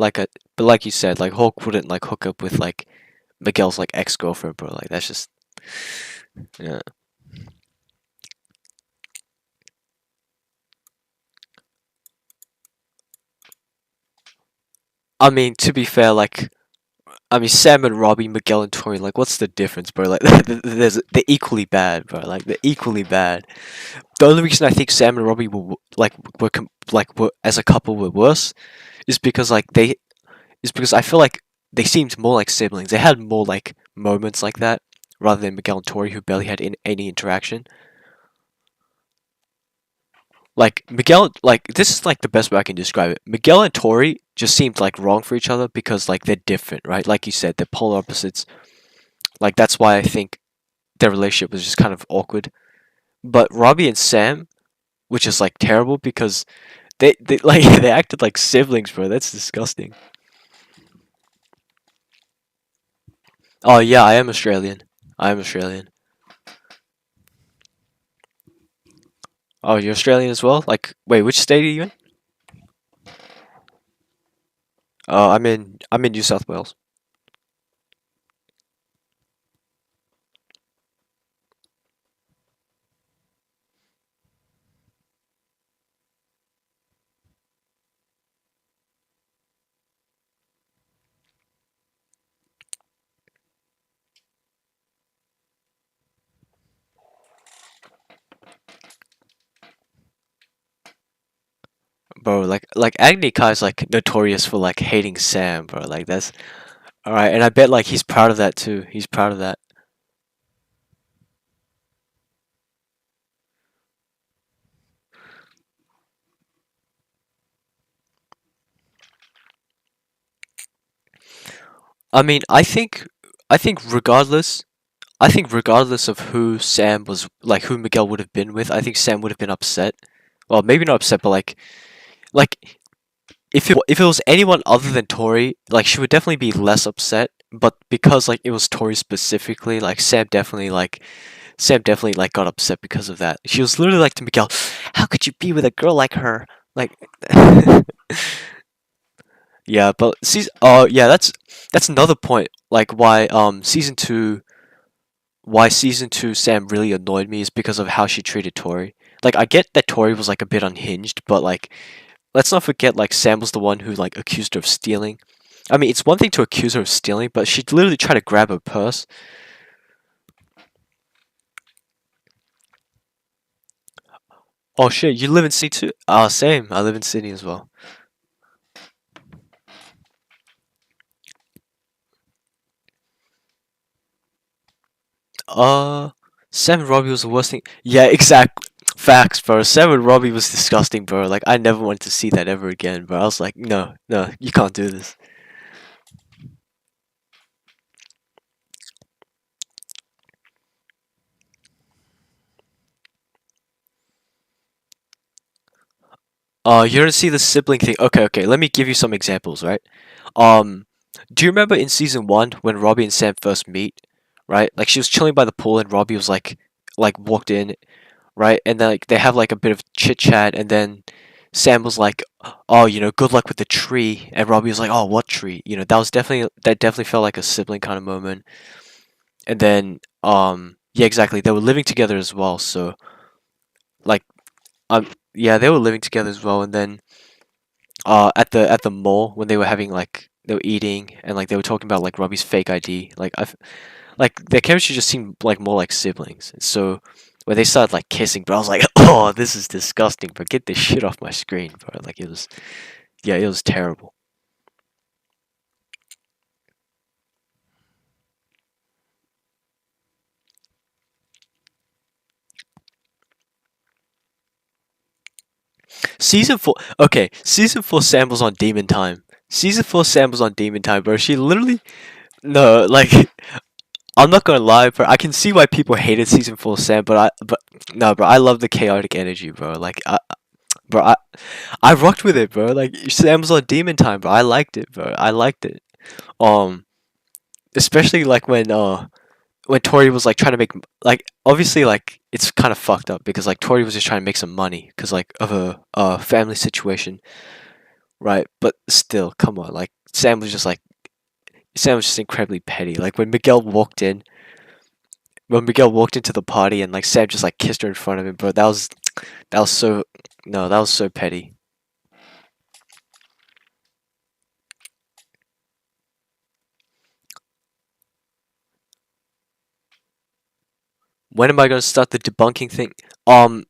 but like you said, like Hulk wouldn't like hook up with like Miguel's like ex-girlfriend, bro. Like that's just, yeah. I mean, to be fair, like I mean, Sam and Robbie, Miguel and Tori, like, what's the difference, bro? Like, they're equally bad, bro. Like, they're equally bad. The only reason I think Sam and Robbie were as a couple were worse is because I feel like they seemed more like siblings. They had more like moments like that rather than Miguel and Tori, who barely had any interaction. Like Miguel, like this is like the best way I can describe it. Miguel and Tori just seemed like wrong for each other because like they're different, right? Like you said, they're polar opposites. Like that's why I think their relationship was just kind of awkward. But Robbie and Sam, which is like terrible because they like they acted like siblings, bro. That's disgusting. Oh yeah, I am Australian. I am Australian. Oh, you're Australian as well? Like, wait, which state are you in? Oh, I'm in New South Wales. Bro, like Agni Kai's like notorious for like hating Sam, bro. Like that's all right, and I bet like he's proud of that too. He's proud of that. I mean, I think regardless, I think regardless of who Sam was, like who Miguel would have been with, I think Sam would have been upset. Well, maybe not upset, but like if it was anyone other than Tori, like she would definitely be less upset. But because like it was Tori specifically, like Sam definitely like got upset because of that. She was literally like to Miguel, "How could you be with a girl like her?" Like, yeah, but season. Oh, yeah, that's another point. Like why season two Sam really annoyed me is because of how she treated Tori. Like I get that Tori was like a bit unhinged, but like let's not forget like Sam was the one who like accused her of stealing. I mean, it's one thing to accuse her of stealing, but she literally tried to grab her purse. Oh shit, you live in C too? Ah, same. I live in Sydney as well. Uh, Sam and Robbie was the worst thing. Yeah, exact facts, bro. Sam and Robbie was disgusting, bro. Like I never wanted to see that ever again, bro. I was like, no, no, you can't do this. You don't see the sibling thing. Okay, okay. Let me give you some examples, right? Um, do you remember in season one when Robbie and Sam first meet, right? Like she was chilling by the pool and Robbie was like walked in, right? And then like they have like a bit of chit chat, and then Sam was like, "Oh, good luck with the tree," and Robbie was like, "Oh, what tree?" That definitely felt like a sibling kind of moment. And then yeah, exactly. They were living together as well, so like yeah, they were living together as well, and then at the mall when they were having like they were eating and like they were talking about like Robbie's fake ID. Like their chemistry just seemed like more like siblings. So when they started like kissing, bro, I was like, oh, this is disgusting, bro. Get this shit off my screen, bro. Like it was, yeah, it was terrible. Season four, okay, season four Sam was on Demon Time. Season four Sam was on Demon Time, bro. She literally no, like I'm not gonna lie, bro. I can see why people hated season 4 Sam, but no, bro. I love the chaotic energy, bro. Bro, I rocked with it, bro. Like Sam was on Demon Time, bro. I liked it, bro. I liked it. Um, especially like when Tori was like trying to make like obviously like it's kind of fucked up because like Tori was just trying to make some money because like of a family situation, right? But still, come on, like Sam was just incredibly petty. Like when Miguel walked into the party and like Sam just like kissed her in front of him, bro. That was so no, that was so petty. When am I gonna start the debunking thing? Um,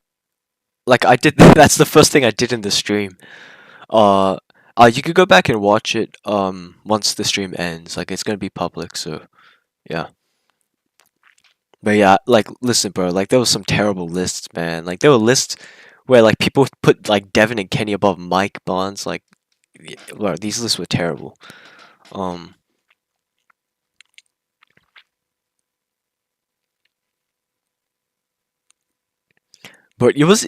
like I did. That's the first thing I did in the stream. Uh, you could go back and watch it. Once the stream ends, like it's gonna be public. So yeah. But yeah, like listen, bro. Like there was some terrible lists, man. Like there were lists where like people put like Devin and Kenny above Mike Bonds. Like, bro, these lists were terrible. Um, but it was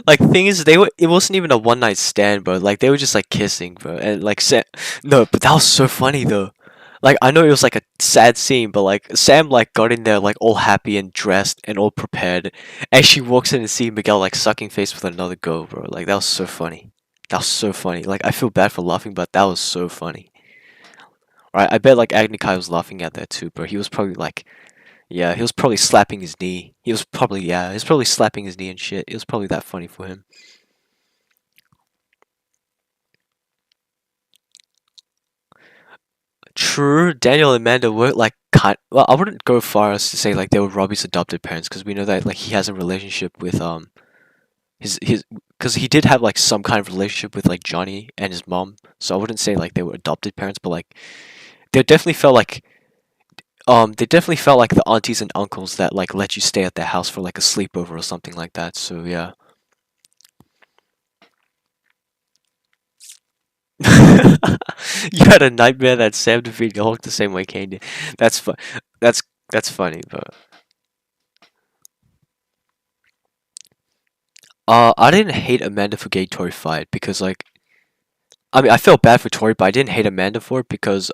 like thing is they were it wasn't even a one night stand, bro. Like they were just like kissing, bro. And like Sam, no, but that was so funny though. Like I know it was like a sad scene, but like Sam like got in there like all happy and dressed and all prepared, and she walks in and see Miguel like sucking face with another girl, bro. Like that was so funny. That was so funny. Like I feel bad for laughing, but that was so funny. Right? I bet like Agni Kai was laughing at that too, bro. He was probably like, yeah, he was probably slapping his knee. He was probably slapping his knee and shit. It was probably that funny for him. True, Daniel and Amanda were like kind. Well, I wouldn't go far as to say like they were Robbie's adopted parents because we know that like he has a relationship with his because he did have like some kind of relationship with like Johnny and his mom. So I wouldn't say like they were adopted parents, but like they definitely felt like they definitely felt like the aunties and uncles that like let you stay at their house for like a sleepover or something like that. So yeah. You had a nightmare that Sam defeated Hulk the same way Kane did. That's fun. That's that's funny, but I didn't hate Amanda for getting Tori fired because like I mean I felt bad for Tori, but I didn't hate Amanda for it because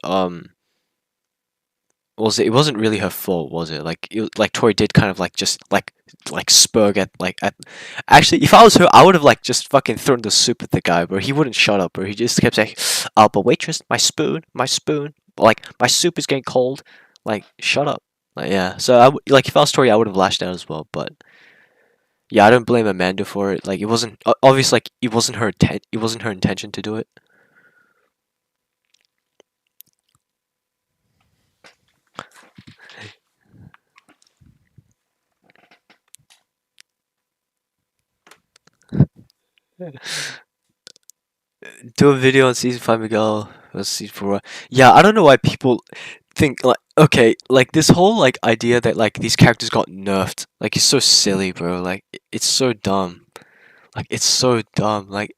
was it? It wasn't really her fault, was it? Like Tori did kind of like just like spurg at like at. Actually, if I was her, I would have like just fucking thrown the soup at the guy, bro. He wouldn't shut up, bro. He just kept saying, but waitress, my spoon, my spoon." Like my soup is getting cold. Like shut up. Like yeah. So like if I was Tori, I would have lashed out as well. But yeah, I don't blame Amanda for it. Like it wasn't obviously like it wasn't her intention to do it. Do a video on season 5, Miguel. Let's see for yeah. I don't know why people think like okay, like this whole like idea that like these characters got nerfed. Like it's so silly, bro. Like it's so dumb. Like it's so dumb. Like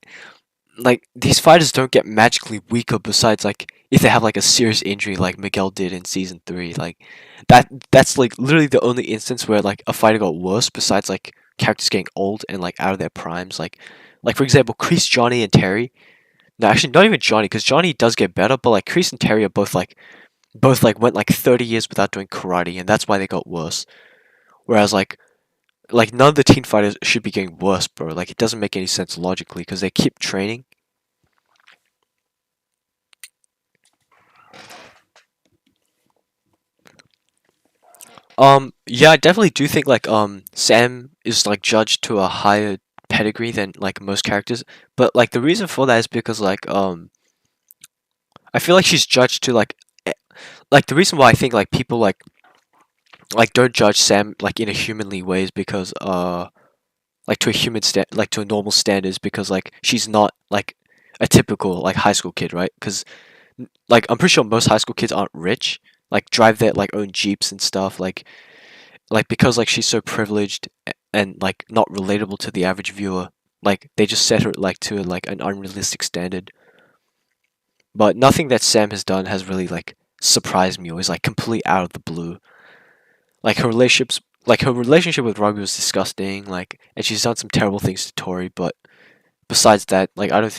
these fighters don't get magically weaker besides like if they have like a serious injury like Miguel did in season 3. Like that's like literally the only instance where like a fighter got worse besides like characters getting old and like out of their primes. Like for example, Kreese, Johnny, and Terry. No, actually, not even Johnny, because Johnny does get better, but like Kreese and Terry are both like went like 30 years without doing karate, and that's why they got worse. Whereas like none of the teen fighters should be getting worse, bro. Like it doesn't make any sense logically because they keep training. Yeah, I definitely do think like Sam is like judged to a higher pedigree than like most characters, but like the reason for that is because like I feel like she's judged to like the reason why I think like people like don't judge Sam like in a humanly way is because like to a like to a normal standards because like she's not like a typical like high school kid, right? Because like I'm pretty sure most high school kids aren't rich, like drive their like own jeeps and stuff, like because like she's so privileged and like not relatable to the average viewer, like they just set her like to like an unrealistic standard. But nothing that Sam has done has really like surprised me. It was like completely out of the blue. Like her relationship with Robbie was disgusting. Like, and she's done some terrible things to Tori. But besides that, I don't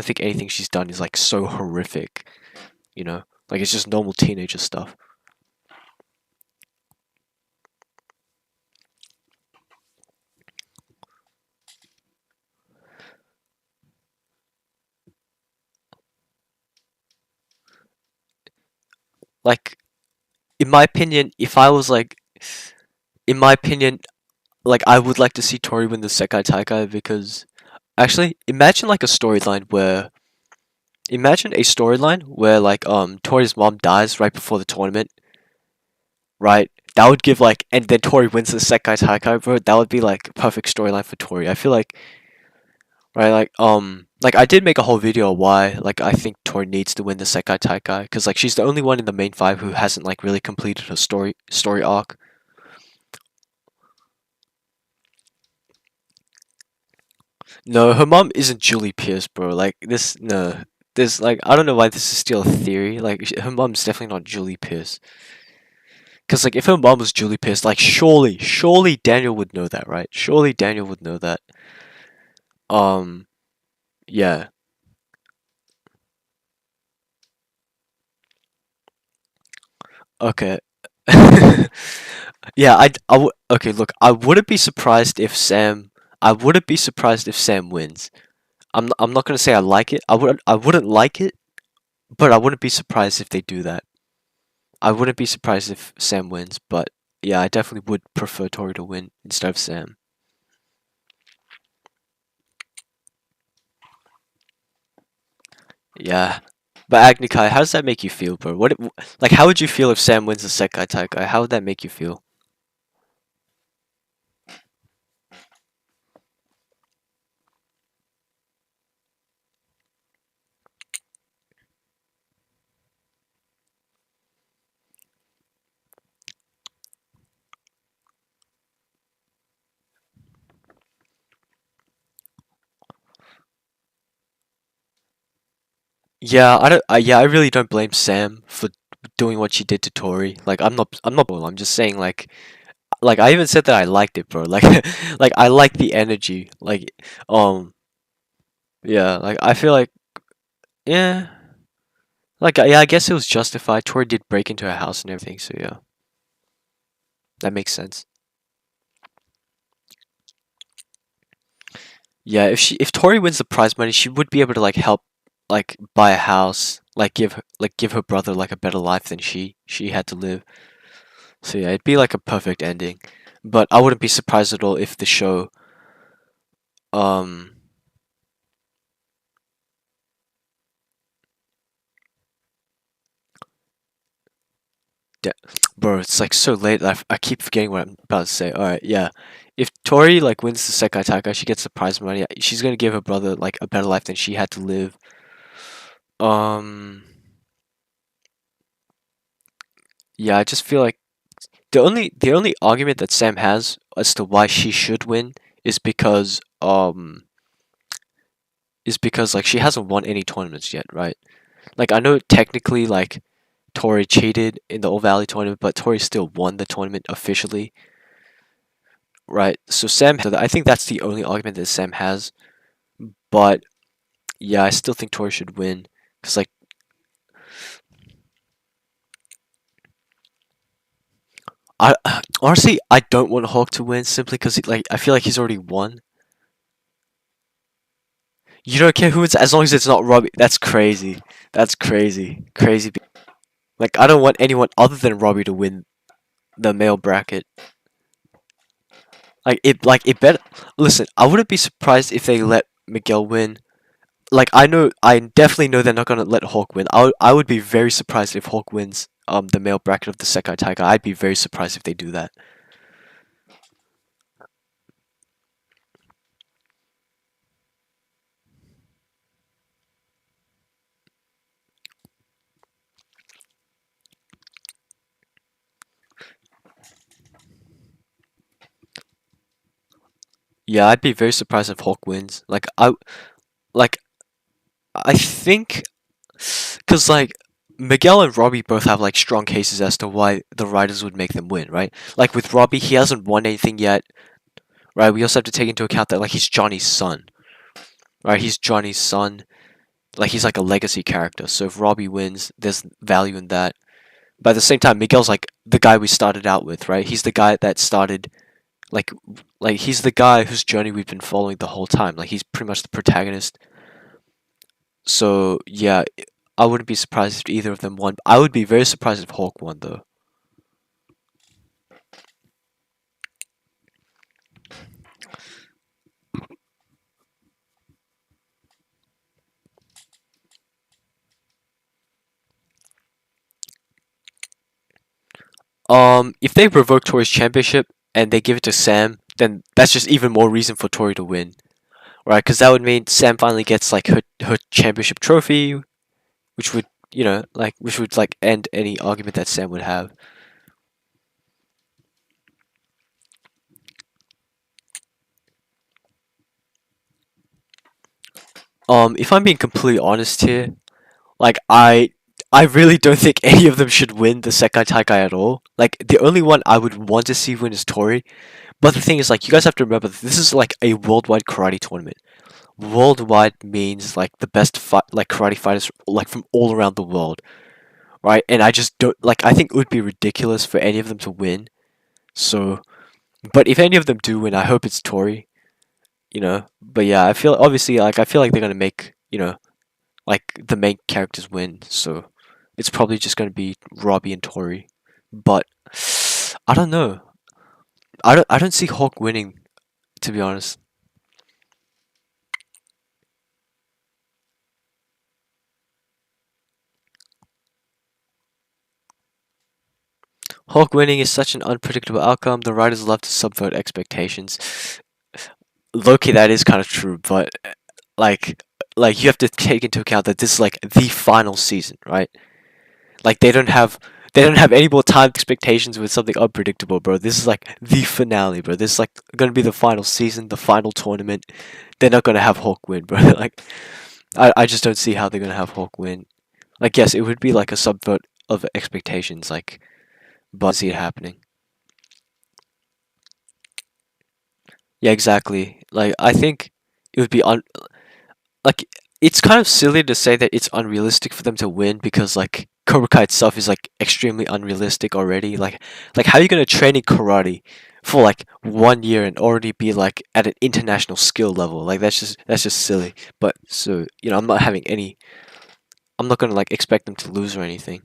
think anything she's done is like so horrific. You know, like it's just normal teenager stuff. Like, in my opinion, if I was like, in my opinion, like I would like to see Tori win the Sekai Taikai because actually, imagine a storyline where like Tori's mom dies right before the tournament, right? That would give like, and then Tori wins the Sekai Taikai, bro. That would be like perfect storyline for Tori. I feel like, right, like I did make a whole video why like I think Tori needs to win the Sekai Taikai because like she's the only one in the main five who hasn't like really completed her story arc. No, her mom isn't Julie Pierce, bro. Like this, no, this like I don't know why this is still a theory. Like her mom's definitely not Julie Pierce. Cause like if her mom was Julie Pierce, like surely Daniel would know that, right? Surely Daniel would know that. Um, yeah. Okay. Yeah, I would. Okay, look, I wouldn't be surprised if Sam wins. I'm not gonna say I like it. I wouldn't like it, but I wouldn't be surprised if they do that. I wouldn't be surprised if Sam wins, but yeah, I definitely would prefer Tori to win instead of Sam. Yeah. But Agnikai, how does that make you feel, bro? Like how would you feel if Sam wins the Sekai Taikai? How would that make you feel? Yeah, I really don't blame Sam for doing what she did to Tori. Like I'm not I'm just saying like I even said that I liked it, bro. Like like I like the energy. Like um yeah, like I feel like yeah, like yeah, I guess it was justified. Tori did break into her house and everything, so yeah. That makes sense. Yeah, if Tori wins the prize money, she would be able to like help like buy a house, give her brother like a better life than she had to live. So yeah, it'd be like a perfect ending. But I wouldn't be surprised at all if the show um de- bro, it's like so late. I keep forgetting what I'm about to say. All right, yeah. If Tori like wins the Sekai Taika, she gets the prize money. She's gonna give her brother like a better life than she had to live. Um, yeah, I just feel like the only argument that Sam has as to why she should win is because like she hasn't won any tournaments yet, right? Like I know technically like Tori cheated in the Old Valley tournament, but Tori still won the tournament officially, right? So I think that's the only argument that Sam has. But yeah, I still think Tori should win because like I honestly I don't want Hawk to win simply because like I feel like he's already won. You don't care who wins as long as it's not Robbie. That's crazy. That's crazy. Crazy. Like I don't want anyone other than Robbie to win the male bracket. Like it better. Listen, I wouldn't be surprised if they let Miguel win. Like I definitely know they're not gonna let Hawk win. I would be very surprised if Hawk wins the male bracket of the Sekai Tiger. I'd be very surprised if they do that. Yeah, I'd be very surprised if Hawk wins. Like I think, cause like Miguel and Robbie both have like strong cases as to why the writers would make them win, right? Like with Robbie, he hasn't won anything yet, right? We also have to take into account that like he's Johnny's son, right? He's Johnny's son, like he's like a legacy character. So if Robbie wins, there's value in that. But at the same time, Miguel's like the guy we started out with, right? He's the guy that started like he's the guy whose journey we've been following the whole time. Like he's pretty much the protagonist. So yeah, I wouldn't be surprised if either of them won. I would be very surprised if Hawk won though. If they revoke Tori's championship and they give it to Sam, then that's just even more reason for Tori to win, right? Because that would mean Sam finally gets like her championship trophy, which would which would like end any argument that Sam would have. If I'm being completely honest here, like I really don't think any of them should win the Sekai Taikai at all. Like the only one I would want to see win is Tori. But the thing is, like, you guys have to remember this is like a worldwide karate tournament. Worldwide means like the best like karate fighters like from all around the world, right? And I just don't like. I think it would be ridiculous for any of them to win. So, but if any of them do win, I hope it's Tori. But yeah, I feel obviously like I feel like they're gonna make like the main characters win. So it's probably just gonna be Robbie and Tori. But I don't know. I don't see Hawk winning, to be honest. Hawk winning is such an unpredictable outcome. The writers love to subvert expectations. Loki, that is kind of true, but like, like you have to take into account that this is like the final season, right? Like they don't have any more time expectations with something unpredictable, bro. This is like the finale, bro. This is like gonna be the final season, the final tournament. They're not gonna have Hawk win, bro. Like I just don't see how they're gonna have Hawk win. Like yes, it would be like a subvert of expectations, like, but I see it happening. Yeah, exactly. Like I think it would be like it's kind of silly to say that it's unrealistic for them to win because like Cobra Kai itself is like extremely unrealistic already. Like how are you gonna train in karate for like 1 year and already be like at an international skill level? Like that's just silly. But so I'm not gonna like expect them to lose or anything.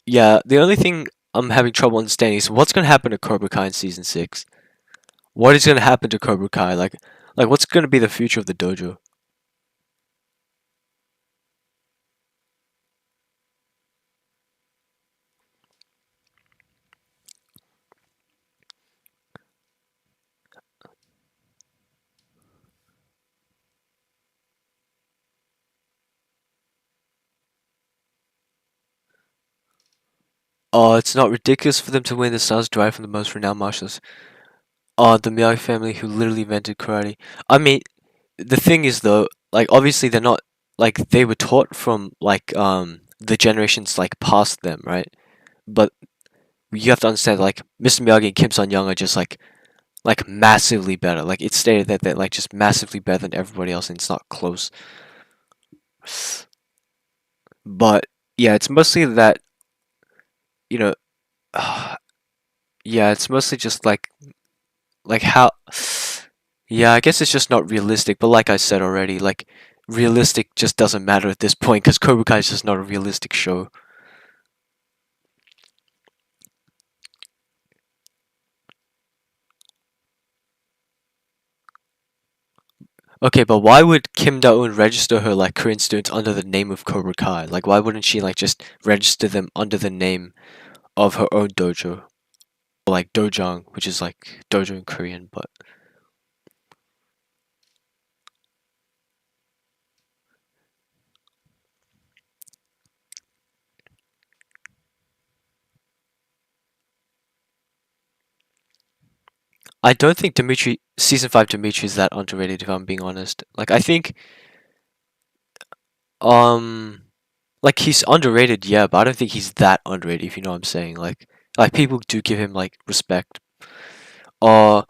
Yeah, the only thing I'm having trouble understanding is what's gonna happen to Cobra Kai in season 6. What is gonna happen to Cobra Kai? Like what's gonna be the future of the dojo? It's not ridiculous for them to win the stars derived from the most renowned martial arts. The Miyagi family who literally invented karate. I mean, the thing is though, like obviously they're not like they were taught from like the generations like past them, right? But you have to understand like Mr. Miyagi and Kim Sun Young are just like massively better. Like it's stated that they're like just massively better than everybody else, and it's not close. But yeah, it's mostly that you know, yeah, it's mostly just like how yeah, I guess it's just not realistic, but like I said already, like realistic just doesn't matter at this point because Cobra Kai is just not a realistic show. Okay, but why would Kim Da-eun register her like Korean students under the name of Cobra Kai? Like why wouldn't she like just register them under the name of her own dojo? Or like dojang, which is like dojo in Korean, but I don't think Demetri season 5 Demetri is that underrated if I'm being honest. Like I think um like he's underrated, yeah, but I don't think he's that underrated if you know what I'm saying. Like people do give him like respect. Uh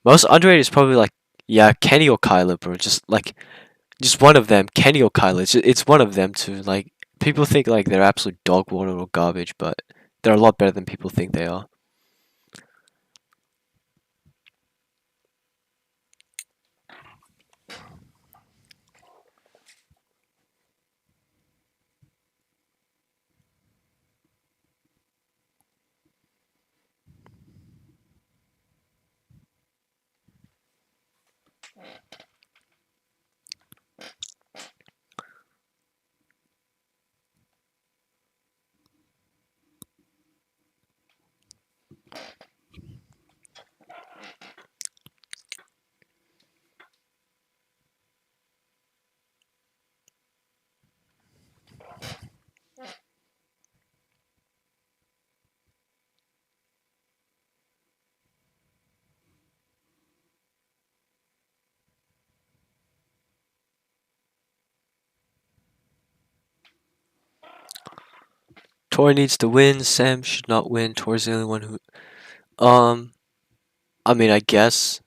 Most underrated is probably like yeah, Kenny or Kyler, bro. Just one of them, Kenny or Kyler. It's one of them too. Like people think like they're absolute dog water or garbage, but they're a lot better than people think they are. Tori needs to win. Sam should not win. Tori's the only one who. Um, I mean, I guess.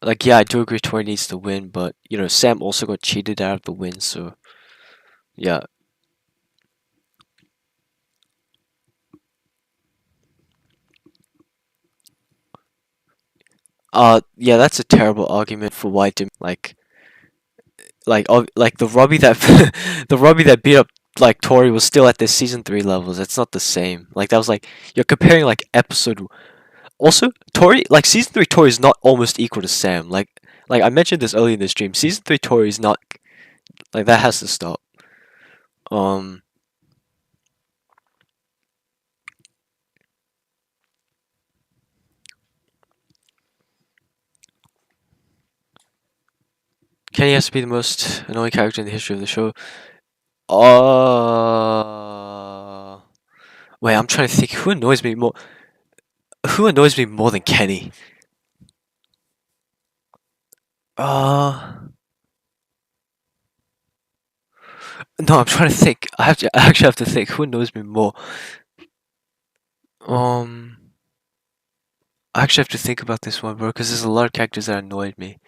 Like, yeah, I do agree Tori needs to win, but you know, Sam also got cheated out of the win, so yeah. Yeah, that's a terrible argument for why like the Robbie that the Robbie that beat up like Tori was still at the season 3 levels. It's not the same. Like that was like you're comparing like episode. Also, Tori like season 3 Tori is not almost equal to Sam. Like I mentioned this earlier in the stream. Season 3 Tori is not like that has to stop. Um, Kenny has to be the most annoying character in the history of the show. Wait, I'm trying to think. Who annoys me more? Who annoys me more than Kenny? Uh, no, I'm trying to think. I actually have to think. Who annoys me more? Um, I actually have to think about this one, bro, because there's a lot of characters that annoyed me.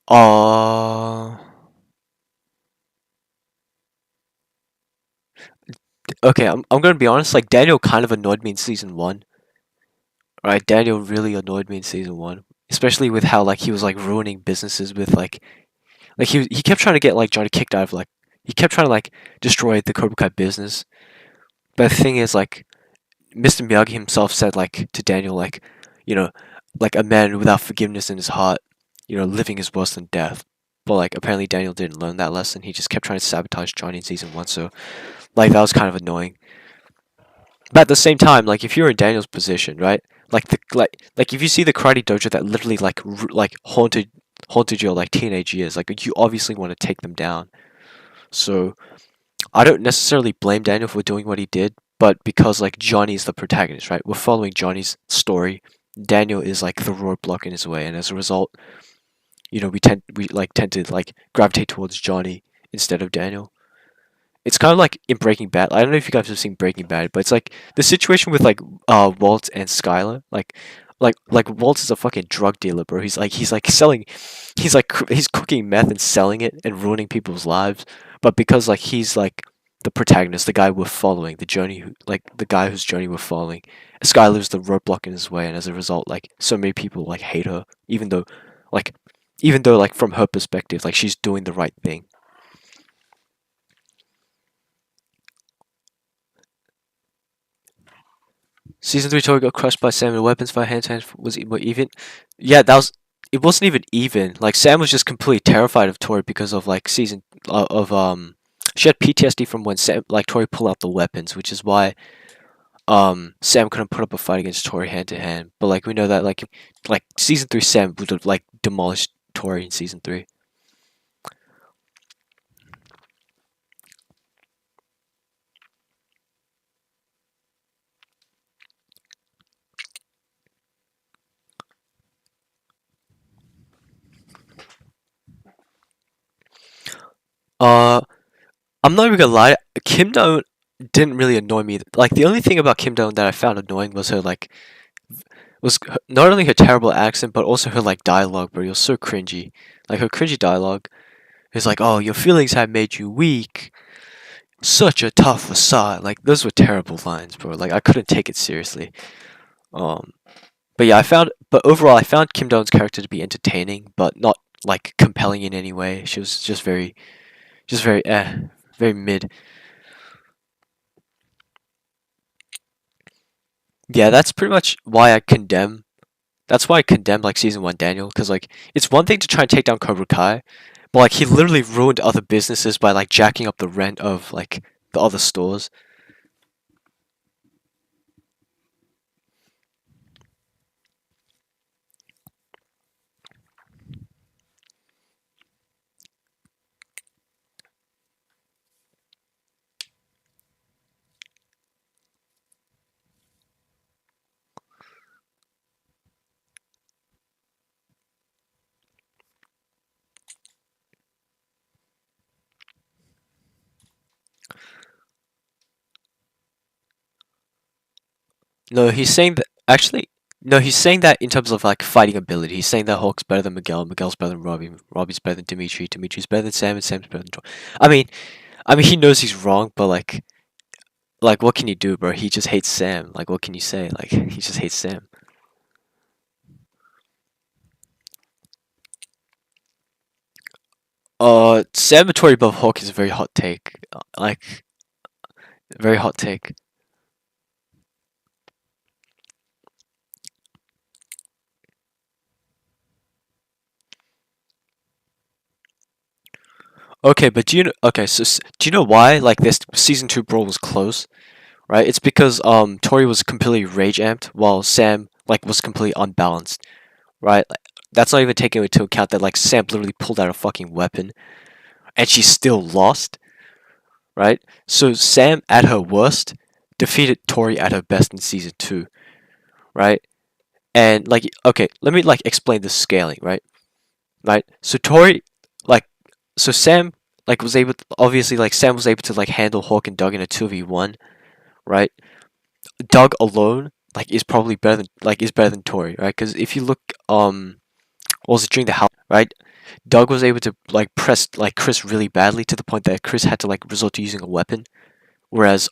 Uh, okay, I'm gonna be honest. Like Daniel kind of annoyed me in season 1. Right, Daniel really annoyed me in season 1, especially with how like he was like ruining businesses with like he kept trying to get like Johnny kicked out of like he kept trying to like destroy the Cobra Kai business. But the thing is like Mr. Miyagi himself said like to Daniel like, you know, like a man without forgiveness in his heart, you know, living is worse than death. But like apparently Daniel didn't learn that lesson. He just kept trying to sabotage Johnny in season 1. So like that was kind of annoying. But at the same time, like if you're in Daniel's position, right? Like if you see the karate dojo that literally like haunted your like teenage years, like you obviously want to take them down. So I don't necessarily blame Daniel for doing what he did, but because like Johnny's the protagonist, right? We're following Johnny's story. Daniel is like the roadblock in his way, and as a result, you know, we tend to like gravitate towards Johnny instead of Daniel. It's kind of like in Breaking Bad. I don't know if you guys have seen Breaking Bad, but it's like the situation with like Walt and Skyler. Like Walt is a fucking drug dealer, bro. He's like selling, he's cooking meth and selling it and ruining people's lives. But because like he's like the protagonist, the guy we're following, like the guy whose journey we're following, Skyler's the roadblock in his way, and as a result, like so many people like hate her, like even though like from her perspective, like she's doing the right thing. Season 3 Tori got crushed by Sam in weapons fight hand to hand. Was it even? Yeah, that was. It wasn't even even. Like Sam was just completely terrified of Tori because of like season of She had PTSD from when Sam like Tori pulled out the weapons, which is why Sam couldn't put up a fight against Tori hand to hand. But like we know that like season 3 Sam would have like demolished Tori in season 3. Uh, I'm not even gonna lie. Kim Da-eun didn't really annoy me. Like the only thing about Kim Da-eun that I found annoying was her like not only her terrible accent but also her like dialogue, bro. It was so cringy. Like her cringy dialogue is like, "Oh, your feelings have made you weak. Such a tough facade." Like those were terrible lines, bro. Like I couldn't take it seriously. Um, but yeah, but overall, I found Kim Do-eun's character to be entertaining, but not like compelling in any way. She was just very very mid. Yeah, that's pretty much why I condemn. That's why I condemn like season one Daniel, because like it's one thing to try and take down Cobra Kai, but like he literally ruined other businesses by like jacking up the rent of like the other stores. No, he's saying that actually. No, he's saying that in terms of like fighting ability. He's saying that Hulk's better than Miguel, Miguel's better than Robbie, Robbie's better than Demetri, Demetri's better than Sam, and Sam's better than Tori. I mean, he knows he's wrong, but like what can you do, bro? He just hates Sam. Like what can you say? Like he just hates Sam. Sam and Tori above Hulk is a very hot take. Like very hot take. Okay, but do you know? Okay, so do you know why like this season two brawl was close? Right? It's because Tori was completely rage amped while Sam like was completely unbalanced. Right? Like, that's not even taking into account that like Sam literally pulled out a fucking weapon and she still lost. Right? So Sam at her worst defeated Tori at her best in season two. Right? And like okay, let me like explain the scaling. Right? So Tori like so Sam like was able to, obviously like Sam was able to like handle Hawk and Doug in a 2v1, right? Doug alone like is probably better than Tori, right? Because if you look what was it during the house, right? Doug was able to like press like Chris really badly to the point that Chris had to like resort to using a weapon, whereas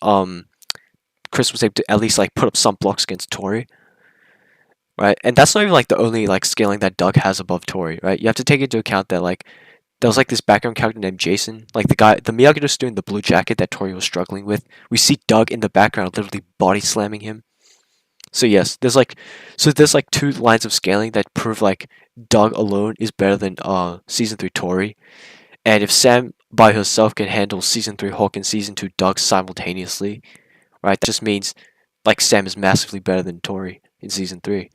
Chris was able to at least like put up some blocks against Tori, right? And that's not even like the only like scaling that Doug has above Tori, right? You have to take into account that like there was like this background character named Jason, like the Miyagi student in the blue jacket that Tori was struggling with. We see Doug in the background literally body slamming him. So yes, there's like two lines of scaling that prove like Doug alone is better than season three Tori. And if Sam by herself can handle season three Hawk and season two Doug simultaneously, right, that just means like Sam is massively better than Tori in season three.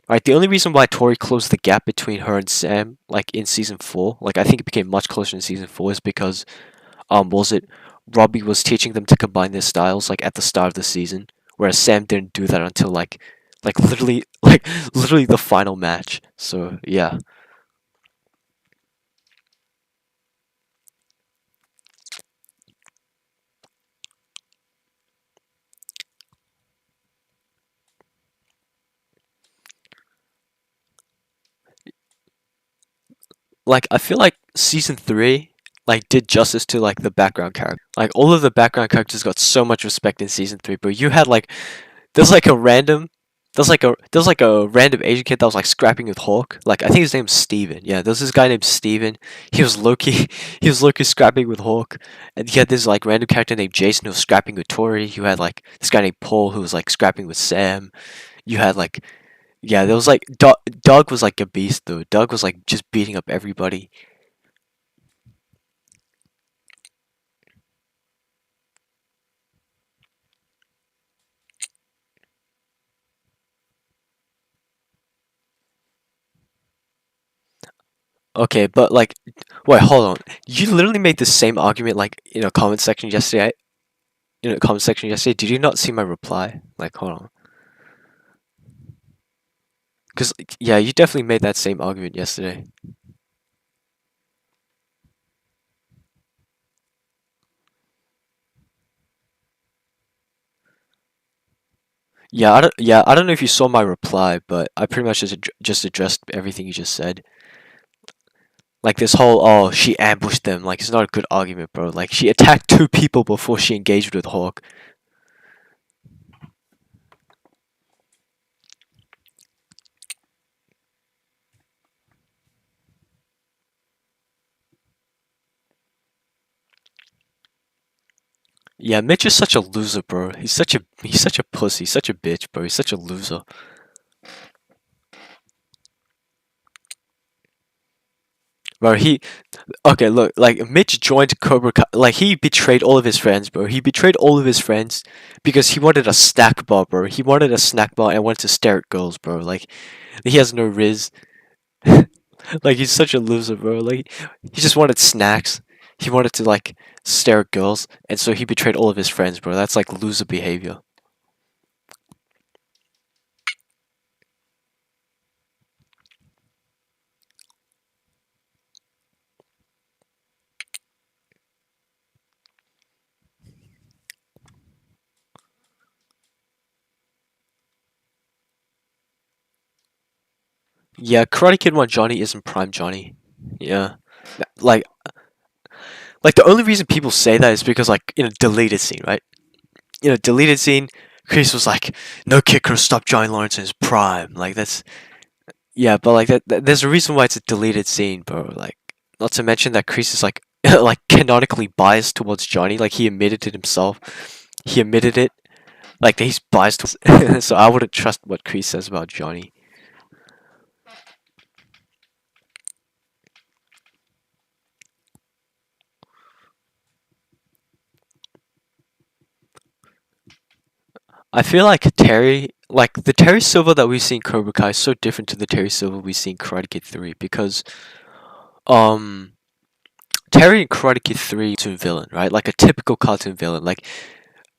Right, the only reason why Tori closed the gap between her and Sam, like in season four, like I think it became much closer in season four, is because was it Robbie was teaching them to combine their styles like at the start of the season, whereas Sam didn't do that until like literally like literally the final match. So yeah, like I feel like season three like did justice to like the background character. Like all of the background characters got so much respect in season three, but you had like there's like a random there's like a random Asian kid that was like scrapping with Hawk. Like I think his name's Steven. Yeah, there's this guy named Steven. He was Loki he was Loki scrapping with Hawk. And you had this like random character named Jason who was scrapping with Tori. You had like this guy named Paul who was like scrapping with Sam. You had like yeah, there was like Doug was like a beast though. Doug was like just beating up everybody. Okay, but like wait, hold on. You literally made the same argument like in a comment section yesterday. Did you not see my reply? Like, hold on. Because, yeah, you definitely made that same argument yesterday. I don't know if you saw my reply, but I pretty much just addressed everything you just said. Like this whole, oh, she ambushed them. Like it's not a good argument, bro. Like she attacked two people before she engaged with Hawk. Yeah, Mitch is such a loser, bro. He's such a pussy, such a bitch, bro. He's such a loser. Bro, okay, look, like Mitch joined Cobra Kai, like he betrayed all of his friends, bro. He betrayed all of his friends because he wanted a snack bar, bro. He wanted a snack bar and wanted to stare at girls, bro. Like he has no riz. Like he's such a loser, bro. Like he just wanted snacks. He wanted to like stare at girls, and so he betrayed all of his friends, bro. That's like loser behavior. Yeah, Karate Kid 1 Johnny isn't prime Johnny. Yeah. Like the only reason people say that is because like in a deleted scene, right? In a deleted scene, Kreese was like, "No kid could have stopped Johnny Lawrence in his prime." Like that's yeah, but like there's a reason why it's a deleted scene, bro. Like not to mention that Kreese is like like canonically biased towards Johnny. Like he admitted it himself. He admitted it. Like he's biased. So I wouldn't trust what Kreese says about Johnny. I feel like the Terry Silver that we've seen in Cobra Kai is so different to the Terry Silver we see in Karate Kid 3 because um Terry in Karate Kid 3 is a villain, right? Like a typical cartoon villain. Like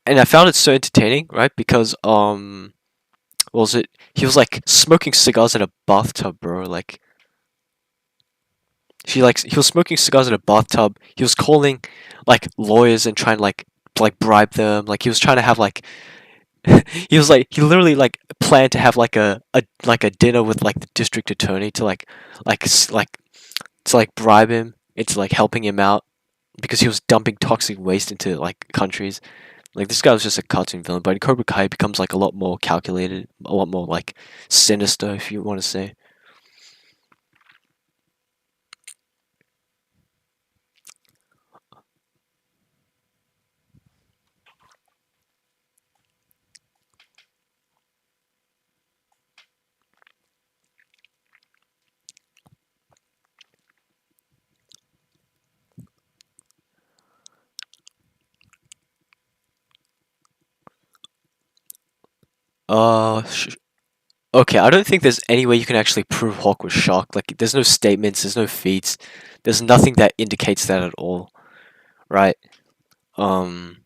and I found it so entertaining, right? Because what was it? He was like smoking cigars in a bathtub, bro. Like he was smoking cigars in a bathtub. He was calling like lawyers and trying to like bribe them. Like he was trying to have like he literally like planned to have like a dinner with like the district attorney to like to like bribe him into like helping him out because he was dumping toxic waste into like countries. Like this guy was just a cartoon villain, but in Cobra Kai he becomes like a lot more calculated, a lot more like sinister, if you want to say. Sh Okay, I don't think there's any way you can actually prove Hawk was shocked. Like, there's no statements, there's no feats, there's nothing that indicates that at all, right? Um,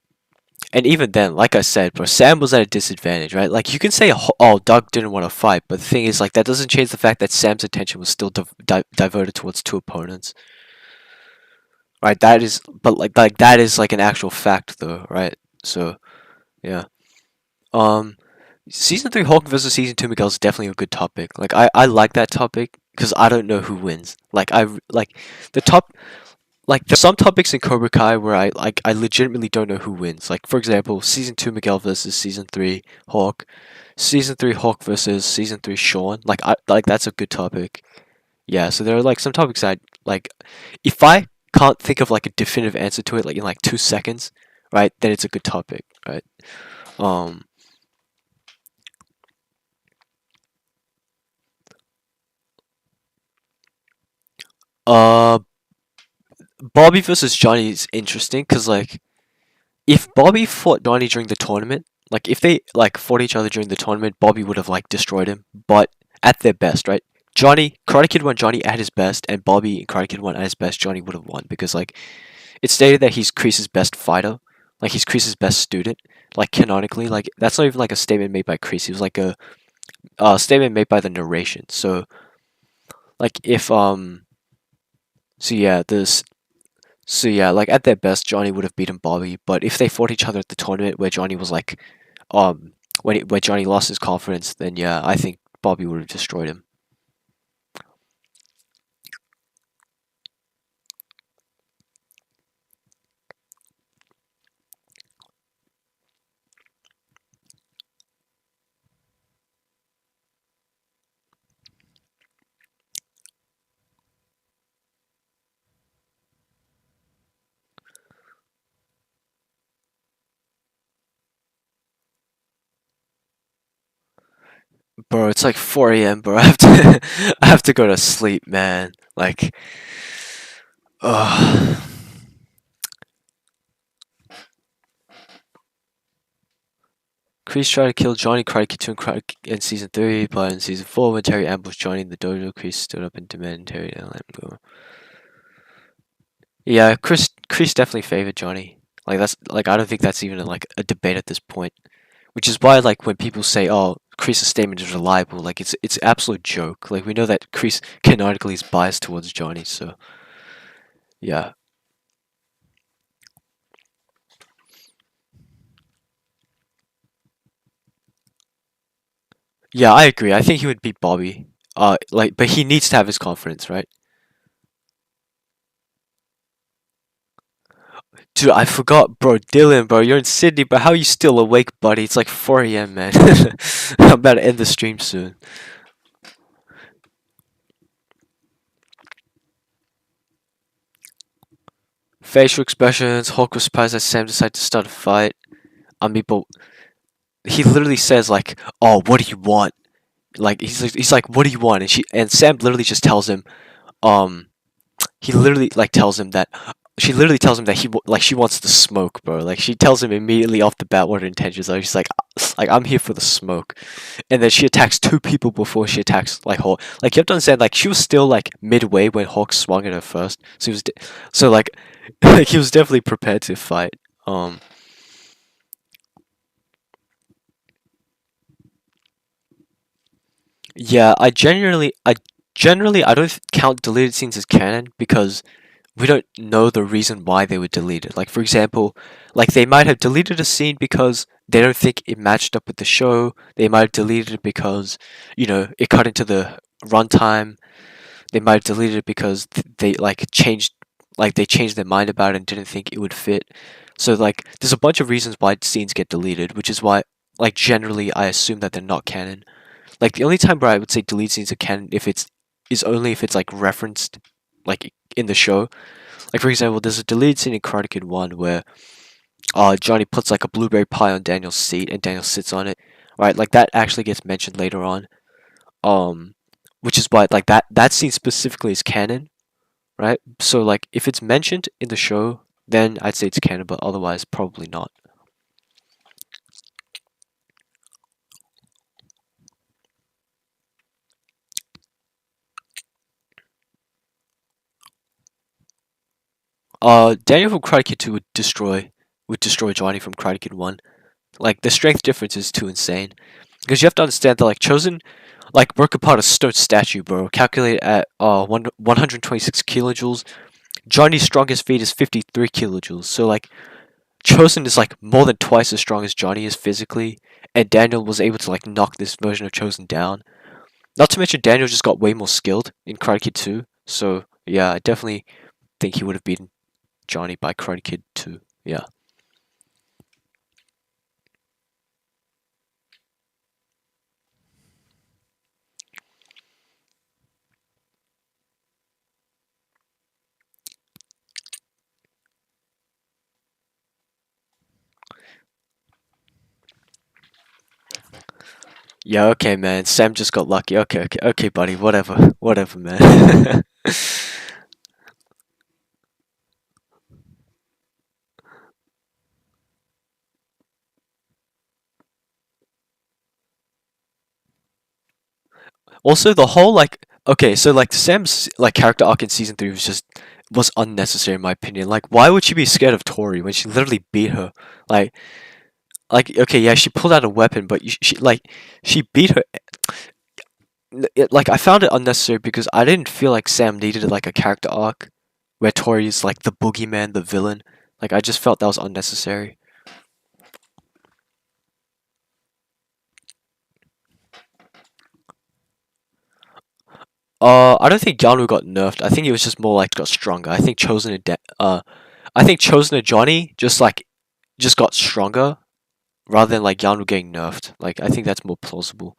and even then, like I said, bro, Sam was at a disadvantage, right? Like, you can say, oh, Doug didn't want to fight, but the thing is, like, that doesn't change the fact that Sam's attention was still diverted towards two opponents, right? That is, but like that is like an actual fact, though, right? So, yeah. Um, Season 3 Hulk versus Season 2 Miguel is definitely a good topic. Like I like that topic because I don't know who wins. Like the top like there's some topics in Cobra Kai where I legitimately don't know who wins. Like for example, Season 2 Miguel versus Season 3 Hawk, Season 3 Hawk versus Season 3 Sean. Like that's a good topic. Yeah, so there are like some topics that like if I can't think of like a definitive answer to it like in like 2 seconds, right, then it's a good topic, right? Um uh Bobby versus Johnny is interesting because like if Bobby fought Johnny during the tournament, like if they like fought each other during the tournament, Bobby would have like destroyed him. But at their best, right? Johnny Karate Kid 1 Johnny at his best and Bobby in Karate Kid 1 at his best, Johnny would have won because like it's stated that he's Kreese's best fighter, like he's Kreese's best student, like canonically, like that's not even like a statement made by Kreese. It was like a statement made by the narration. So like if so yeah, this So yeah, like at their best, Johnny would have beaten Bobby. But if they fought each other at the tournament where Johnny was like, um, when Johnny lost his confidence, then yeah, I think Bobby would have destroyed him. Bro, it's like 4 a.m. Bro. I have to I have to go to sleep, man. Like, ugh. Kreese tried to kill Johnny Karate 2 in season 3, but in season 4, when Terry ambushed Johnny in the dojo, Kreese stood up and demanded Terry to let him go. Yeah, Kreese definitely favored Johnny. Like that's like I don't think that's even like a debate at this point. Which is why like when people say, "Oh, Kreese's statement is reliable," like it's absolute joke. Like we know that Kreese canonically is biased towards Johnny, so yeah. Yeah, I agree. I think he would beat Bobby. Like, but he needs to have his confidence, right? Dude, I forgot, bro. Dylan, bro, you're in Sydney, but how are you still awake, buddy? It's like 4 a.m., man. I'm about to end the stream soon. Facial expressions. Hulk was surprised that Sam decided to start a fight. I mean, but he literally says like, "Oh, what do you want?" Like he's like, "What do you want?" And Sam literally just tells him, um, he literally like tells him that she literally tells him that like she wants the smoke, bro. Like she tells him immediately off the bat what her intentions are. She's like I'm here for the smoke, and then she attacks two people before she attacks like Hulk. Like you have to understand, like she was still like midway when Hulk swung at her first, so he was so like like he was definitely prepared to fight. Um, yeah, I generally I don't count deleted scenes as canon because we don't know the reason why they were deleted. Like for example, like they might have deleted a scene because they don't think it matched up with the show. They might have deleted it because, it cut into the runtime. They might have deleted it because they they changed their mind about it and didn't think it would fit. So like there's a bunch of reasons why scenes get deleted, which is why like generally I assume that they're not canon. Like the only time where I would say delete scenes are canon is only if it's like referenced like in the show. Like for example, there's a deleted scene in Karate Kid 1 where Johnny puts like a blueberry pie on Daniel's seat and Daniel sits on it. Right? Like that actually gets mentioned later on. Um which is why like that scene specifically is canon, right? So like if it's mentioned in the show, then I'd say it's canon, but otherwise probably not. Daniel from Karate Kid 2 would destroy Johnny from Karate Kid 1. Like the strength difference is too insane. Because you have to understand that like Chosen like broke apart a stone statue, bro. Calculated at 126 kilojoules. Johnny's strongest feat is 53 kilojoules. So like Chosen is like more than twice as strong as Johnny is physically, and Daniel was able to like knock this version of Chosen down. Not to mention Daniel just got way more skilled in Karate Kid 2. So yeah, I definitely think he would have beaten Johnny by Karate Kid 2. Yeah. Yeah, okay, man. Sam just got lucky. Okay, okay, okay, buddy. Whatever. Whatever, man. Also, the whole like okay, so like Sam's like character arc in season 3 was unnecessary in my opinion. Like, why would she be scared of Tori when she literally beat her? Like, okay, yeah, she pulled out a weapon, but she beat her. Like, I found it unnecessary because I didn't feel like Sam needed like a character arc where Tori is like the boogeyman, the villain. Like, I just felt that was unnecessary. I don't think Yanu got nerfed. I think he was just more like got stronger. I think Chosen and Johnny just got stronger rather than like Yanu getting nerfed. Like I think that's more plausible.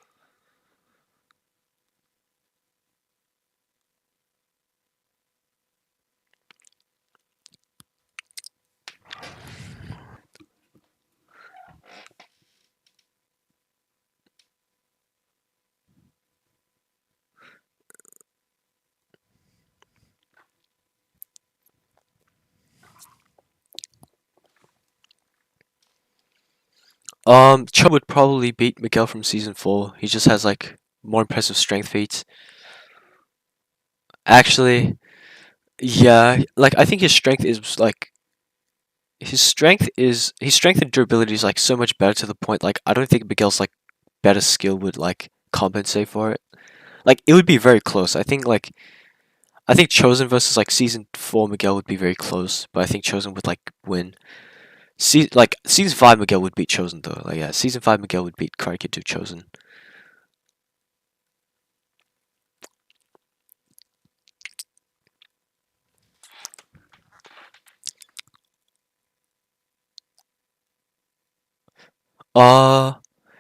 Cho would probably beat Miguel from season 4. He just has like more impressive strength feats. Actually, yeah, like I think his strength is like his strength and durability is like so much better to the point like I don't think Miguel's like better skill would like compensate for it. Like it would be very close. I think Chosen versus like season 4 Miguel would be very close, but I think Chosen would like win. Like season 5 Miguel would beat Chosen though. Like yeah, season 5 Miguel would beat Karate Kid 2 Chosen. Uh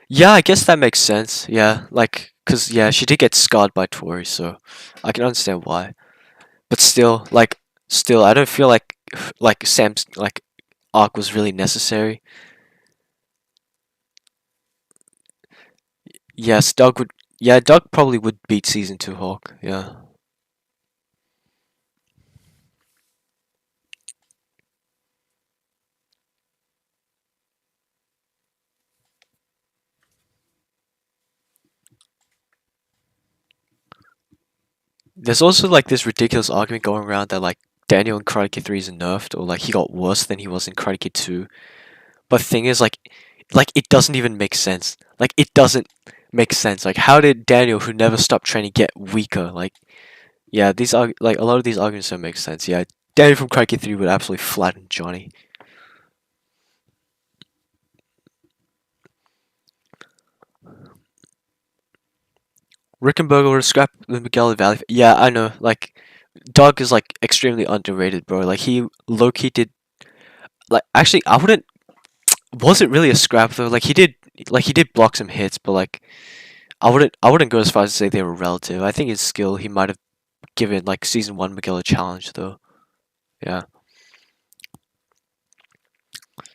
yeah, I guess that makes sense. Yeah, like cuz yeah, she did get scarred by Tori, so I can understand why. But still I don't feel like Sam's like arc was really necessary. Yes, Doug would yeah, Doug probably would beat season 2 Hawk. Yeah. There's also like this ridiculous argument going around that like Daniel in Karate Kid 3 is nerfed or like he got worse than he was in Karate Kid 2. But the thing is like it doesn't even make sense. Like it doesn't make sense. Like how did Daniel who never stopped training get weaker? Like yeah, these are like a lot of these arguments don't make sense. Yeah, Daniel from Karate Kid 3 would absolutely flatten Johnny. Rickenberger would scrap the Miguel Valley. Yeah, I know. Like Doug is like extremely underrated, bro. Like he low key did like actually I wouldn't was it really a scrap though? Like he did block some hits, but like I wouldn't go as far as to say they were relative. I think his skill he might have given like season 1 Miguel a challenge though. Yeah.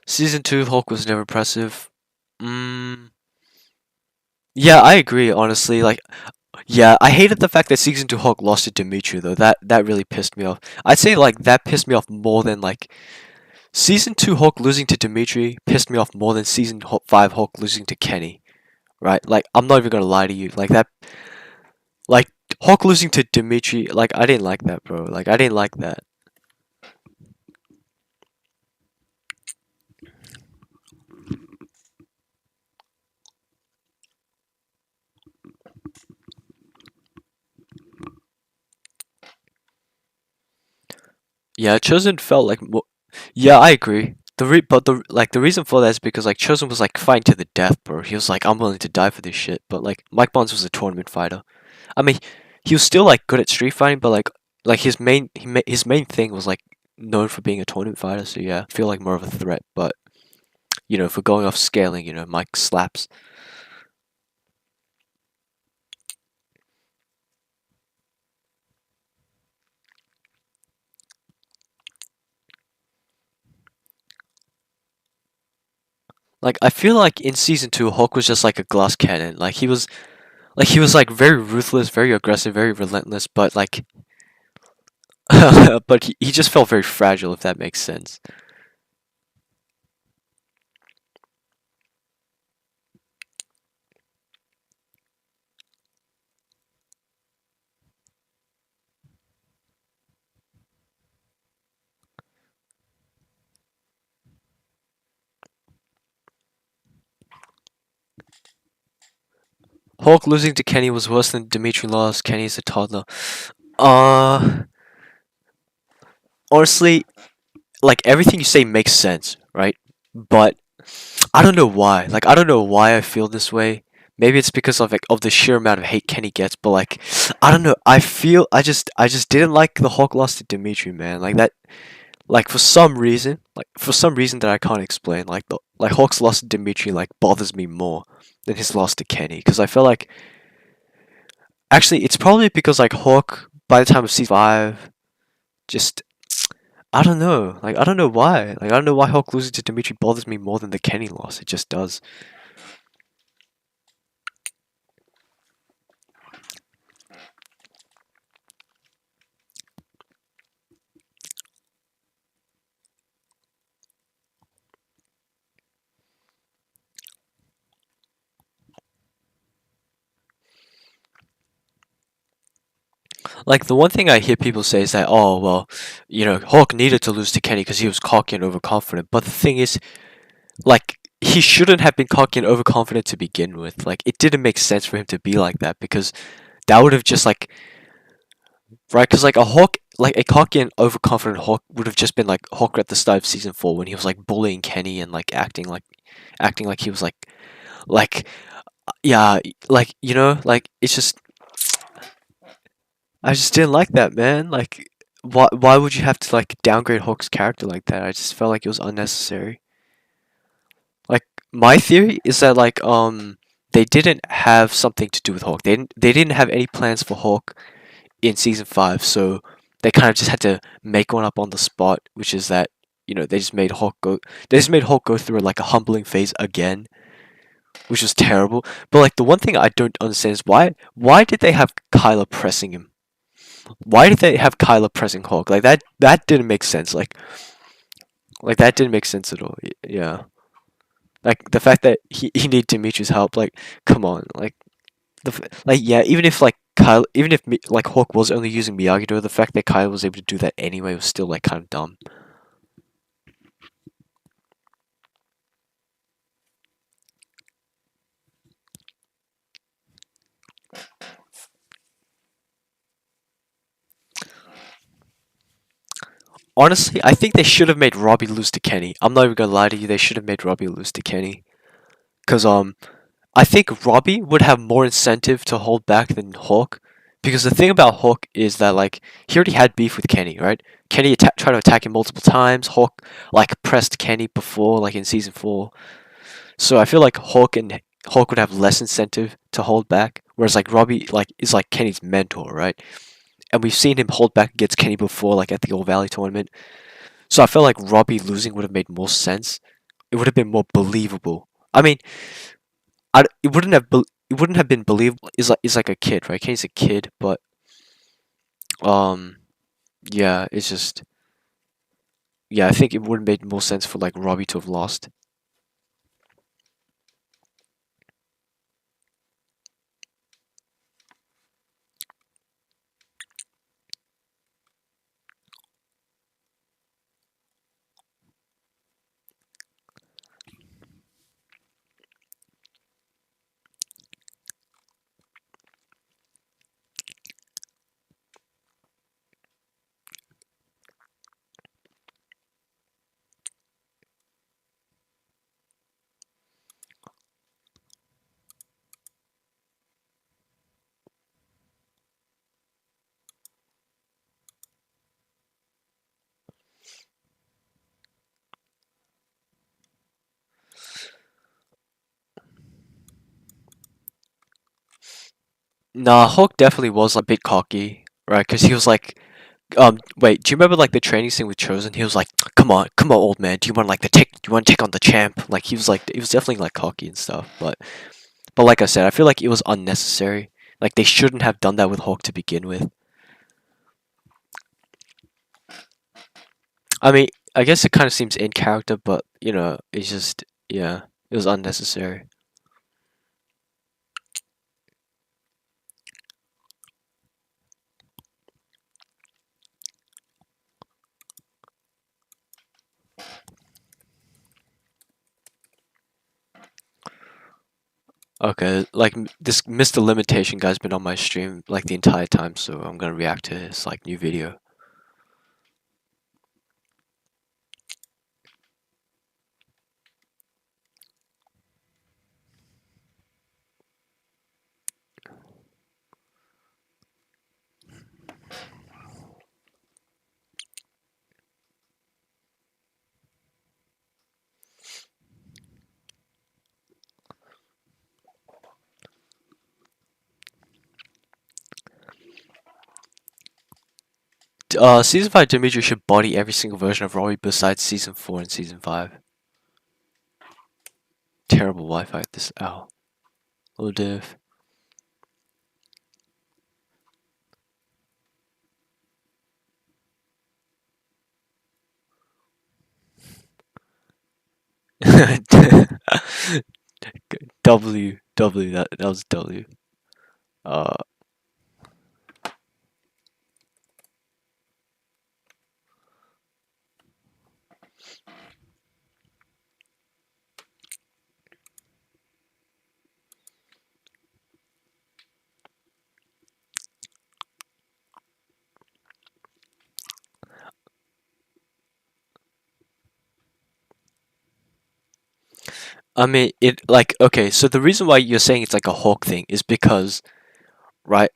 Season 2 Hulk was never impressive. Mm, yeah, I agree honestly. Like yeah, I hated the fact that season 2 Hulk lost to Demetri though. That really pissed me off. I'd say like that pissed me off more than like season 2 Hulk losing to Demetri pissed me off more than season 5 Hulk losing to Kenny. Right? Like I'm not even gonna lie to you. Like that like Hulk losing to Demetri, like I didn't like that, bro. Like I didn't like that. Yeah, Chosen felt like yeah, I agree. But the reason for that is because like Chosen was like fighting to the death, bro. He was like I'm willing to die for this shit. But like Mike Bonds was a tournament fighter. I mean, he was still like good at street fighting, but like his main thing was like known for being a tournament fighter. So yeah, I feel like more of a threat. But you know, for going off scaling, you know, Mike slaps. Like I feel like in season 2, Hulk was just like a glass cannon. He was like very ruthless, very aggressive, very relentless, but like but he just felt very fragile if that makes sense. Hulk losing to Kenny was worse than Demetri lost. Kenny is a toddler. Uh honestly, like everything you say makes sense, right? But I don't know why. Like I don't know why I feel this way, maybe it's because of like of the sheer amount of hate Kenny gets, but like I don't know. I just didn't like the Hawk loss to Demetri, man. Like that, like for some reason that I can't explain, like Hawk's loss to Demetri like bothers me more than his loss to Kenny, because I feel like actually it's probably because like Hawk by the time of season 5 just I don't know. Like I don't know why. Like I don't know why Hawk losing to Demetri bothers me more than the Kenny loss. It just does. Like the one thing I hear people say is that, oh well, Hawk needed to lose to Kenny because he was cocky and overconfident. But the thing is, like he shouldn't have been cocky and overconfident to begin with. Like it didn't make sense for him to be like that, because that would have just like right, because like a Hawk, like a cocky and overconfident Hawk would have just been like Hawk at the start of season 4 when he was like bullying Kenny and like acting like he was like yeah, like like it's just I just didn't like that, man. Like why would you have to like downgrade Hawk's character like that? I just felt like it was unnecessary. Like my theory is that like they didn't have something to do with Hawk. They didn't have any plans for Hawk in season 5, so they kind of just had to make one up on the spot, which is that they just made Hawk go through like a humbling phase again, which was terrible. But like the one thing I don't understand is why did they have Kyla pressing him? Why did they have Kyla pressing Hawk? Like that didn't make sense. Like that didn't make sense at all. Yeah. Like the fact that he needed Demetrius help, like come on. Like yeah, even if like Kyle even if like Hawk was only using Miyagi-Do, the fact that Kyle was able to do that anyway was still like kind of dumb. Honestly, I think they should have made Robbie lose to Kenny. I'm not even gonna lie to you, they should have made Robbie lose to Kenny. Cause I think Robbie would have more incentive to hold back than Hawk. Because the thing about Hawk is that like he already had beef with Kenny, right? Kenny tried to attack him multiple times. Hawk like pressed Kenny before, like in season 4. So I feel like Hawk would have less incentive to hold back, whereas like Robbie like is like Kenny's mentor, right? And we've seen him hold back against Kenny before, like at the All Valley tournament. So I feel like Robbie losing would have made more sense. It would have been more believable. I mean, it wouldn't have been believable. Is like a kid, right? Kenny's a kid, but um, yeah, it's just yeah. I think it would have made more sense for like Robbie to have lost. Nah, Hulk definitely was like a bit cocky, right? Because he was like, wait, do you remember like the training scene with Chosen? He was like, come on, old man. Do you want like do you want to take on the champ? Like he was definitely like cocky and stuff. But like I said, I feel like it was unnecessary. Like they shouldn't have done that with Hawk to begin with. I mean, I guess it kind of seems in character, but it's just yeah, it was unnecessary. Okay, like this Mr. Limitation guy's been on my stream like the entire time, so I'm gonna react to his like new video. Season 5 Demetri should body every single version of Rory besides Season 4 and Season 5. Terrible Wi-Fi at this. Ow. Hello, Div. W, that was W. Uh, I mean, it like okay. So the reason why you're saying it's like a Hawk thing is because, right?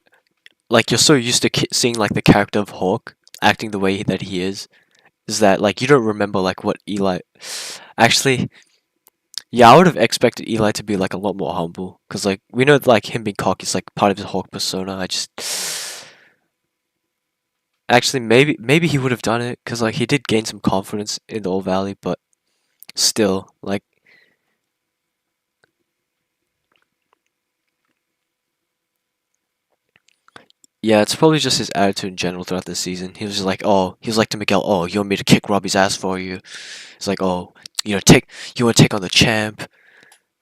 Like you're so used to seeing like the character of Hawk acting the way that he is that like you don't remember like what Eli. Actually, yeah, I would have expected Eli to be like a lot more humble, cause like we know like him being cocky is like part of his Hawk persona. I just actually maybe he would have done it, cause like he did gain some confidence in the Old Valley, but still like. Yeah, it's probably just his attitude in general throughout the season. He was just like, oh, he was like to Miguel, oh, you want me to kick Robbie's ass for you? It's like, oh, you want to take on the champ.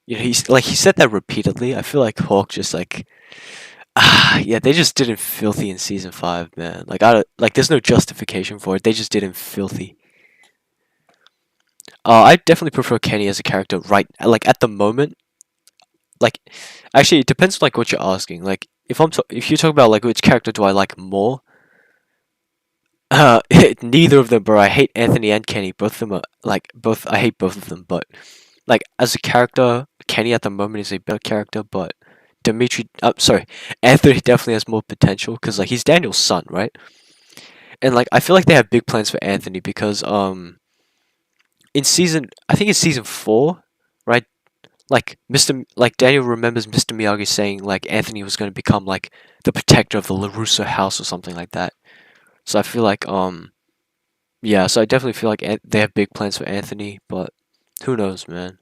You know, he's like he said that repeatedly. I feel like Hawk just like, yeah, they just did him filthy in season 5, man. Like there's no justification for it. They just did him filthy. I definitely prefer Kenny as a character right, like at the moment. Like, actually, it depends on like what you're asking. Like, if you talk about like which character do I like more, neither of them, bro. I hate Anthony and Kenny. Both of them are like both. I hate both of them, but like as a character, Kenny at the moment is a better character, but Demetri, sorry, Anthony definitely has more potential because like he's Daniel's son, right? And like I feel like they have big plans for Anthony because I think it's season 4, right? Like like Daniel remembers Mr. Miyagi saying like Anthony was going to become like the protector of the LaRusso house or something like that. So I feel like yeah, so I definitely feel like they have big plans for Anthony, but who knows, man.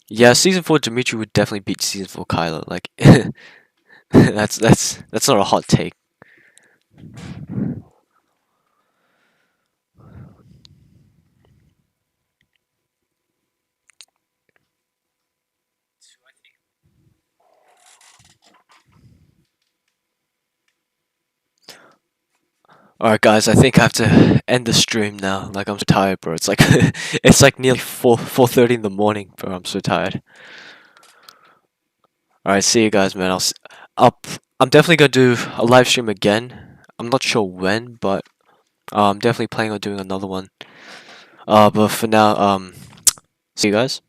Yeah, season 4 Dimitri would definitely beat season 4 Kylo. Like that's not a hot take. Alright guys, I think I have to end the stream now. Like I'm so tired, bro. It's like it's like nearly 4:30 in the morning, bro. I'm so tired. Alright, see you guys, man. I'm definitely gonna do a live stream again. I'm not sure when, but I'm definitely planning on doing another one. But for now, see you guys.